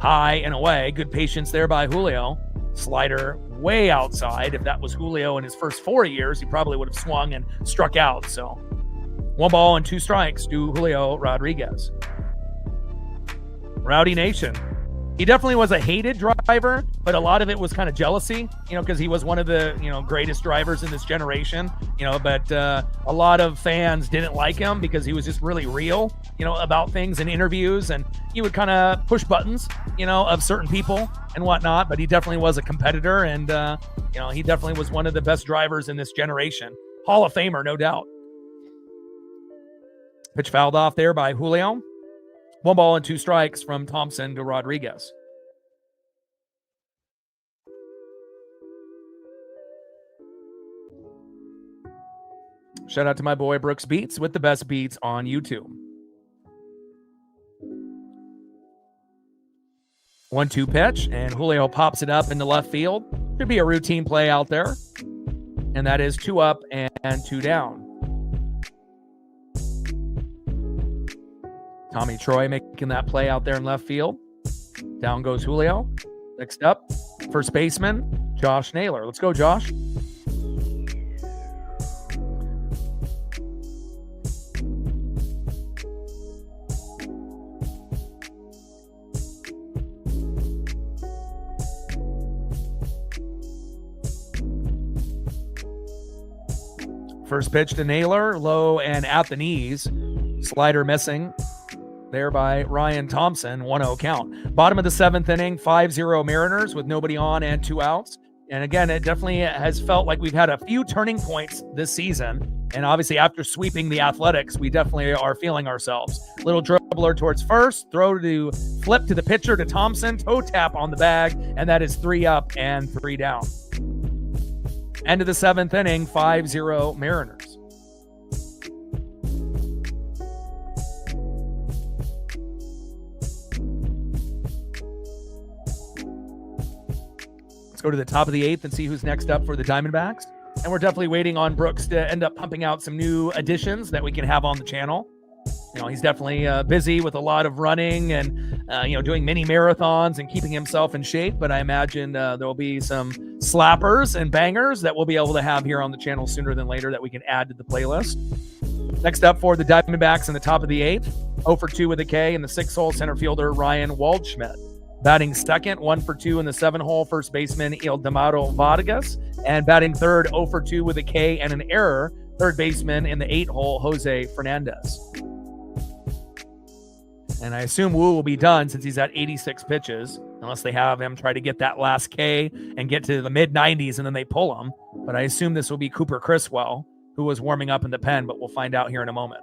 high and away. Good patience there by Julio. Slider way outside. If that was Julio in his first 4 years, he probably would have swung and struck out. So 1 ball and 2 strikes to Julio Rodriguez. Rowdy Nation. He definitely was a hated driver, but a lot of it was kind of jealousy, because he was one of the, greatest drivers in this generation, but a lot of fans didn't like him because he was just really real, about things in interviews, and he would kind of push buttons, of certain people and whatnot, but he definitely was a competitor, and, he definitely was one of the best drivers in this generation. Hall of Famer, no doubt. Pitch fouled off there by Julio. 1 ball and 2 strikes from Thompson to Rodriguez. Shout out to my boy Brooks Beats with the best beats on YouTube. 1-2 pitch, and Julio pops it up into left field. Should be a routine play out there. And that is 2 up and 2 down. Tommy Troy making that play out there in left field. Down goes Julio. Next up, first baseman, Josh Naylor. Let's go, Josh. First pitch to Naylor, low and at the knees. Slider missing there by Ryan Thompson, 1-0 count. Bottom of the 7th inning, 5-0 Mariners with nobody on and 2 outs. And again, it definitely has felt like we've had a few turning points this season. And obviously after sweeping the Athletics, we definitely are feeling ourselves. Little dribbler towards first, throw to flip to the pitcher to Thompson, toe tap on the bag, and that is 3 up and 3 down. End of the 7th inning, 5-0 Mariners. Go to the top of the 8th and see who's next up for the Diamondbacks. And we're definitely waiting on Brooks to end up pumping out some new additions that we can have on the channel. He's definitely busy with a lot of running and, doing mini marathons and keeping himself in shape. But I imagine there will be some slappers and bangers that we'll be able to have here on the channel sooner than later that we can add to the playlist. Next up for the Diamondbacks in the top of the 8th, 0 for 2 with a K in the 6-hole center fielder, Ryan Waldschmidt. Batting second, 1 for 2 in the 7-hole, first baseman Ildemaro Vargas. And batting third, 0 for 2 with a K and an error, third baseman in the 8-hole, Jose Fernandez. And I assume Wu will be done since he's at 86 pitches, unless they have him try to get that last K and get to the mid-90s and then they pull him. But I assume this will be Cooper Criswell, who was warming up in the pen, but we'll find out here in a moment.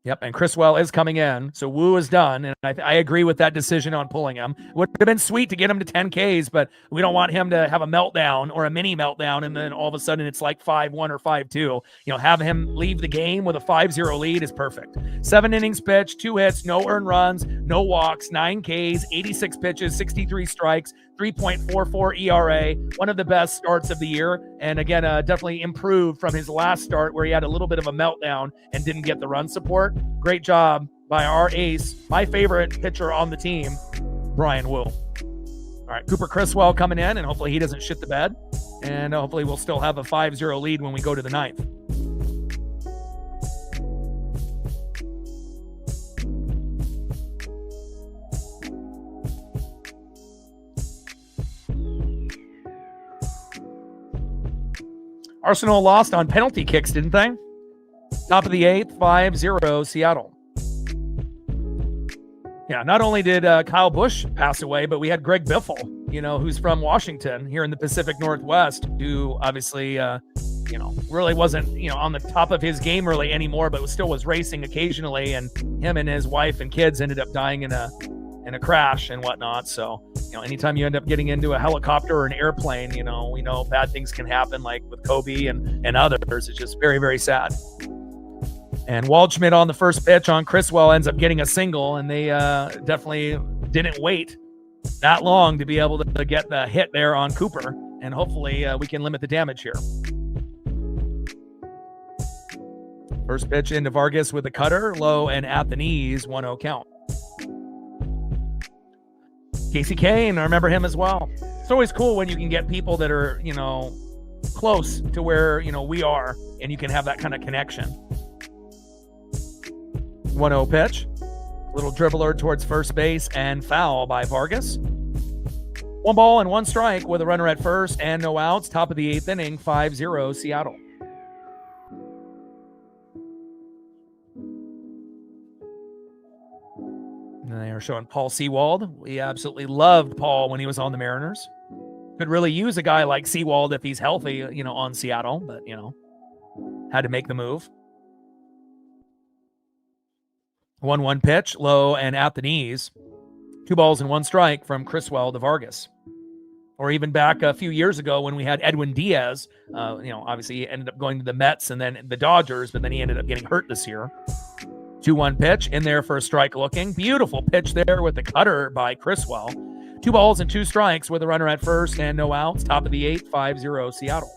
Yep, and Criswell is coming in, so Wu is done, and I agree with that decision on pulling him. Would have been sweet to get him to 10 Ks, but we don't want him to have a meltdown or a mini meltdown, and then all of a sudden it's like 5-1 or 5-2. Have him leave the game with a 5-0 lead is perfect. 7 innings pitched, 2 hits, no earned runs, no walks, 9 Ks, 86 pitches, 63 strikes, 3.44 ERA, one of the best starts of the year. And again, definitely improved from his last start where he had a little bit of a meltdown and didn't get the run support. Great job by our ace, my favorite pitcher on the team, Brian Wu. All right, Cooper Criswell coming in, and hopefully he doesn't shit the bed. And hopefully we'll still have a 5-0 lead when we go to the 9th. Arsenal lost on penalty kicks, didn't they? Top of the 8th, 5-0 Seattle. Yeah, not only did Kyle Busch pass away, but we had Greg Biffle, who's from Washington here in the Pacific Northwest, who obviously, really wasn't, on the top of his game really anymore, but still was racing occasionally. And him and his wife and kids ended up dying in a crash and whatnot. So, anytime you end up getting into a helicopter or an airplane, we know bad things can happen, like with Kobe and others. It's just very, very sad. And Waldschmidt on the first pitch on Criswell ends up getting a single, and they definitely didn't wait that long to be able to get the hit there on Cooper. And hopefully we can limit the damage here. First pitch into Vargas with a cutter, low and at the knees, 1-0 count. Casey Kane, I remember him as well. It's always cool when you can get people that are, close to where, we are, and you can have that kind of connection. 1-0 pitch. Little dribbler towards first base and foul by Vargas. 1 ball and 1 strike with a runner at first and no outs. Top of the 8th inning, 5-0 Seattle. And they are showing Paul Sewald. We absolutely loved Paul when he was on the Mariners. Could really use a guy like Sewald if he's healthy, on Seattle, but, had to make the move. 1-1 pitch, low and at the knees. 2 balls and 1 strike from Criswell to Vargas. Or even back a few years ago when we had Edwin Diaz, obviously he ended up going to the Mets and then the Dodgers, but then he ended up getting hurt this year. 2-1 pitch in there for a strike looking. Beautiful pitch there with the cutter by Criswell. 2 balls and 2 strikes with a runner at first and no outs. Top of the 8th, 5-0 Seattle.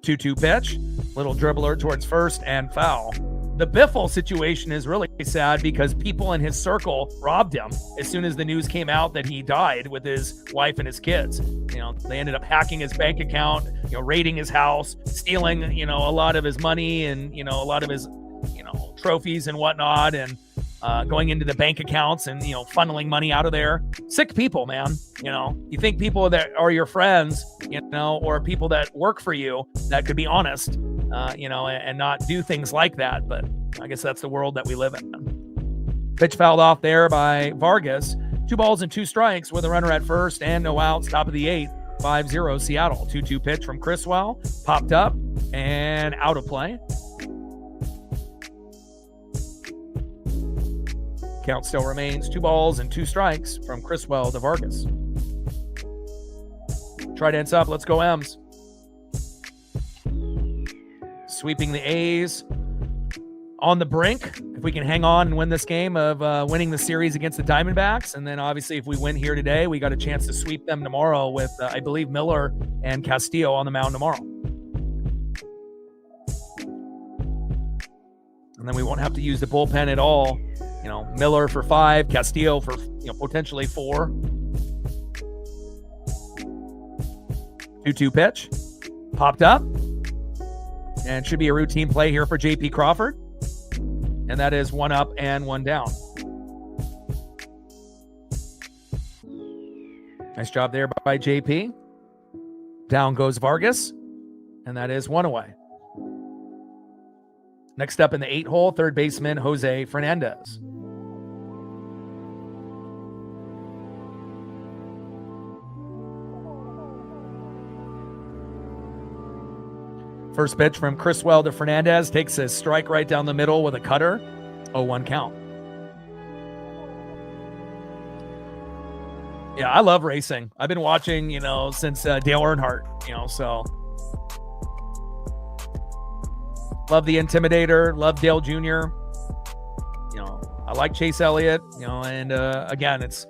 Two-two pitch, little dribbler towards first and foul. The Biffle situation is really sad because people in his circle robbed him as soon as the news came out that he died with his wife and his kids. They ended up hacking his bank account, raiding his house, stealing, a lot of his money and, a lot of his, trophies and whatnot, and going into the bank accounts and, funneling money out of there. Sick people, man. You think people that are your friends, or people that work for you that could be honest, and not do things like that. But I guess that's the world that we live in. Pitch fouled off there by Vargas. 2 balls and 2 strikes with a runner at first and no outs. Top of the 8th, 5-0 Seattle. 2-2 pitch from Criswell. Popped up and out of play. Count still remains 2 balls and 2 strikes from Criswell to Vargas. Trident's up. Let's go M's. Sweeping the A's on the brink. If we can hang on and win this game of winning the series against the Diamondbacks. And then obviously if we win here today, we got a chance to sweep them tomorrow with, I believe, Miller and Castillo on the mound tomorrow. And then we won't have to use the bullpen at all. Miller for 5, Castillo for, potentially 4. 2-2 pitch. Popped up. And should be a routine play here for J.P. Crawford. And that is 1 up and 1 down. Nice job there by J.P. Down goes Vargas. And that is 1 away. Next up in the 8-hole, third baseman Jose Fernandez. First pitch from Criswell to Fernandez. Takes a strike right down the middle with a cutter. 0-1 count. Yeah, I love racing. I've been watching, since Dale Earnhardt, so. Love the Intimidator. Love Dale Jr. I like Chase Elliott, and again, it's,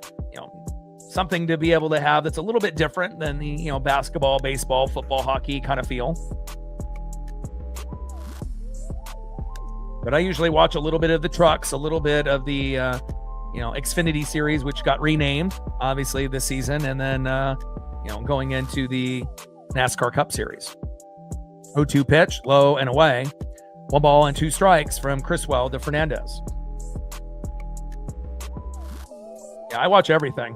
something to be able to have that's a little bit different than the, basketball, baseball, football, hockey kind of feel. But I usually watch a little bit of the trucks, a little bit of the, Xfinity series, which got renamed, obviously, this season. And then, going into the NASCAR Cup Series. 0-2 pitch, low and away. 1 ball and 2 strikes from Criswell to Fernandez. Yeah, I watch everything.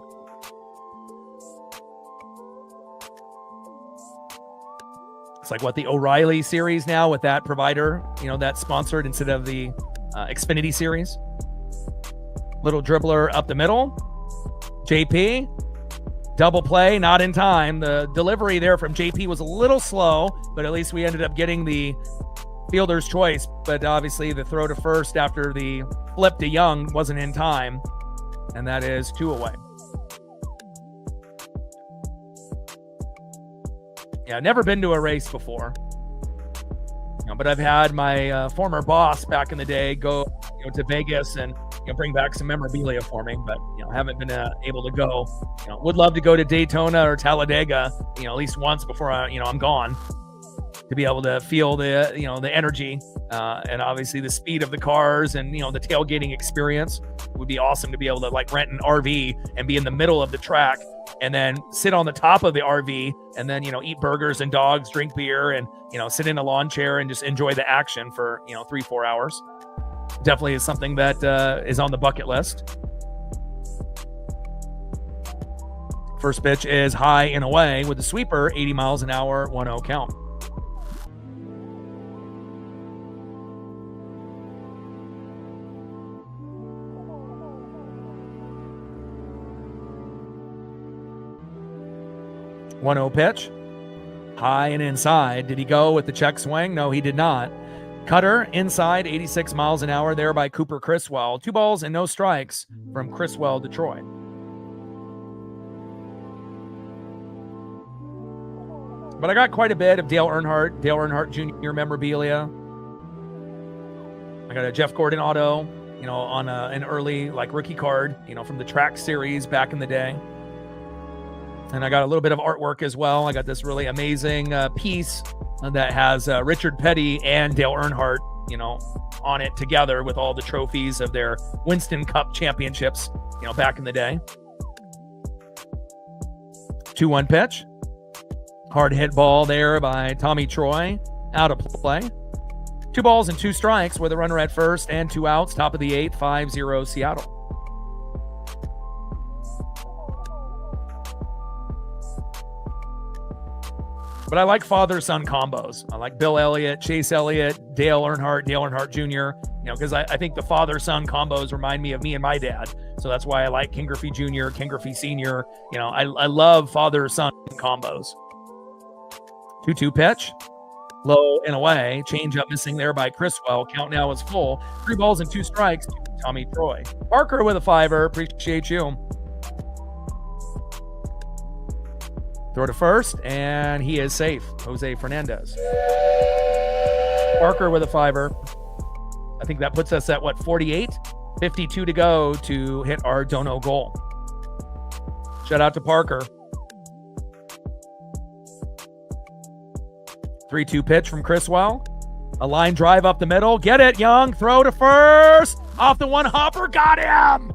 It's like what the O'Reilly series now with that provider, that's sponsored instead of the Xfinity series. Little dribbler up the middle. JP, double play, not in time. The delivery there from JP was a little slow, but at least we ended up getting the fielder's choice. But obviously the throw to first after the flip to Young wasn't in time. And that is 2 away. Yeah, never been to a race before. But I've had my former boss back in the day go to Vegas and bring back some memorabilia for me, but haven't been able to go. Would love to go to Daytona or Talladega, at least once before I'm gone, to be able to feel the the energy and obviously the speed of the cars and the tailgating experience. Would be awesome to be able to rent an RV and be in the middle of the track and then sit on the top of the RV and then eat burgers and dogs, drink beer, and sit in a lawn chair and just enjoy the action for 3-4 hours. Definitely is something that is on the bucket list. First pitch is high and away with the sweeper, 80 miles an hour, 1-0 count. One-0 pitch, high and inside. Did he go with the check swing? No, he did not. Cutter inside, 86 miles an hour there by Cooper Criswell. 2 balls and no strikes from Criswell to Troy. But I got quite a bit of Dale Earnhardt Jr. memorabilia. I got a Jeff Gordon auto, on an early rookie card, from the track series back in the day. And I got a little bit of artwork as well. I got this really amazing piece that has Richard Petty and Dale Earnhardt, on it together with all the trophies of their Winston Cup championships, back in the day. 2-1 pitch. Hard hit ball there by Tommy Troy. Out of play. 2 balls and 2 strikes with a runner at first and 2 outs. Top of the 8th, 5-0 Seattle. But I like father-son combos. I like Bill Elliott, Chase Elliott, Dale Earnhardt Jr., because I think the father-son combos remind me of me and my dad. So that's why I like Ken Griffey Jr., Ken Griffey Sr. I love father-son combos. 2-2 pitch. Low and away. Change up missing there by Criswell. Count now is full. 3 balls and 2 strikes to Tommy Troy. Parker with a 5er. Appreciate you. Throw to first, and he is safe. Jose Fernandez. Parker with a 5er. I think that puts us at, 48? 52 to go to hit our Dono goal. Shout out to Parker. 3-2 pitch from Criswell. A line drive up the middle. Get it, Young. Throw to first. Off the one hopper. Got him.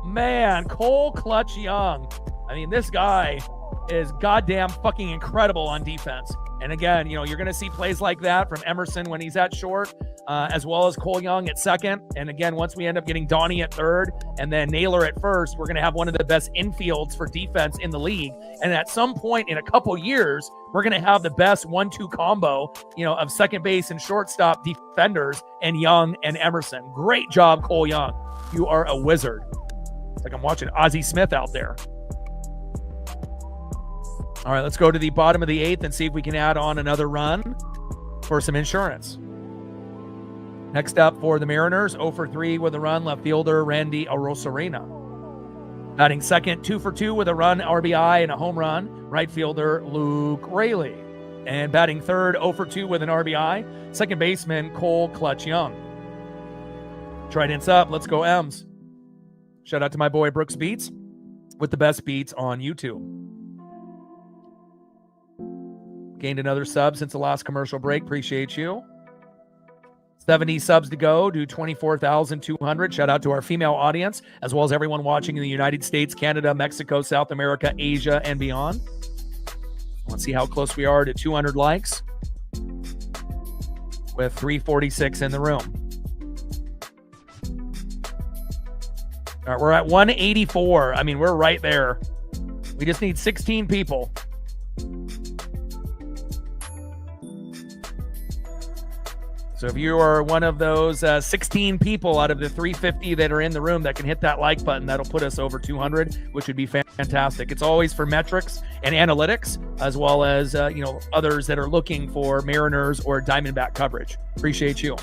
Man, Cole Clutch Young. I mean, this guy is goddamn fucking incredible on defense. And again, you're going to see plays like that from Emerson when he's at short, as well as Cole Young at second. And again, once we end up getting Donnie at third and then Naylor at first, we're going to have one of the best infields for defense in the league. And at some point in a couple years, we're going to have the best 1-2 combo, of second base and shortstop defenders and Young and Emerson. Great job, Cole Young. You are a wizard. It's like I'm watching Ozzie Smith out there. All right, let's go to the bottom of the 8th and see if we can add on another run for some insurance. Next up for the Mariners, 0 for 3 with a run, left fielder Randy Arozarena. Batting second, 2 for 2 with a run, RBI, and a home run, right fielder Luke Raley. And batting third, 0 for 2 with an RBI, second baseman Cole Clutch Young. Trident's up, let's go M's. Shout out to my boy Brooks Beats with the best beats on YouTube. Gained another sub since the last commercial break. Appreciate you. 70 subs to go. Do 24,200. Shout out to our female audience, as well as everyone watching in the United States, Canada, Mexico, South America, Asia, and beyond. Let's see how close we are to 200 likes with 346 in the room. All right, we're at 184. I mean, we're right there. We just need 16 people. So if you are one of those 16 people out of the 350 that are in the room that can hit that like button, that'll put us over 200, which would be fantastic. It's always for metrics and analytics, as well as others that are looking for Mariners or Diamondback coverage. Appreciate you.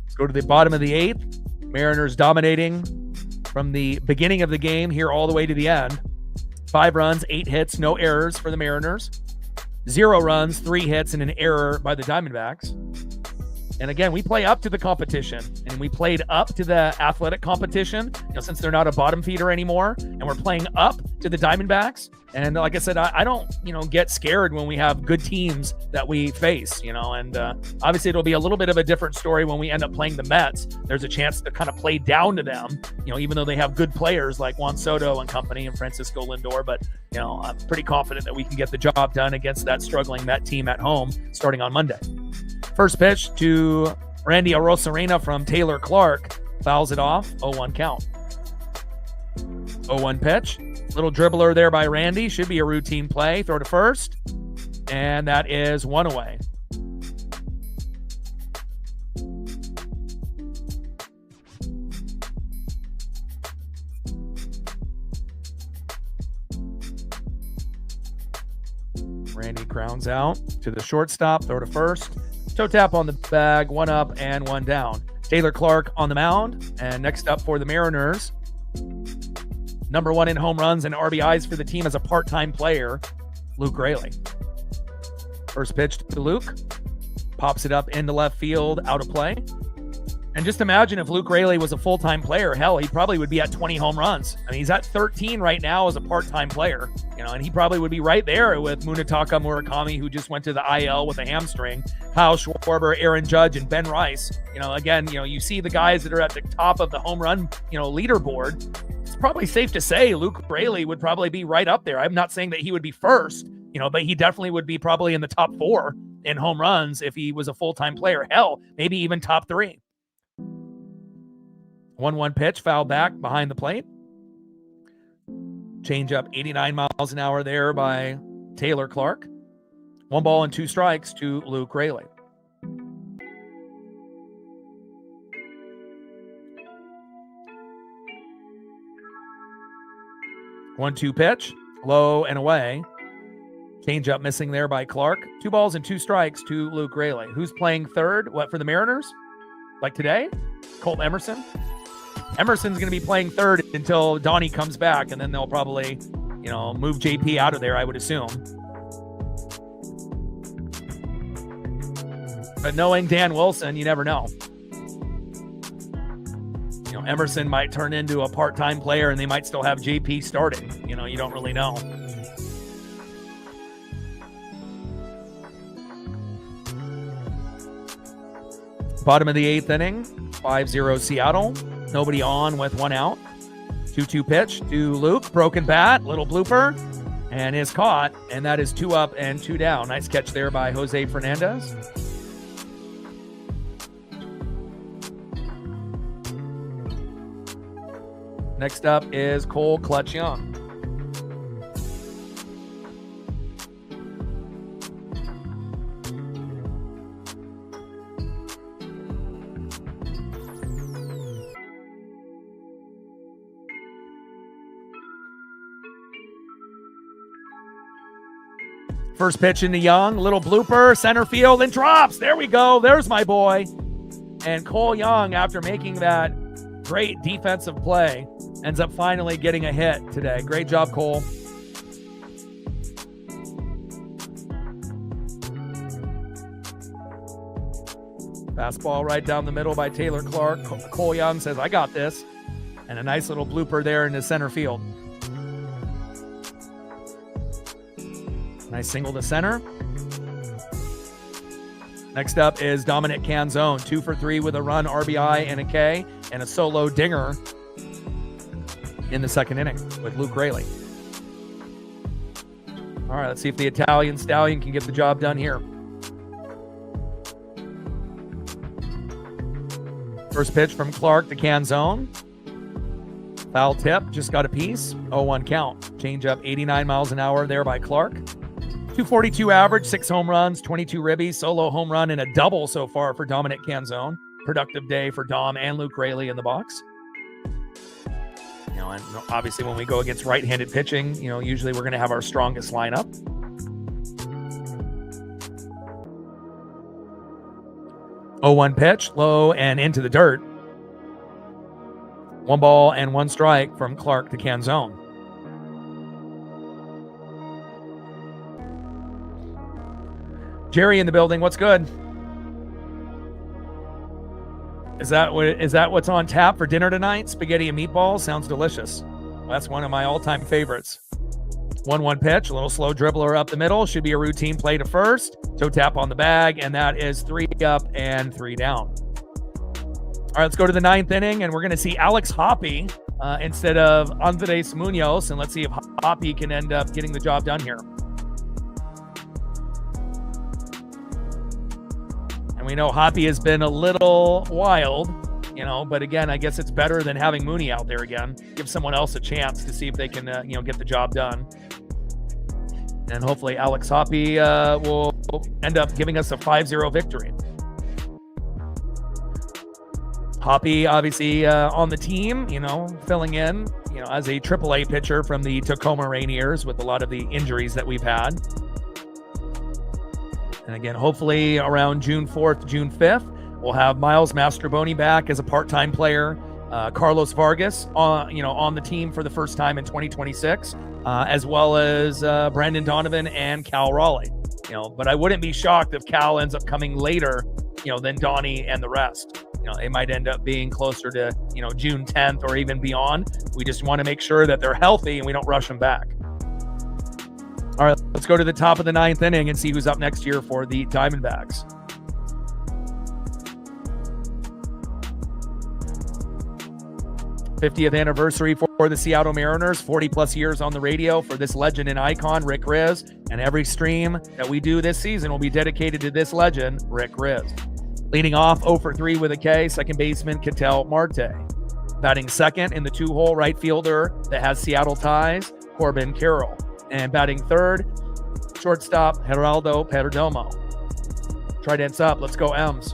Let's go to the bottom of the 8th. Mariners dominating from the beginning of the game here all the way to the end. 5 runs, 8 hits, no errors for the Mariners. 0 runs, 3 hits, and an error by the Diamondbacks. And again, we play up to the competition, and we played up to the athletic competition, since they're not a bottom feeder anymore, and we're playing up to the Diamondbacks. And like I said, I don't, get scared when we have good teams that we face, and obviously it'll be a little bit of a different story when we end up playing the Mets. There's a chance to kind of play down to them, even though they have good players like Juan Soto and company and Francisco Lindor. But, I'm pretty confident that we can get the job done against that struggling Met team at home starting on Monday. First pitch to Randy Arozarena from Taylor Clark. Fouls it off. 0-1 count. 0-1 pitch. Little dribbler there by Randy. Should be a routine play. Throw to first. And that is 1 away. Randy grounds out to the shortstop. Throw to first. Toe tap on the bag, 1 up and 1 down. Taylor Clark on the mound. And next up for the Mariners, number 1 in home runs and RBIs for the team as a part-time player, Luke Raley. First pitch to Luke. Pops it up into left field, out of play. And just imagine if Luke Raley was a full-time player, hell, he probably would be at 20 home runs. I mean, he's at 13 right now as a part-time player, and he probably would be right there with Munetaka Murakami, who just went to the IL with a hamstring, Kyle Schwarber, Aaron Judge, and Ben Rice. Again, you see the guys that are at the top of the home run, leaderboard. It's probably safe to say Luke Raley would probably be right up there. I'm not saying that he would be first, but he definitely would be probably in the top 4 in home runs if he was a full-time player. Hell, maybe even top 3. 1-1 pitch, foul back behind the plate. Change up 89 miles an hour there by Taylor Clark. 1 ball and 2 strikes to Luke Raley. 1-2 pitch, low and away. Change up missing there by Clark. 2 balls and 2 strikes to Luke Raley. Who's playing third? What, for the Mariners? Like today? Colt Emerson? Emerson's going to be playing third until Donnie comes back, and then they'll probably, move JP out of there, I would assume. But knowing Dan Wilson, you never know. Emerson might turn into a part-time player, and they might still have JP starting. You don't really know. Bottom of the 8th inning, 5-0 Seattle. Nobody on with 1 out. 2-2 pitch to Luke. Broken bat, little blooper, and is caught. And that is 2 up and 2 down. Nice catch there by Jose Fernandez. Next up is Cole Clutch Young. First pitch into Young, little blooper, center field, and drops. There we go. There's my boy. And Cole Young, after making that great defensive play, ends up finally getting a hit today. Great job, Cole. Fastball right down the middle by Taylor Clark. Cole Young says, I got this. And a nice little blooper there into center field. Nice single to center. Next up is Dominic Canzone, 2 for 3 with a run, RBI, and a K, and a solo dinger in the second inning with Luke Raley. All right, let's see if the Italian Stallion can get the job done here. First pitch from Clark to Canzone. Foul tip, just got a piece. 0-1 count. Change up 89 miles an hour there by Clark. 242 average, 6 home runs, 22 ribbies, solo home run, and a double so far for Dominic Canzone. Productive day for Dom and Luke Raley in the box. You know, and obviously when we go against right-handed pitching, you know, usually we're going to have our strongest lineup. Oh-1 pitch, low and into the dirt. 1 ball and 1 strike from Clark to Canzone. Jerry in the building. What's good? Is that what's on tap for dinner tonight? Spaghetti and meatballs? Sounds delicious. Well, that's one of my all-time favorites. 1-1 pitch, a little slow dribbler up the middle. Should be a routine play to first. Toe tap on the bag, and that is 3 up and 3 down. All right, let's go to the 9th inning, and we're going to see Alex Hoppe instead of Andres Munoz, and let's see if Hoppe can end up getting the job done here. We know Hoppe has been a little wild, you know, but again, I guess it's better than having Mooney out there again. Give someone else a chance to see if they can, get the job done. And hopefully Alex Hoppe will end up giving us a 5-0 victory. Hoppe, obviously, on the team, you know, filling in, you know, as a AAA pitcher from the Tacoma Rainiers with a lot of the injuries that we've had. And again, hopefully around June 4th, June 5th, we'll have Miles Mastroboni back as a part-time player. Carlos Vargas, on the team for the first time in 2026, as well as Brandon Donovan and Cal Raleigh. You know, but I wouldn't be shocked if Cal ends up coming later, you know, than Donnie and the rest. You know, it might end up being closer to, you know, June 10th or even beyond. We just want to make sure that they're healthy and we don't rush them back. All right, let's go to the top of the 9th inning and see who's up next year for the Diamondbacks. '50th anniversary for the Seattle Mariners, 40-plus years on the radio for this legend and icon, Rick Riz. And every stream that we do this season will be dedicated to this legend, Rick Riz. Leading off 0 for 3 with a K, second baseman Ketel Marte. Batting second in the 2-hole right fielder that has Seattle ties, Corbin Carroll. And batting third, shortstop Geraldo Perdomo. Trident's up. Let's go, M's.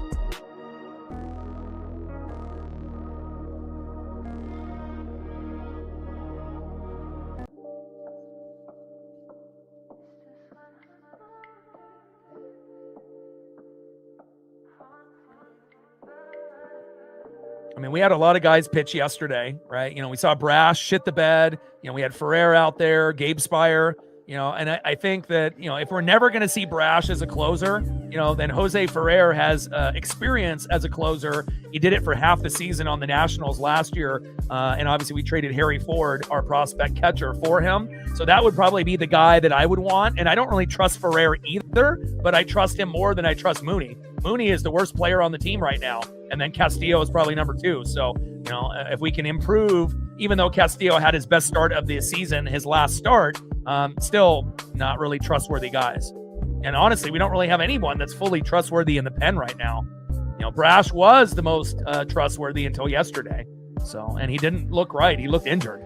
I mean, we had a lot of guys pitch yesterday, right? You know, we saw Brash shit the bed. You know, we had Ferrer out there, Gabe Spire, you know, and I think that, you know, if we're never going to see Brash as a closer, you know, then Jose Ferrer has experience as a closer. He did it for half the season on the Nationals last year. And obviously we traded Harry Ford, our prospect catcher, for him. So that would probably be the guy that I would want. And I don't really trust Ferrer either, but I trust him more than I trust Mooney. Mooney is the worst player on the team right now, and then Castillo is probably number 2. So, if we can improve, even though Castillo had his best start of the season, his last start, still not really trustworthy guys. And honestly, we don't really have anyone that's fully trustworthy in the pen right now. Brash was the most trustworthy until yesterday. So, and he didn't look right. He looked injured.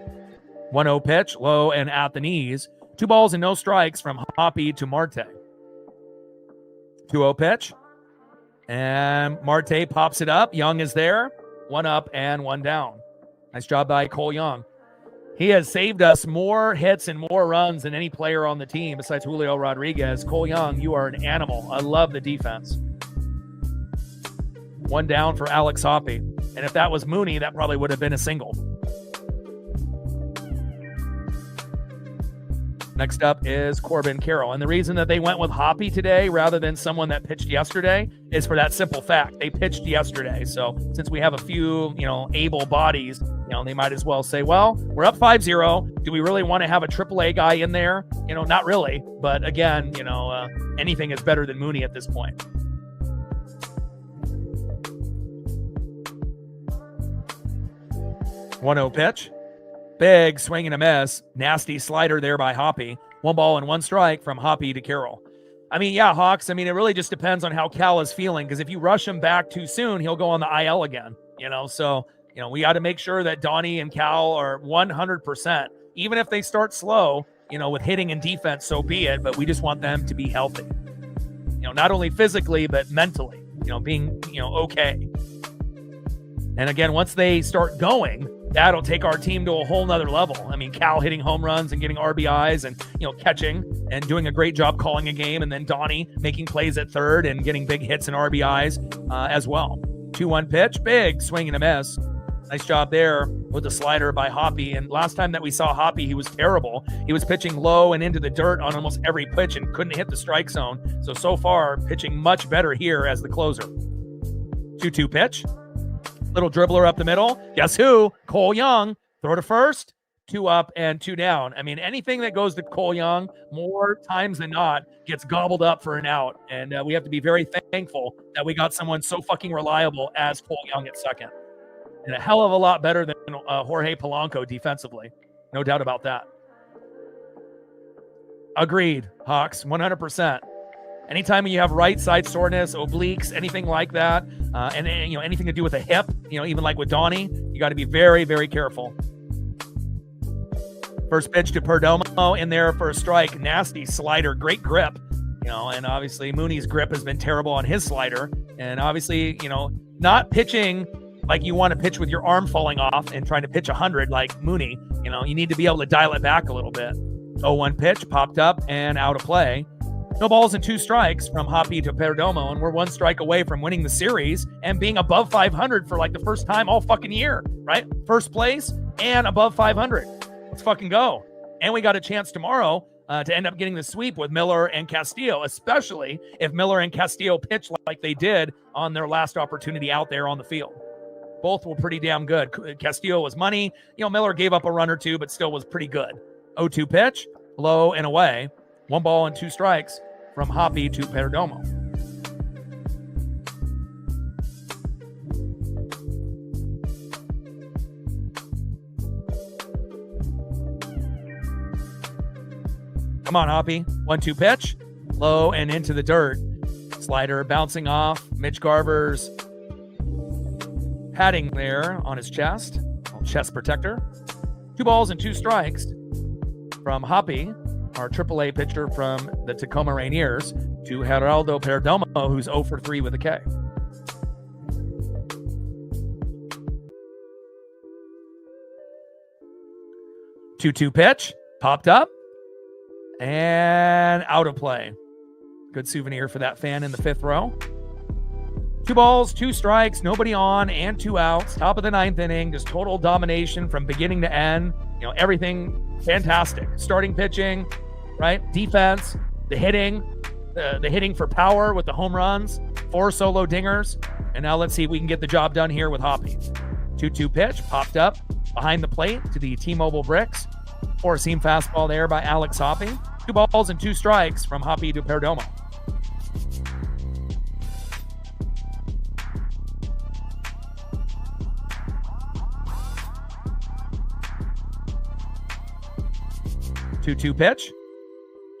1-0 pitch, low and at the knees. 2 balls and no strikes from Hoppy to Marte. 2-0 pitch. And Marte pops it up. Young is there. 1 up and 1 down. Nice job by Cole Young. He has saved us more hits and more runs than any player on the team besides Julio Rodriguez. Cole Young, you are an animal. I love the defense. 1 down for Alex Hoppy. And if that was Mooney, that probably would have been a single. Next up is Corbin Carroll. And the reason that they went with Hoppy today rather than someone that pitched yesterday is for that simple fact. They pitched yesterday. So since we have a few, able bodies, they might as well say, well, we're up 5-0. Do we really want to have a AAA guy in there? Not really. But again, anything is better than Mooney at this point. 1-0 pitch. Big swing and a miss. Nasty slider there by Hoppy. 1 ball and 1 strike from Hoppy to Carroll. Hawks, it really just depends on how Cal is feeling, because if you rush him back too soon, he'll go on the IL again. So we got to make sure that Donnie and Cal are 100%. Even if they start slow, with hitting and defense, so be it. But we just want them to be healthy. Not only physically, but mentally, being, okay. And again, once they start going, that'll take our team to a whole nother level. Cal hitting home runs and getting RBIs and, catching and doing a great job calling a game. And then Donnie making plays at third and getting big hits and RBIs as well. 2-1 pitch, big swing and a miss. Nice job there with the slider by Hoppy. And last time that we saw Hoppy, he was terrible. He was pitching low and into the dirt on almost every pitch and couldn't hit the strike zone. So far, pitching much better here as the closer. 2-2 pitch. Little dribbler up the middle. Guess who? Cole Young. Throw to first. 2 up and 2 down. Anything that goes to Cole Young, more times than not, gets gobbled up for an out. And we have to be very thankful that we got someone so fucking reliable as Cole Young at second. And a hell of a lot better than Jorge Polanco defensively. No doubt about that. Agreed, Hawks, 100%. Anytime you have right side soreness, obliques, anything like that, and anything to do with a hip, even like with Donnie, you got to be very, very careful. First pitch to Perdomo in there for a strike. Nasty slider, great grip. And obviously Mooney's grip has been terrible on his slider. And obviously, not pitching like you want to pitch with your arm falling off and trying to pitch 100 like Mooney. You need to be able to dial it back a little bit. 0-1 pitch, popped up and out of play. No balls and 2 strikes from Hoppy to Perdomo, and we're 1 strike away from winning the series and being above 500 for like the first time all fucking year, right? First place and above 500. Let's fucking go. And we got a chance tomorrow to end up getting the sweep with Miller and Castillo, especially if Miller and Castillo pitch like they did on their last opportunity out there on the field. Both were pretty damn good. Castillo was money. Miller gave up a run or 2, but still was pretty good. 0-2 pitch, low and away. 1 ball and 2 strikes from Hoppy to Perdomo. Come on, Hoppy. 1-2 pitch, low and into the dirt. Slider bouncing off. Mitch Garver's padding there on his chest. Chest protector. 2 balls and 2 strikes from Hoppy, our AAA pitcher from the Tacoma Rainiers, to Geraldo Perdomo, who's 0 for 3 with a K. Two-two pitch, popped up, and out of play. Good souvenir for that fan in the 5th row. 2 balls, 2 strikes, nobody on, and 2 outs. Top of the 9th inning, just total domination from beginning to end. Everything fantastic. Starting pitching, right? Defense, the hitting for power with the home runs, 4 solo dingers. And now let's see if we can get the job done here with Hoppy. 2-2 pitch, popped up behind the plate to the T-Mobile bricks. 4-seam fastball there by Alex Hoppy. 2 balls and 2 strikes from Hoppy to Perdomo. 2-2 pitch.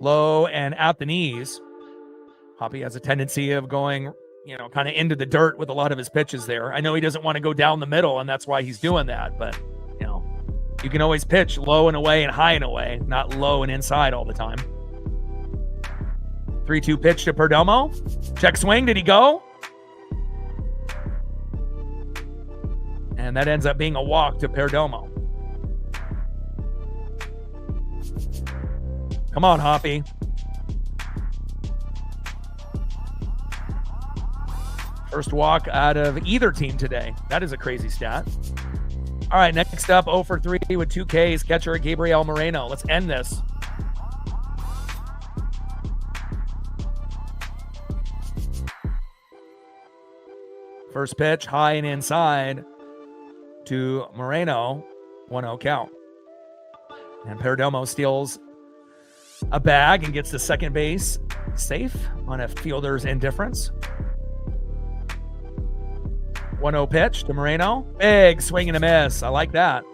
Low and at the knees. Hoppy has a tendency of going, kind of into the dirt with a lot of his pitches there. I know he doesn't want to go down the middle, and that's why he's doing that. But, you can always pitch low and away and high and away, not low and inside all the time. 3-2 pitch to Perdomo. Check swing. Did he go? And that ends up being a walk to Perdomo. Come on, Hoppy. First walk out of either team today. That is a crazy stat. All right, next up, 0 for 3 with 2 Ks, catcher Gabriel Moreno. Let's end this. First pitch, high and inside to Moreno, 1-0 count. And Perdomo steals a bag and gets to second base safe on a fielder's indifference. 1-0 pitch to Moreno. Big swing and a miss. I like that.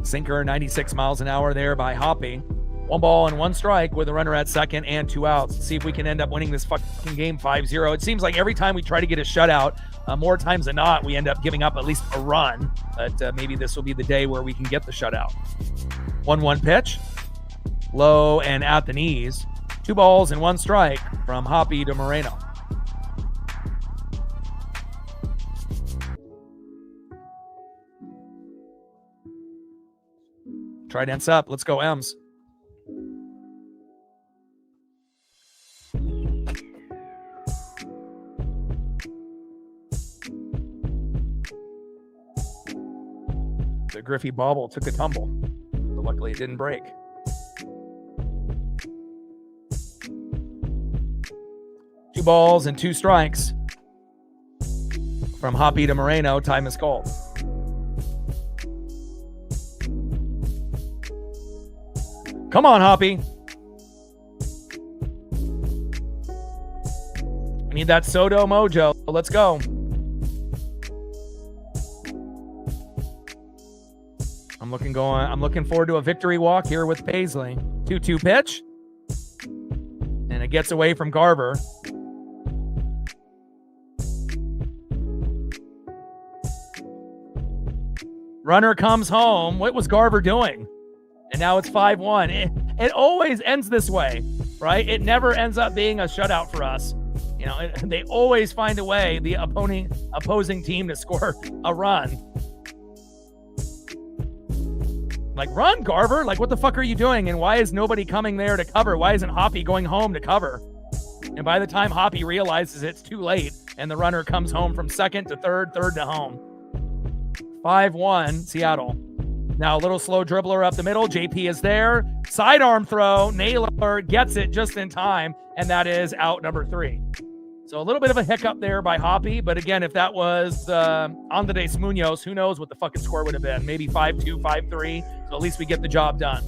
Sinker, 96 miles an hour there by Hoppy. 1 ball and 1 strike with a runner at second and 2 outs. Let's see if we can end up winning this fucking game 5-0. It seems like every time we try to get a shutout, more times than not, we end up giving up at least a run. But maybe this will be the day where we can get the shutout. 1-1 pitch. Low and at the knees. 2 balls and 1 strike from Hoppy to Moreno. Trident's up. Let's go, M's. The Griffey bobble took a tumble, but luckily it didn't break. Two balls and 2 strikes from Hoppy to Moreno. Time is called. Come on, Hoppy. We need that Soto mojo. Let's go. I'm looking forward to a victory walk here with Paisley. 2-2 pitch. And it gets away from Garver. Runner comes home. What was Garver doing? And now it's 5-1. It always ends this way, right? It never ends up being a shutout for us. They always find a way, the opposing team, to score a run. Like, run, Garver. Like, what the fuck are you doing? And why is nobody coming there to cover? Why isn't Hoppy going home to cover? And by the time Hoppy realizes it's too late and the runner comes home from second to third to home. 5-1, Seattle. Now a little slow dribbler up the middle. JP is there. Sidearm throw. Naylor gets it just in time, and that is out number 3. So a little bit of a hiccup there by Hoppy, but again, if that was Andres Munoz, who knows what the fucking score would have been. Maybe 5-2, 5-3, so at least we get the job done.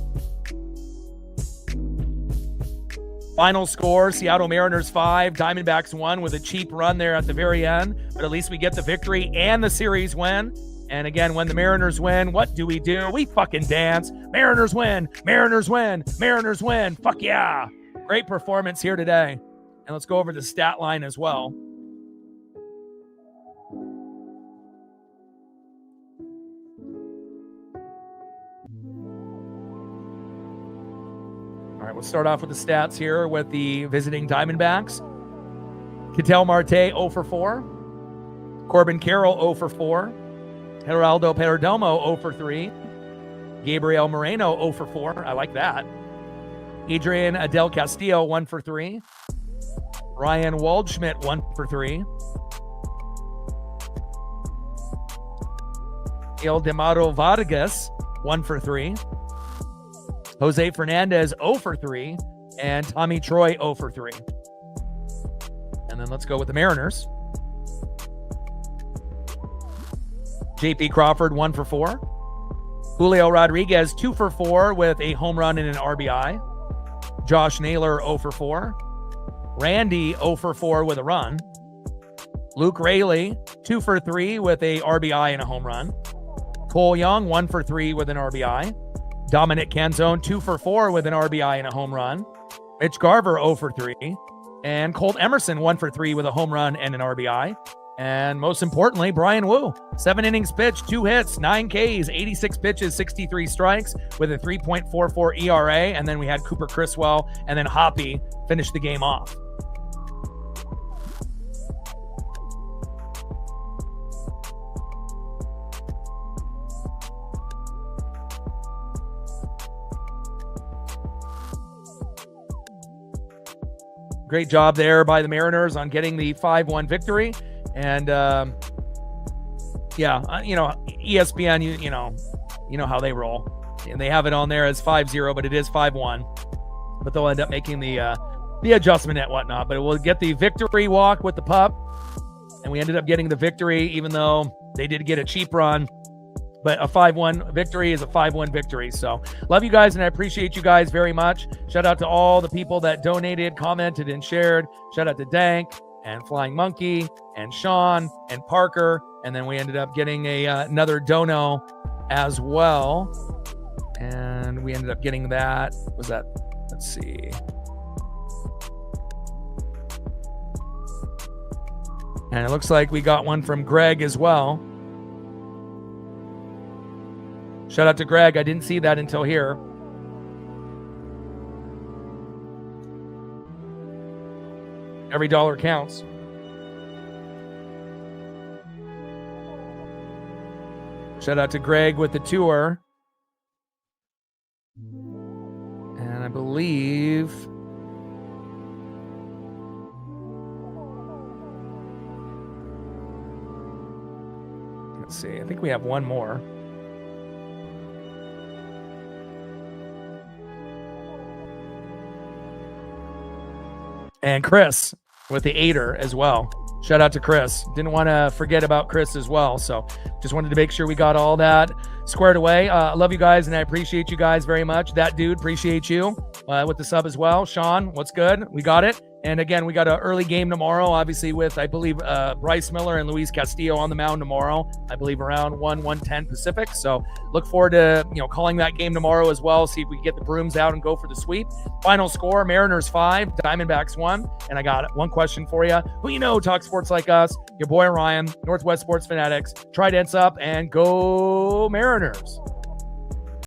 Final score, Seattle Mariners 5, Diamondbacks 1 with a cheap run there at the very end, but at least we get the victory and the series win. And again, when the Mariners win, what do? We fucking dance. Mariners win. Mariners win. Mariners win. Fuck yeah. Great performance here today. And let's go over the stat line as well. All right, we'll start off with the stats here with the visiting Diamondbacks. Ketel Marte 0 for 4. Corbin Carroll 0 for 4. Geraldo Perdomo 0 for 3. Gabriel Moreno 0 for 4. I like that. Adrian Adel Castillo 1 for 3. Ryan Waldschmidt 1 for 3. Ildemaro Vargas 1 for 3. Jose Fernandez 0 for 3. And Tommy Troy 0 for 3. And then let's go with the Mariners. JP Crawford 1 for 4. Julio Rodriguez 2 for 4 with a home run and an RBI. Josh Naylor 0 for 4. Randy 0 for 4 with a run. Luke Raley 2 for 3 with a RBI and a home run. Cole Young, 1 for 3 with an RBI. Dominic Canzone, 2 for 4 with an RBI and a home run. Mitch Garver, 0 for 3. And Colt Emerson, 1 for 3 with a home run and an RBI. And most importantly, Brian Wu, 7 innings pitched, 2 hits, 9 Ks, 86 pitches, 63 strikes with a 3.44 ERA. And then we had Cooper Criswell and then Hoppy finish the game off. Great job there by the Mariners on getting the 5-1 victory. And ESPN, you know how they roll. And they have it on there as 5-0, but it is 5-1. But they'll end up making the adjustment and whatnot. But we'll get the victory walk with the pup. And we ended up getting the victory, even though they did get a cheap run. But a 5-1 victory is a 5-1 victory. So love you guys, and I appreciate you guys very much. Shout out to all the people that donated, commented, and shared. Shout out to Dank and Flying Monkey and Sean and Parker. And then we ended up getting another dono as well. And we ended up getting that. Was that? Let's see. And it looks like we got one from Greg as well. Shout out to Greg. I didn't see that until here. Every dollar counts. Shout out to Greg with the tour. And I believe... Let's see. I think we have one more. And Chris with the 8er as well. Shout out to Chris. Didn't want to forget about Chris as well. So just wanted to make sure we got all that squared away. I love you guys, and I appreciate you guys very much. That dude, appreciate you with the sub as well. Sean, what's good? We got it. And again, we got an early game tomorrow, obviously with, I believe, Bryce Miller and Luis Castillo on the mound tomorrow, I believe around 1:10 Pacific. So look forward to, calling that game tomorrow as well. See if we can get the brooms out and go for the sweep. Final score, Mariners 5, Diamondbacks 1. And I got one question for you. Who talk sports like us? Your boy Ryan, Northwest Sports Fanatics. Tridents up and go Mariners.